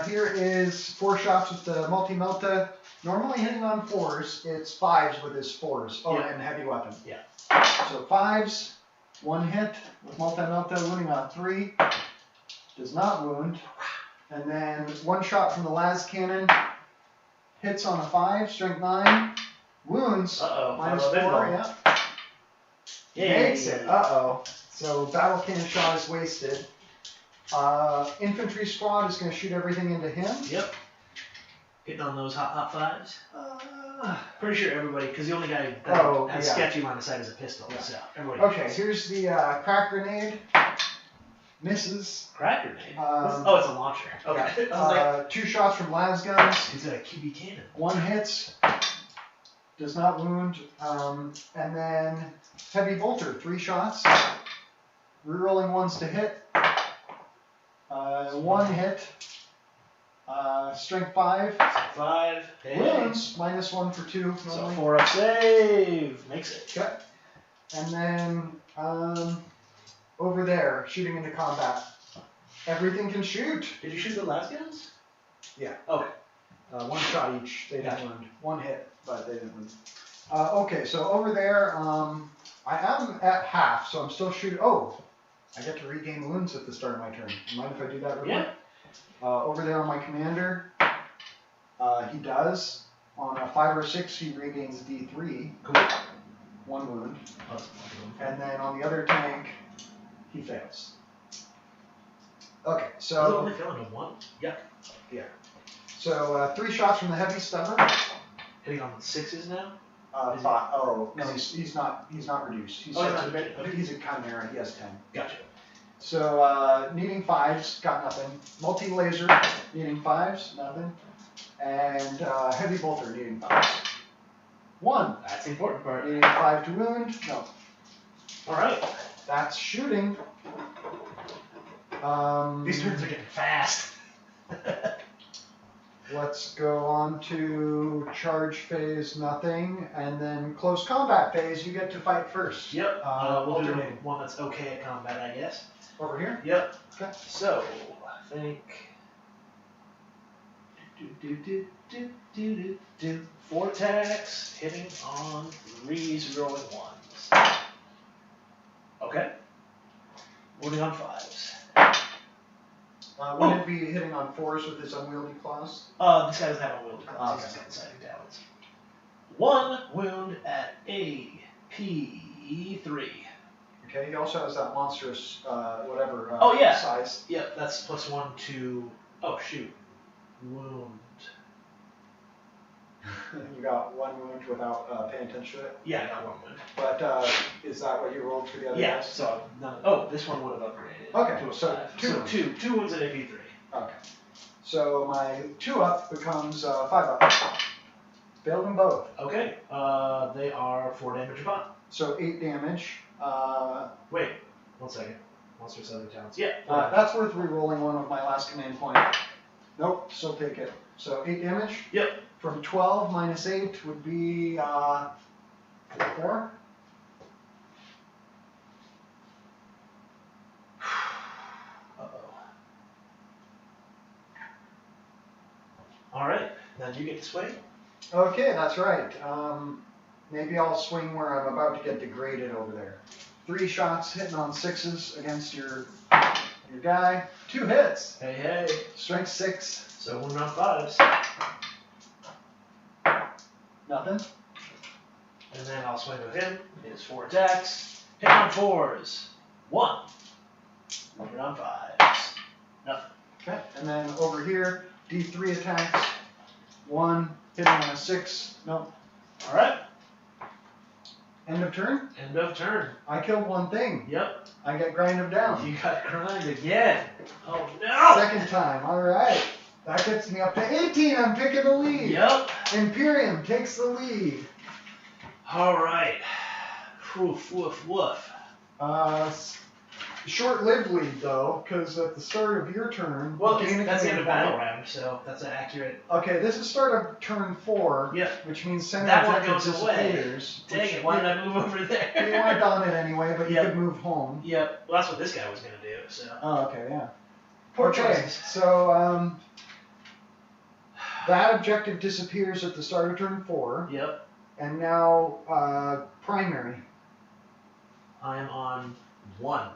here is 4 shots with the multi-melta. Normally hitting on 4s, it's 5s with his 4s. Oh, Yeah. and heavy weapon. Yeah. So 5s, 1 hit with multi-melta, wounding on 3. Does not wound. And then 1 shot from the las cannon. Hits on a 5, strength 9. Wounds, Uh-oh. -4, yeah. Yay. Makes it. Uh-oh. So battle cannon shot is wasted. Infantry squad is going to shoot everything into him. Yep. Hitting on those hot 5s. Pretty sure everybody, because the only guy that has sketchy line of sight is a pistol. Yeah. So everybody. Okay, here's the crack grenade. Misses. Crack grenade. Oh, it's a launcher. Okay. Yeah. I was like, 2 shots from las guns. he's got a QB cannon. 1 hits. Does not wound. And then heavy bolter, 3 shots. Rerolling 1s to hit. 1 hit. Strength 5. 5. Hey. Wounds, -1 for 2. So Normally. 4 up save. Makes it. Okay. And then over there, shooting into combat. Everything can shoot. Did you shoot the last guns? Yeah. Okay. 1 shot each. They didn't Gotcha. wound. 1 hit, but they didn't wound. Okay, so over there, I am at half, so I'm still shooting. Oh, I get to regain wounds at the start of my turn. Mind if I do that real quick? Yeah. Over there on my commander, He does. On a 5 or 6, he regains D3. Cool. 1 wound. Oh, And then on the other tank, he fails. Okay, Is it so only failing to 1? Yep. so 3 shots from the heavy stubber. Hitting on the 6s now? Five. Oh no, he's not reduced. He's he's a chimera. He has 10. Gotcha. So needing 5s, got nothing. Multi laser, needing 5s, nothing. And heavy bolter, needing 5s. 1. That's the important part. Needing 5 to wound. No. All right. That's shooting. These turns are getting fast. Let's go on to charge phase, nothing, and then close combat phase. You get to fight first. Yep. We'll do alternating. one that's okay at combat, I guess. Over here. Yep. Okay. So I think 4 attacks, hitting on 3s, rolling 1s. Okay. Moving on 5s. Wouldn't it be hitting on 4s with his unwieldy claws? This guy doesn't have unwieldy claws. Okay. He's just got inciting talents. 1 wound at AP3. Okay, he also has that monstrous, whatever, Oh, yeah. size. Yep, that's +1 to. Oh shoot. Wound. You got 1 wound without paying attention to it. Yeah, I got 1 wound. But is that what you rolled for the other Yeah, guys? so none. Oh, this one would have upgraded. Okay, to a so 5. two. So two wounds at AP3. Okay. So my 2 up becomes 5 up. Failed them both. Okay. They are 4 damage a pop. So 8 damage. Wait, 1 second. Monster 7 talents. Yeah. That's worth re-rolling one of my last command point. Nope, still take it. So 8 damage. Yep. From 12 minus 8 would be 4. Uh-oh. All right. Now do you get to swing? Okay, that's right. Maybe I'll swing where I'm about to get degraded over there. 3 shots hitting on 6s against your guy. 2 hits. Hey, hey. Strength 6. So 1 round 5s. Nothing. And then I'll swing with him. It's 4 attacks. Hit on 4s. 1. 1 round 5s. Nothing. Okay. And then over here, D3 attacks. 1 hitting on a 6. Nope. All right. End of turn. End of turn. I killed 1 thing. Yep. I get grinded down. You got grind again. Oh no. Second time. All right. That gets me up to 18. I'm picking the lead. Yep. Imperium takes the lead. All right. Woof, woof, woof. Short-lived lead though, because at the start of your turn, Well, you gain a that's the end of command battle point. round, so that's an accurate. Okay, this is start of turn 4. Yep. Which means center That one objective goes away. disappears. Dang it, why did I move over there? You weren't on it anyway, but you Yep. could move home. Yep. Well, that's what this guy was going to do, so. Oh, okay, yeah. Poor Okay, choices. so that objective disappears at the start of turn 4, Yep. and now primary. I'm on 1 now.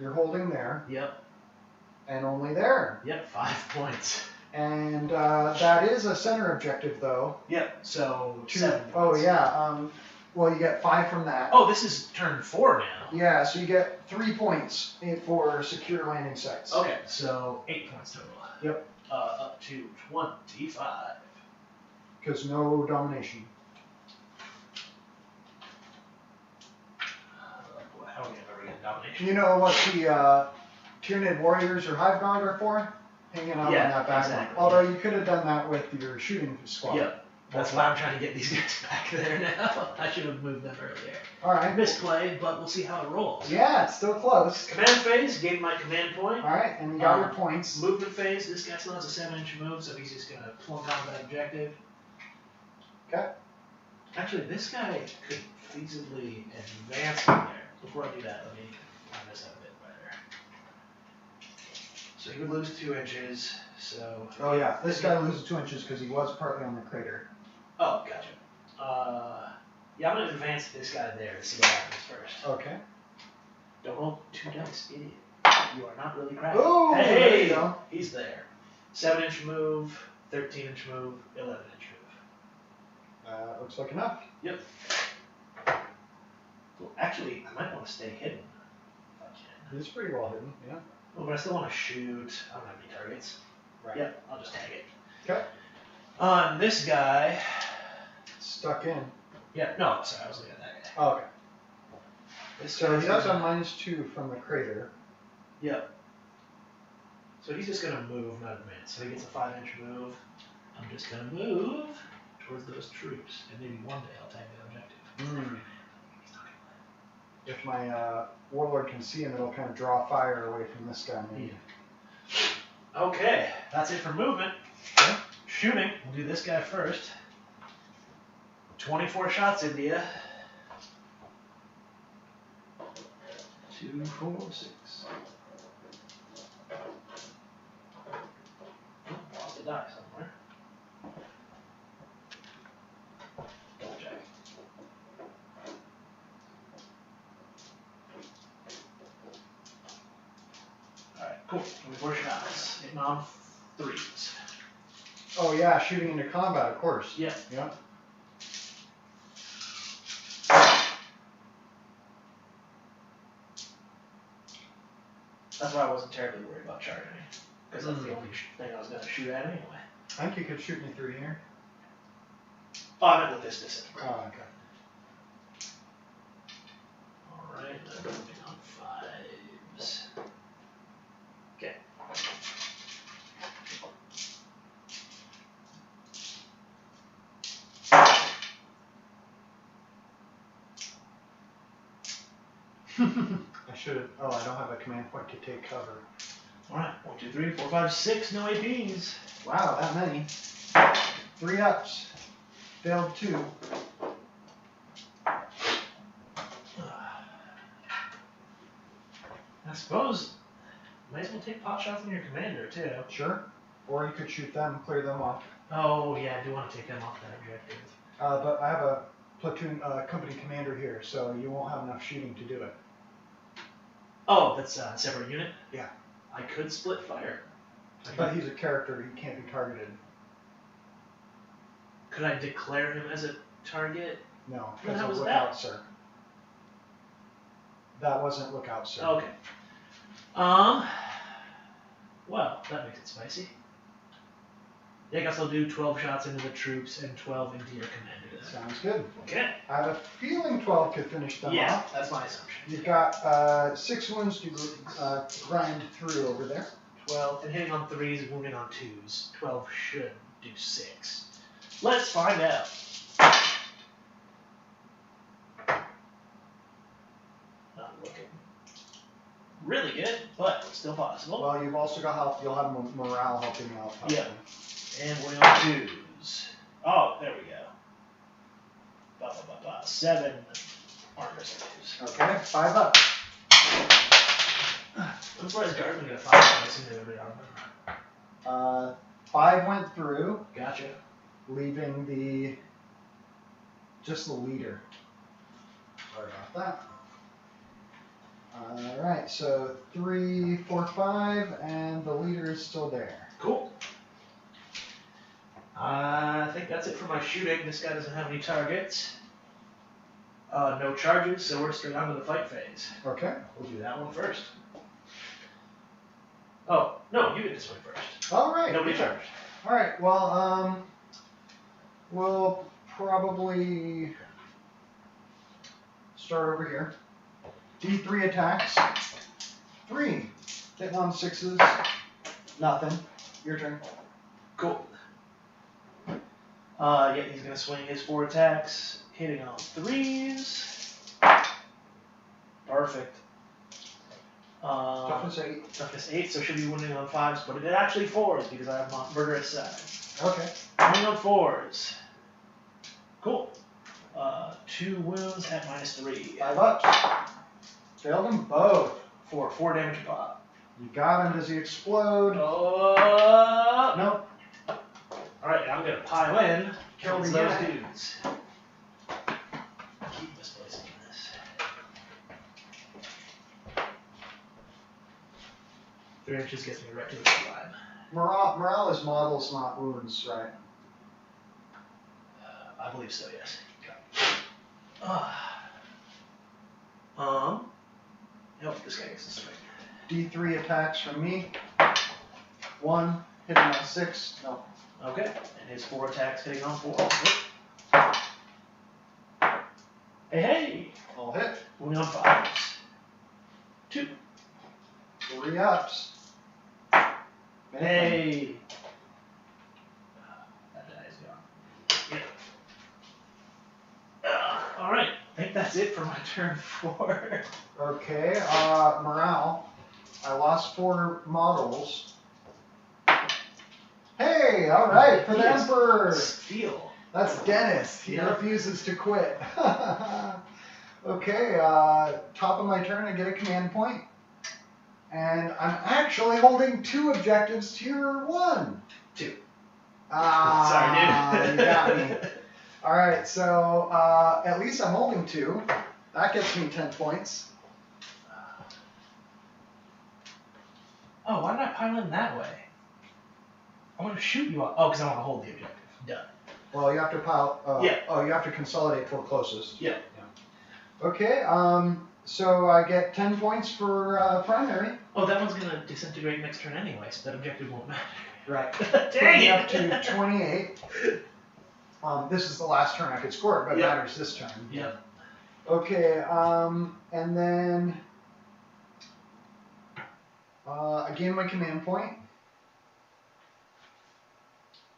You're holding there, Yep. and only there. Yep, 5 points. And that is a center objective, though. Yep, so 2, 7 oh, points. yeah. Well, you get 5 from that. Oh, this is turn 4 now. Yeah, so you get 3 points for secure landing sites. Okay, so 8 points total. Yep. Up to 25. Because no domination. Boy, how are we ever get domination? You know what the Tyranid warriors or Hive guard are for? Hanging out Yeah, on that back exactly. one. Although you could have done that with your shooting squad. Yep. That's why I'm trying to get these guys back there now. I should have moved them earlier. Alright. Misplay, but we'll see how it rolls. Yeah, it's still close. Command phase, gave my command point. Alright, and you got your points. Movement phase, this guy still has a 7-inch move, so he's just going to plunk on that objective. Okay. Actually, this guy could feasibly advance from there. Before I do that, let me line this up a bit better. So he would lose 2 inches, so... Oh yeah, this guy loses 2 inches because he was partly on the crater. Oh, gotcha. Yeah, I'm going to advance this guy there to see what happens first. Okay. Don't roll 2 dice, idiot. You are not really cracking. Ooh, hey, there you go. he's there. 7-inch move, 13-inch move, 11-inch move. Looks like enough. Yep. Well, actually, I might want to stay hidden if I can. It's pretty well hidden, yeah. Oh, but I still want to shoot. I don't have any targets. Right. Yep, I'll just tag it. Okay. This guy. Stuck in. Yeah, no, sorry, I was looking at that guy. Oh, okay. So he does gonna- have -2 from the crater. Yep. So he's just going to move, not advance. So he gets a 5-inch move. I'm just going to move towards those troops. And maybe one day I'll tag the objective. If my warlord can see him, it'll kind of draw fire away from this guy. Maybe. Yeah. Okay, that's it for movement. Okay. Shooting, we'll do this guy first. 24 shots into you. 2, 4, 6. Lost a die somewhere. Double check. Alright, cool. 24 shots. Hitting on 3s. Oh yeah, shooting into combat, of course. Yeah. Yeah. That's why I wasn't terribly worried about charging. Because that's the only thing I was going to shoot at anyway. I think you could shoot me through here. Oh, I meant with this distance. Oh, okay. Alright, I'm moving on 5s. Okay. I should have. Oh, I don't have a command point to take cover. Alright, 1, 2, 3, 4, 5, 6, no APs. Wow, that many. 3 ups. Failed 2. I suppose, might as well take pot shots on your commander, too. Sure. Or you could shoot them, clear them off. Oh, yeah, I do want to take them off that objective. But I have a platoon company commander here, so you won't have enough shooting to do it. Oh, that's a separate unit? Yeah. I could split fire. But he's a character, he can't be targeted. Could I declare him as a target? No, Well, because how of was lookout, that? sir. That wasn't lookout, sir. Okay. Well, that makes it spicy. Yeah, I guess I'll do 12 shots into the troops and 12 into your commander then. Sounds good. Okay. I have a feeling 12 could finish them Yeah, off. that's my assumption. You've got 6 wounds to grind through over there. 12, and hitting on 3s, wounding on 2s. 12 should do 6. Let's find out. Not looking really good, but still possible. Well, you've also got help. You'll have morale helping you out. Yeah. And wounding on 2s. Oh, there we go. 7 armor saves. Okay, 5 up. I'm surprised Guardsmen got 5. I assume they would be armor. 5 went through, Gotcha. leaving just the leader. Sorry about that. Alright, so 3, 4, 5, and the leader is still there. Cool. I think that's it for my shooting. This guy doesn't have any targets. No charges, so we're straight on to the fight phase. Okay. We'll do that one first. Oh, no, you get to swing first. Alright. Nobody charged. Alright, well, we'll probably start over here. D3 attacks. 3. Hitting on 6s. Nothing. Your turn. Cool. Yeah, he's going to swing his 4 attacks, hitting on 3s. Perfect. Toughness 8. Toughness 8, so should be wounding on 5s, but it is actually 4s because I have my murderous side. Okay. Wounding on 4s. Cool. 2 wounds at -3. 5 ups. Failed them both. 4 damage a pop. You got him. Does he explode? Nope. Alright, I'm gonna pile in. Kill Kills the those guy. dudes. Keep misplacing this. 3 inches gets me right to the slime. Morale is models, not wounds, right? I believe so, yes. Nope, this guy gets the strike. D3 attacks from me. 1, hitting on 6. No. Okay, and his 4 attacks hitting on 4. Hey! All hit. Moving on 5s. 2. 3 ups. Hey! That die is gone. Yeah. Alright, I think that's it for my turn 4. Okay, morale. I lost 4 models. Hey, alright, for the Emperor! Steel. That's Dennis. He refuses to quit. Okay, top of my turn, I get a command point. And I'm actually holding 2 objectives tier 1. 2. Sorry, dude. You got me. Alright, so at least I'm holding 2. That gets me 10 points. Oh, why did I pile in that way? I want to shoot you up. Oh, because I want to hold the objective. Done. Well, you have to pile. Yeah. Oh, you have to consolidate for closest. Yeah. Okay. So I get 10 points for primary. Oh, that one's gonna disintegrate next turn anyway, so that objective won't matter. Right. Dang it! Up to 28. This is the last turn I could score, but it matters this turn. Yep. Okay. And then I gain my command point.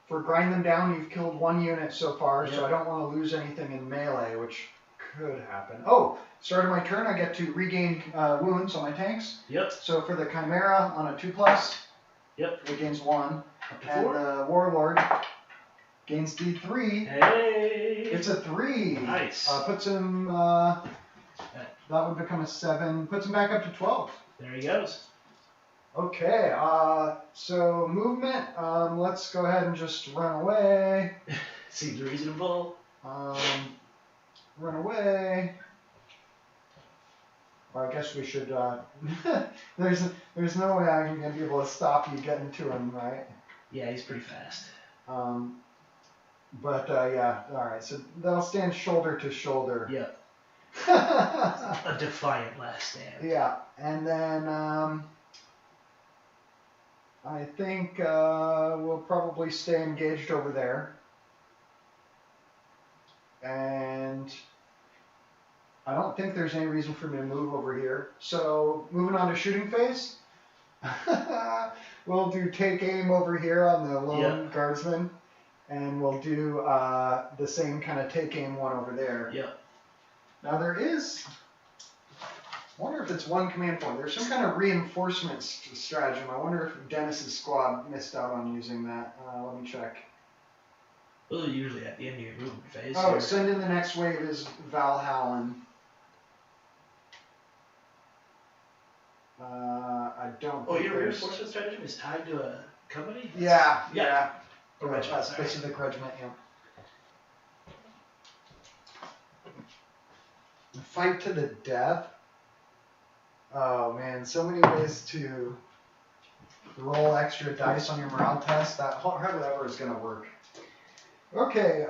For grind them down, you've killed 1 unit so far, so I don't want to lose anything in melee, which could happen. Oh, start of my turn, I get to regain wounds on my tanks. Yep. So for the Chimera on a 2+, it gains 1. Up to 4. And the Warlord gains D3. Hey! It's a 3. Nice. Puts him, that would become a 7. Puts him back up to 12. There he goes. Okay, so movement, let's go ahead and just run away. Seems reasonable. Run away. Well, I guess we should, there's no way I'm going to be able to stop you getting to him, right? Yeah, he's pretty fast. Yeah, alright, so they'll stand shoulder to shoulder. Yep. A defiant last stand. Yeah, and then, I think we'll probably stay engaged over there. And I don't think there's any reason for me to move over here. So moving on to shooting phase. We'll do take aim over here on the lone guardsman. And we'll do the same kind of take aim one over there. Yep. Now there is... I wonder if it's 1 command point. There's some kind of reinforcement stratagem. I wonder if Dennis's squad missed out on using that. Let me check. Those are usually at the end of your movement phase. Oh, send in the next wave is Valhallan. I don't. Oh, your reinforcement stratagem is tied to a company? Yeah. A regiment. A specific regiment, yeah. Fight to the death. Oh man, so many ways to roll extra dice on your morale test. That hardly ever is going to work. Okay,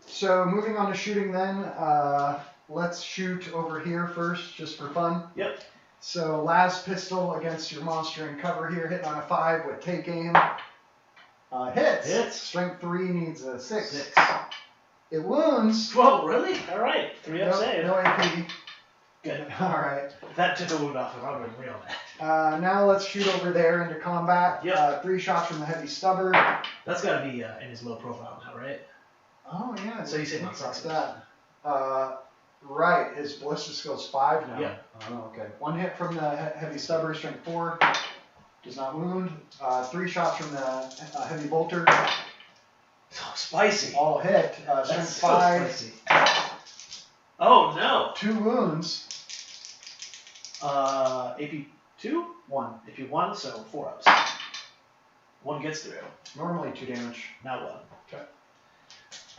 so moving on to shooting then. Let's shoot over here first, just for fun. Yep. So las pistol against your monster in cover here, hitting on a 5 with take aim. Hits. Strength 3 needs a 6. It wounds. Whoa, really? All right, 3 up save. No AP. Good. All right. If that took a wound off him, I would have been real mad. Now let's shoot over there into combat. Yep. 3 shots from the heavy stubber. That's got to be in his low profile now, right? Oh, yeah. So you say not across that. Right. His ballista skill's 5 now. Yeah. Oh, okay. 1 hit from the heavy stubber, strength 4. Does not wound. 3 shots from the heavy bolter. So spicy. All hit. Strength 5. Spicy. Oh, no. 2 wounds. AP 2? 1. AP 1, so 4 ups. 1 gets through. Normally 2 damage. Now 1. Okay.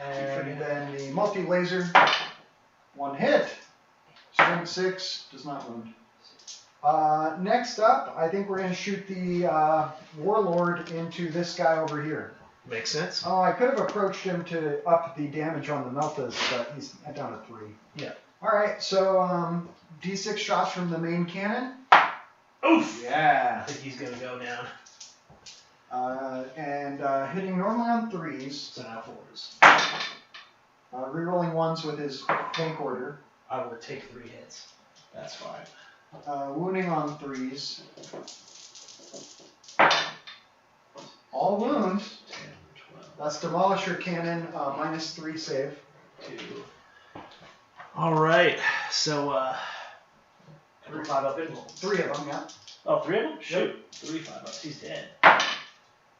And then the multi-laser. 1 hit. Strength 6. Does not wound. Next up, I think we're going to shoot the Warlord into this guy over here. Makes sense. Oh, I could have approached him to up the damage on the Meltas, but he's down to 3. Yeah. Alright, so D6 shots from the main cannon. Oof! Yeah. I think he's going to go down. And hitting normally on 3s. So now 4s. Rerolling 1s with his tank order. I will take 3 hits. That's fine. Wounding on 3s. All wounds. 10, 12. That's Demolisher Cannon, -3 save. 2. Alright, so, 3 5 up in. 3 of them, yeah. Oh, 3 of them? Shoot. 3 5 ups. He's dead.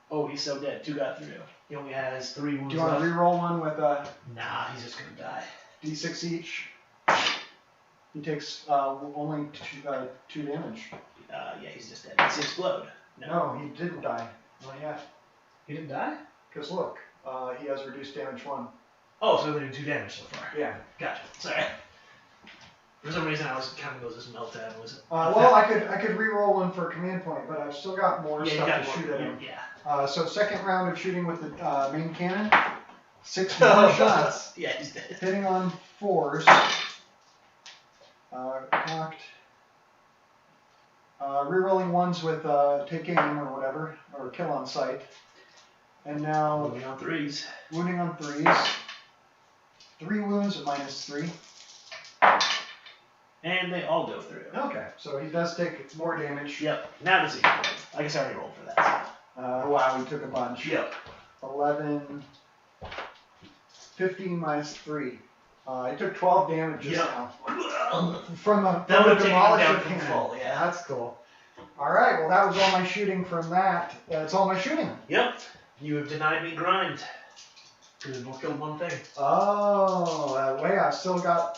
Oh, he's so dead. 2 got through. He only has 3 wounds Do you want to left. reroll one with Nah, he's just gonna die. D6 each? He takes only 2 damage. Yeah, he's just dead. Does he explode? No, he didn't die. Not yet. He didn't die? Because look, he has reduced damage 1. Oh, so he only did 2 damage so far. Yeah. Gotcha. Sorry. For some reason, I was counting those as meltdown. Was it? Well, I could reroll one for command point, but I've still got more stuff to shoot at him. Yeah. So second round of shooting with the main cannon. 6 more shots. Yeah, he's dead. Hitting on 4s. Cocked. Rerolling 1s with take aim or whatever, or kill on sight. And now Wounding on 3s. Wounding on 3s. 3 wounds at -3. And they all go through. Okay, so he does take more damage. Yep. Now does he explode? I guess I already rolled for that. Wow, he took a bunch. Yep. 11, 15 -3. He took 12 damage just now. From a That would have taken him Demolisher down from cannon. full, yeah. That's cool. Alright, well that was all my shooting from that. That's all my shooting. Yep. You have denied me grind. Because we'll kill one thing. Oh, well, yeah, still got,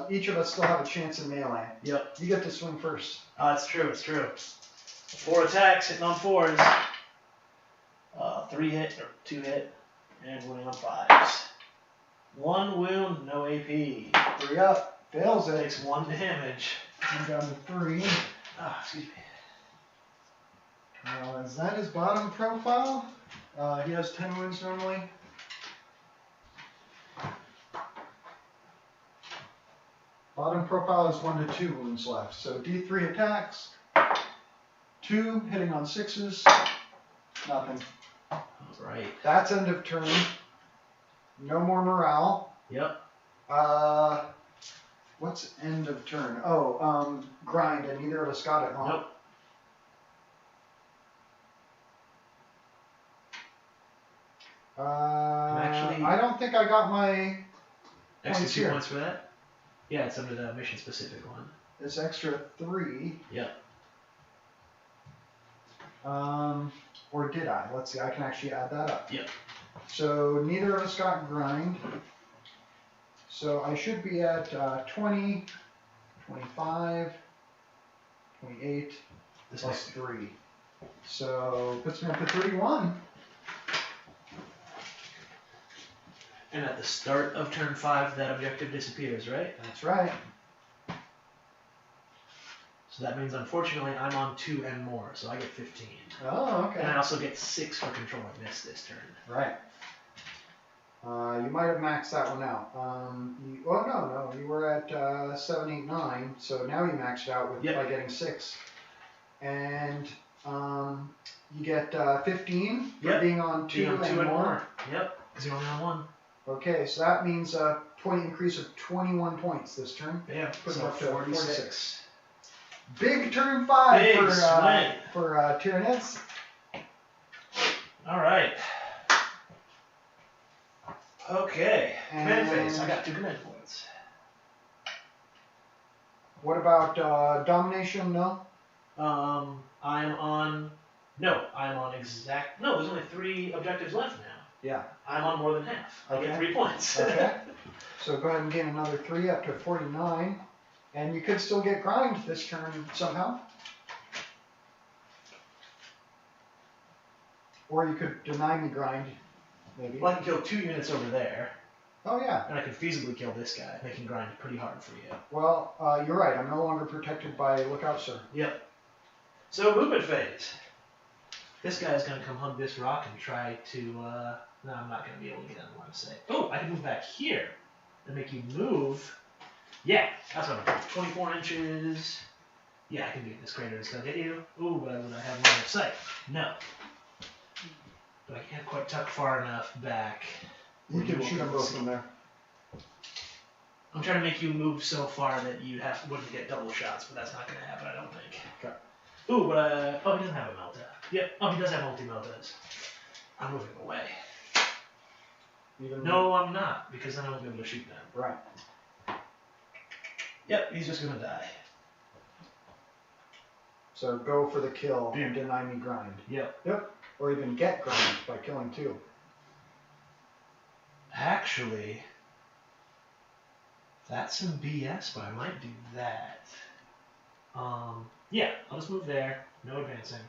each of us still have a chance in melee. Yep. You get to swing first. It's true, it's true. 4 attacks, hitting on 4s. 3 hit, or 2 hit, and wounding on 5s. 1 wound, no AP. 3 up, fails it. Takes 1 damage. I'm down to 3. Excuse me. Is that his bottom profile? He has 10 wounds normally. Bottom profile is 1 to 2 wounds left. So D3 attacks. 2 hitting on 6s. Nothing. Alright. That's end of turn. No more morale. Yep. What's end of turn? Oh, grind, and neither of us got it, huh? Nope. Actually, I don't think I got my extra points 2 here. points for that? Yeah, it's under the mission specific one. It's extra 3. Yep. Or did I? Let's see, I can actually add that up. Yep. So neither of us got grind. So I should be at 20, 25, 28, This plus next 3. So puts me up to 31. And at the start of turn 5, that objective disappears, right? That's right. So that means, unfortunately, I'm on 2 and more, so I get 15. Oh, okay. And I also get 6 for controlling this turn. Right. You might have maxed that one out. No. You were at 7, 8, 9, so now you maxed out with by getting 6. And you get 15 for being on 2 and more. Yep, because you're only on 1. Okay, so that means a point increase of 21 points this turn. Yeah, Putting so up to 46. Big turn 5 Big for Tyranids. All right. Okay. Command phase. I And got 2 command points. what about domination? No. I'm on. No, I'm on exact. No, there's only 3 objectives left now. Yeah. I'm on more than half. I get 3 points. Okay. So go ahead and gain another 3 up to 49. And you could still get grind this turn somehow. Or you could deny me grind, maybe. Well, I can kill 2 units over there. Oh, yeah. And I could feasibly kill this guy, making grind pretty hard for you. Well, you're right. I'm no longer protected by Lookout Sir. Yep. So, movement phase. This guy's going to come hug this rock and try to... no, I'm not going to be able to get on the line of sight. Oh, I can move back here and make you move. Yeah, that's what I'm doing. 24 inches. Yeah, I can do this. Crater is going to hit you. Ooh, but would I have line of sight? No. But I can't quite tuck far enough back. You can shoot them both from there. I'm trying to make you move so far that you wouldn't get double shots, but that's not going to happen, I don't think. Okay. Ooh, but oh, he doesn't have a Melta. Yep. Oh, he does have multi-Meltas. I'm moving away. No, I'm not, because then I won't be able to shoot them. Right. Yep, he's just going to die. So go for the kill and deny me grind. Yep. Yep. Or even get grind by killing 2. Actually, that's some BS, but I might do that. Yeah, I'll just move there. No advancing.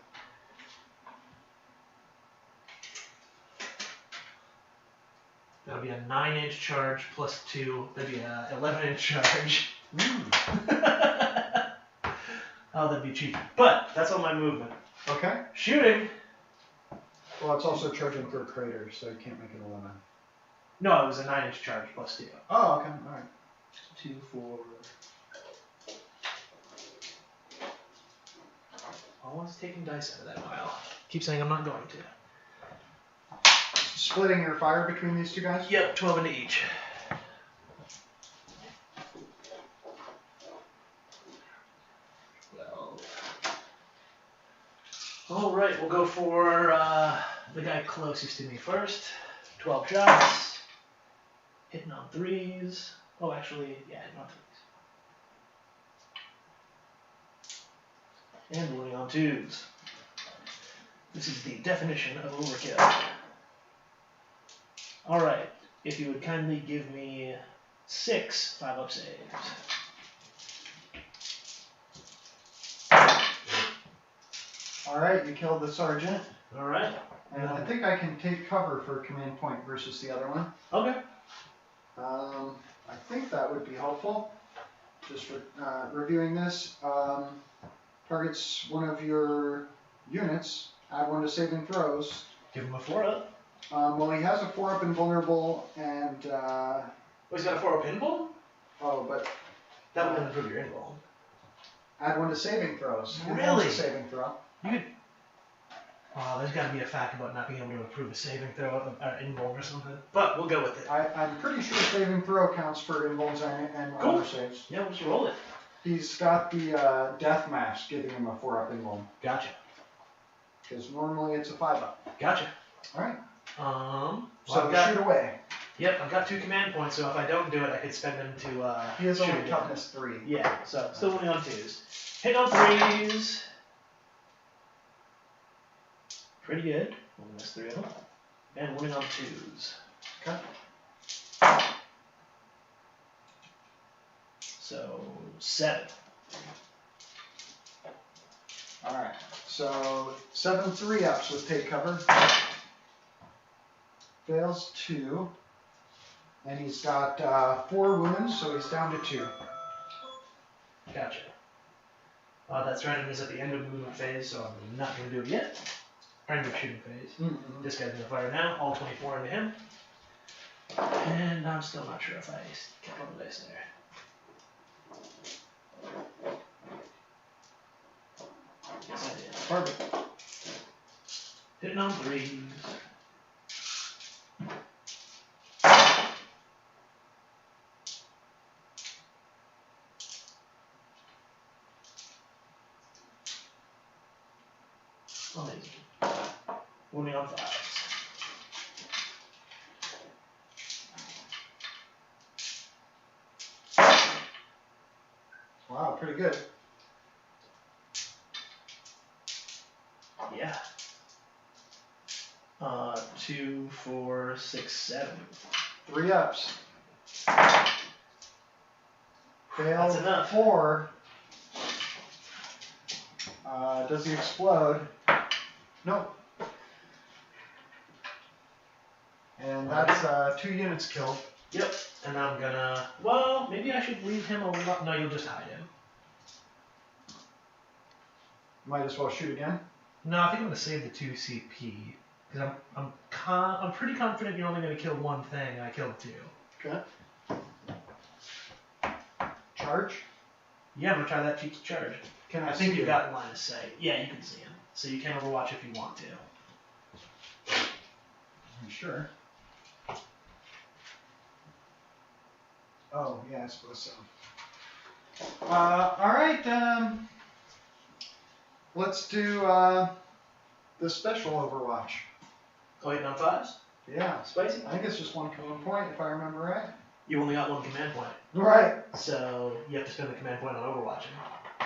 That'll be a 9-inch charge plus 2. That'd be a 11-inch charge. Oh, that'd be cheap. But that's all my movement. Okay. Shooting. Well, it's also charging through a crater, so you can't make it 11. No, it was a 9-inch charge plus 2. Oh, okay. All right. 2, 4. Always taking dice out of that pile. Keep saying I'm not going to. Splitting your fire between these 2 guys? Yep, 12 into each. Well. Alright, we'll go for the guy closest to me first. 12 shots. Hitting on 3s. Oh, actually, yeah, hitting on 3s. And rolling on 2s. This is the definition of overkill. Alright, if you would kindly give me 6 5-up saves. Alright, you killed the sergeant. Alright. And I think I can take cover for command point versus the other one. Okay. I think that would be helpful. Just for reviewing this. Targets one of your units. Add 1 to saving throws. Give him a 4-up. Well, he has a 4-up invulnerable, and... Oh, he's got a 4-up invul? Oh, but... That would improve your invul. Add 1 to saving throws. Really? A saving throw. You could... Oh, there's got to be a fact about not being able to improve a saving throw, invul or something. But we'll go with it. I'm pretty sure saving throw counts for invuls and armor saves. Yeah, we'll just roll it. He's got the death mask giving him a 4-up invul. Gotcha. Because normally it's a 5-up. Gotcha. Alright. Well, So shoot away. Yep, I've got 2 command points, so if I don't do it, I could spend them to he has shoot only again. toughness 3. Yeah, so still only on 2s. Hit on 3s. Pretty good. Only missed 3 of them. And winning on 2s. Okay. So 7. Alright. So 7 3-ups with take cover. Fails 2. And he's got 4 wounds, so he's down to 2. Gotcha. That's right, it is at the end of the movement phase, so I'm not going to do it yet. End of shooting phase. Mm-hmm. This guy's going to fire now, all 24 into him. And I'm still not sure if I kept on the dice there. Yes, I did. Perfect. Hitting on 3s. Amazing. Wounding on 5s. Wow, pretty good. Yeah. 2, 4, 6, 7. 3-ups. That's enough. 4. Does he explode? Nope. And that's 2 units killed. Yep. And I'm gonna. Well, maybe I should leave him alone. No, you'll just hide him. Might as well shoot again. No, I think I'm gonna save the 2 CP because I'm pretty confident you're only gonna kill one thing, and I killed 2. Okay. Charge. Yeah, I'm gonna try that cheap charge. Can I think you've got line of sight. Yeah, you can see him. So you can overwatch if you want to. I'm sure. Oh, yeah, I suppose so. Alright, let's do the special Overwatch. Oh, 8 on 5s? Yeah. Spicy? I think it's just 1 command point, if I remember right. You only got 1 command point. Right. So you have to spend the command point on overwatching.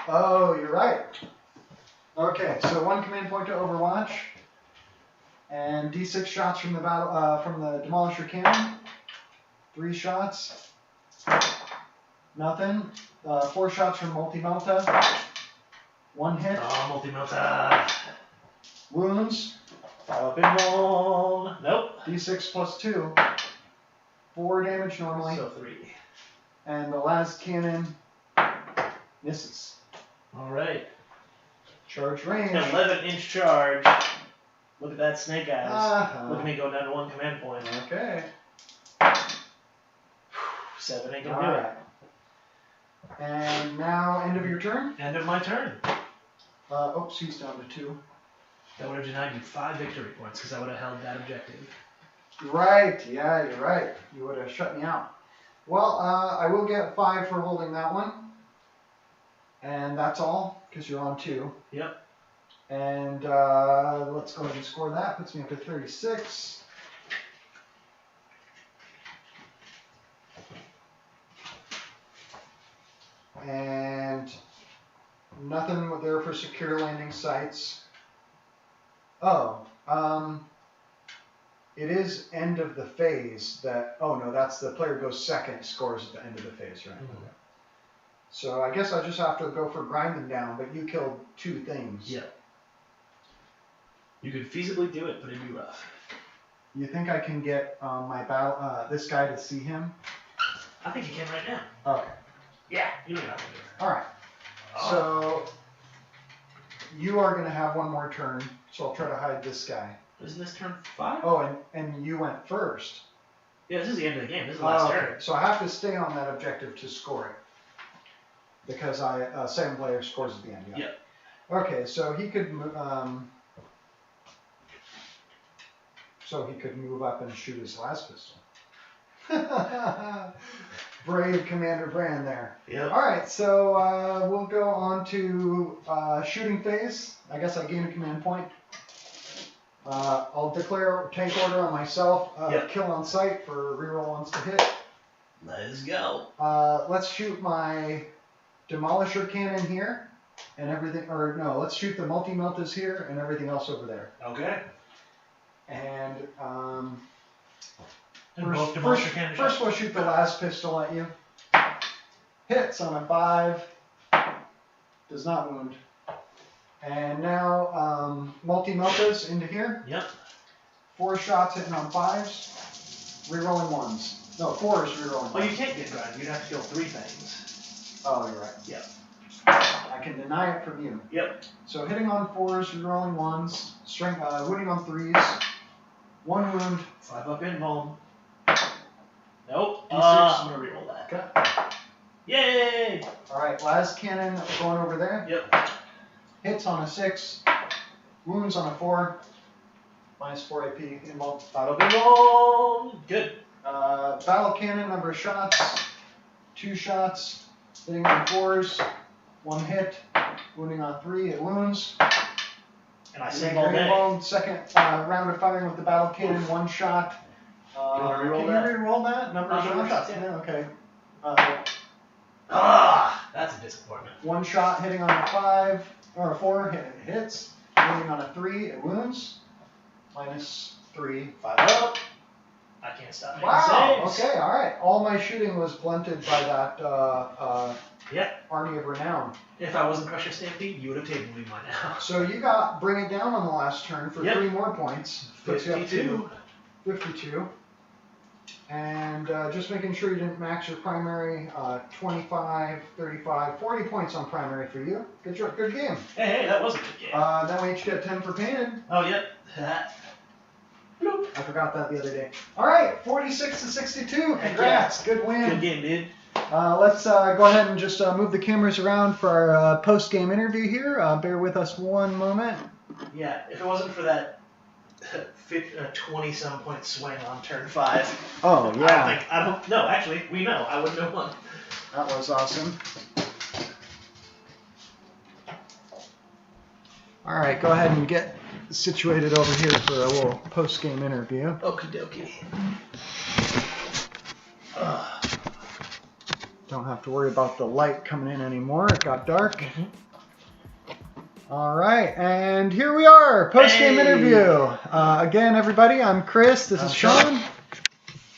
Oh, you're right. Okay, so 1 command point to Overwatch, and D6 shots from the from the Demolisher cannon. 3 shots. Nothing. 4 shots from Multi-Melta. 1 hit. Oh, Multi-Melta. Wounds. Up and roll. Nope. D6 plus 2. 4 damage normally. So 3. And the last cannon misses. All right. Charge range. 11-inch charge. Look at that snake eyes. Look at me go down to 1 command point. Okay. 7 ain't gonna All do right. And now, end of your turn. End of my turn. Oops, he's down to 2. That would have denied you 5 victory points because I would have held that objective. Right, yeah, you're right. You would have shut me out. Well, I will get 5 for holding that one. And that's all, because you're on 2. Yep. And let's go ahead and score that. Puts me up to 36. And nothing there for secure landing sites. Oh, it is end of the phase that, oh no, that's the player goes second, scores at the end of the phase, right? Mm-hmm. So I guess I just have to go for grinding down, but you killed 2 things. Yep. You could feasibly do it, but it'd be rough. You think I can get my battle, this guy to see him? I think you can right now. Okay. Yeah, you don't have to do it. Alright. Oh. So you are going to have 1 more turn, so I'll try to hide this guy. Isn't this turn 5? Oh, and you went first. Yeah, this is the end of the game. This is the last Okay. turn. So I have to stay on that objective to score it. Because second player scores at the end. Yeah. Yep. Okay, so he could move up and shoot his last pistol. Brave Commander Brand there. Yep. All right, so we'll go on to shooting phase. I guess I gain a command point. I'll declare tank order on myself. Yep. Kill on sight for reroll ones to hit. Let's go. Let's shoot my Demolisher cannon here and everything, or no, let's shoot the Multi-Meltas here and everything else over there. Okay. And first we'll shoot the last pistol at you. Hits on a 5. Does not wound. And now Multi-Meltas into here. Yep. 4 shots hitting on 5s. Rerolling 1s. No, 4s rerolling 1s. Well, you can't get grind. You'd have to kill 3 things. Oh, you're right. Yep. I can deny it from you. Yep. So hitting on 4s, rerolling 1s, strength, wounding on 3s, 1 wound. 5 up in home. Nope. D6. I'm gonna reroll that. Okay. Yay! All right, last cannon going over there. Yep. Hits on a 6, wounds on a 4, minus 4 AP involved. That'll be roll. Good. Battle cannon, number of shots, 2 shots, hitting on 4s, 1 hit, wounding on 3, it wounds. And I save all day. Reroll, second round of firing with the battle cannon, 1 shot. You want to reroll can that? you reroll that? Number of Number of shots? shots, yeah. Okay. That's a disappointment. 1 shot hitting on a 5, or a 4, hits. Wounding on a 3, it wounds. Minus 3, 5 up. I can't stop making Wow, saves. okay, alright. All my shooting was blunted by that Yep. Army of Renown. If I wasn't Crusher Stampede, you would have taken me by now. So you got bring it down on the last turn for Yep. 3 more points. Puts you up 52. to 52. And just making sure you didn't max your primary. 25, 35, 40 points on primary for you. Good game. Hey, that was a good game. Then we each get 10 for painted. Oh, yep. I forgot that the other day. All right, 46 to 62. Congrats. Yeah. Good win. Good game, dude. Let's go ahead and just move the cameras around for our post-game interview here. Bear with us one moment. Yeah, if it wasn't for that 20-some point swing on turn 5. Oh, yeah. I don't know. Actually, we know. I wouldn't have won. That was awesome. All right, go ahead and get situated over here for a little post-game interview. Okie dokie. Don't have to worry about the light coming in anymore. It got dark. Mm-hmm. All right, and here we are, post-game interview. Again, everybody, I'm Chris. This is Sean.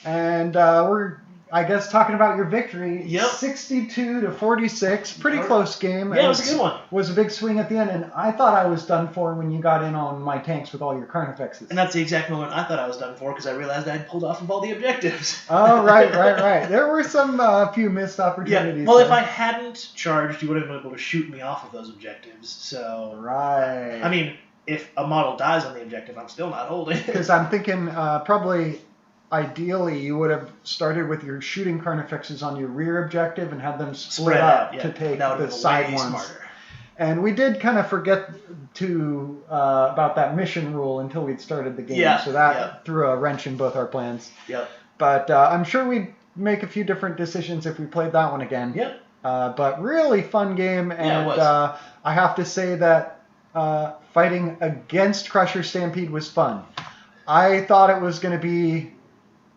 And we're, I guess, talking about your victory. Yep. 62 to 46. Pretty close game. Yeah, it was a good one. It was a big swing at the end, and I thought I was done for when you got in on my tanks with all your Carnifexes. And that's the exact moment I thought I was done for because I realized I'd pulled off of all the objectives. Oh, right. There were some few missed opportunities. Yeah. Well, if I hadn't charged, you would have been able to shoot me off of those objectives. So. Right. I mean, if a model dies on the objective, I'm still not holding. Because I'm thinking probably. Ideally, you would have started with your shooting Carnifexes on your rear objective and had them split up to take the side ones. Smarter. And we did kind of forget to about that mission rule until we'd started the game. Yeah, so that threw a wrench in both our plans. Yep. But I'm sure we'd make a few different decisions if we played that one again. Yep. But really fun game. And yeah, it was. I have to say that fighting against Crusher Stampede was fun. I thought it was going to be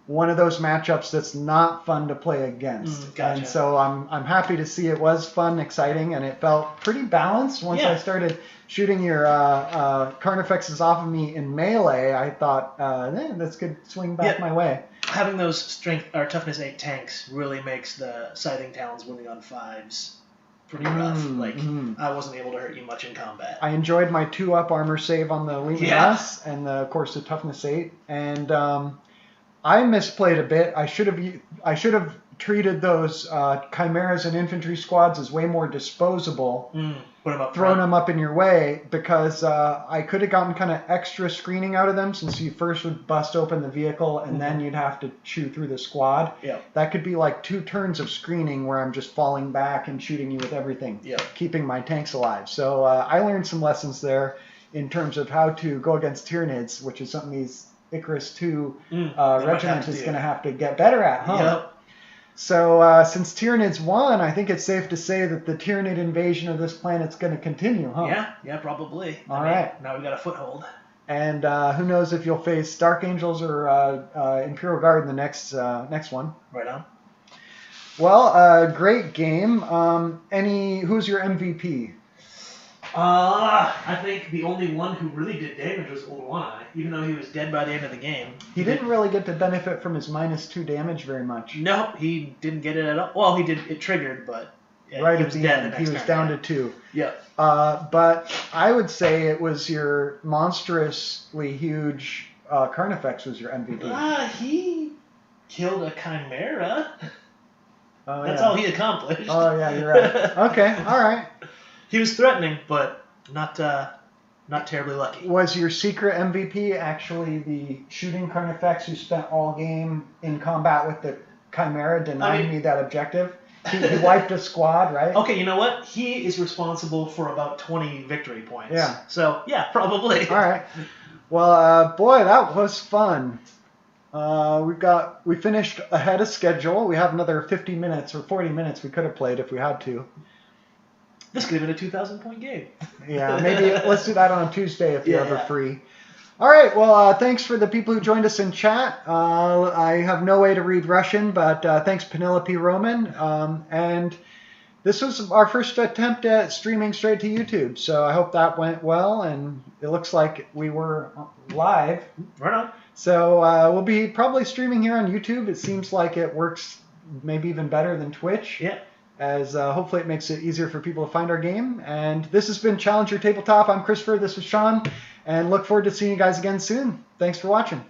one of those matchups that's not fun to play against. Gotcha. And so I'm happy to see it was fun, exciting, and it felt pretty balanced. Once I started shooting your Carnifexes off of me in melee, I thought, that's good, swing back my way. Having those strength or toughness 8 tanks really makes the Scything Talons winning on 5s pretty rough. I wasn't able to hurt you much in combat. I enjoyed my 2-up armor save on the Lean S, and of course the toughness 8, and I misplayed a bit. I should have treated those chimeras and infantry squads as way more disposable. Thrown them up in your way, because I could have gotten kind of extra screening out of them, since you first would bust open the vehicle and then you'd have to chew through the squad. Yeah. That could be like 2 turns of screening where I'm just falling back and shooting you with everything, keeping my tanks alive. So I learned some lessons there in terms of how to go against Tyranids, which is something these Icarus 2 regiment is going to have to get better at, huh? Yep. So since Tyranids won, I think it's safe to say that the Tyranid invasion of this planet's going to continue, huh? Yeah, probably. All right. Now we got a foothold. And who knows if you'll face Dark Angels or Imperial Guard in the next one. Right on. Well, great game. Who's your MVP? I think the only one who really did damage was Old One-Eye, even though he was dead by the end of the game. He didn't really get to benefit from his -2 damage very much. No, he didn't get it at all. Well, he did. It triggered, but right at the end, he was down to 2. Yeah. But I would say it was your monstrously huge Carnifex was your MVP. He killed a Chimera. Oh, That's all he accomplished. Oh, yeah, you're right. Okay, all right. He was threatening, but not terribly lucky. Was your secret MVP actually the shooting Carnifex who spent all game in combat with the Chimera denying me that objective? He wiped a squad, right? Okay, you know what? He is responsible for about 20 victory points. Yeah. So, yeah, probably. All right. Well, boy, that was fun. We finished ahead of schedule. We have another 50 minutes or 40 minutes we could have played if we had to. This could have been a 2,000-point game. Yeah, maybe let's do that on a Tuesday if you're ever free. All right, well, thanks for the people who joined us in chat. I have no way to read Russian, but thanks Penelope Roman. And this was our first attempt at streaming straight to YouTube, so I hope that went well, and it looks like we were live. Right on. So we'll be probably streaming here on YouTube. It seems like it works maybe even better than Twitch. Yeah. As hopefully it makes it easier for people to find our game. And this has been Challenger Tabletop. I'm Christopher. This was Sean. And look forward to seeing you guys again soon. Thanks for watching.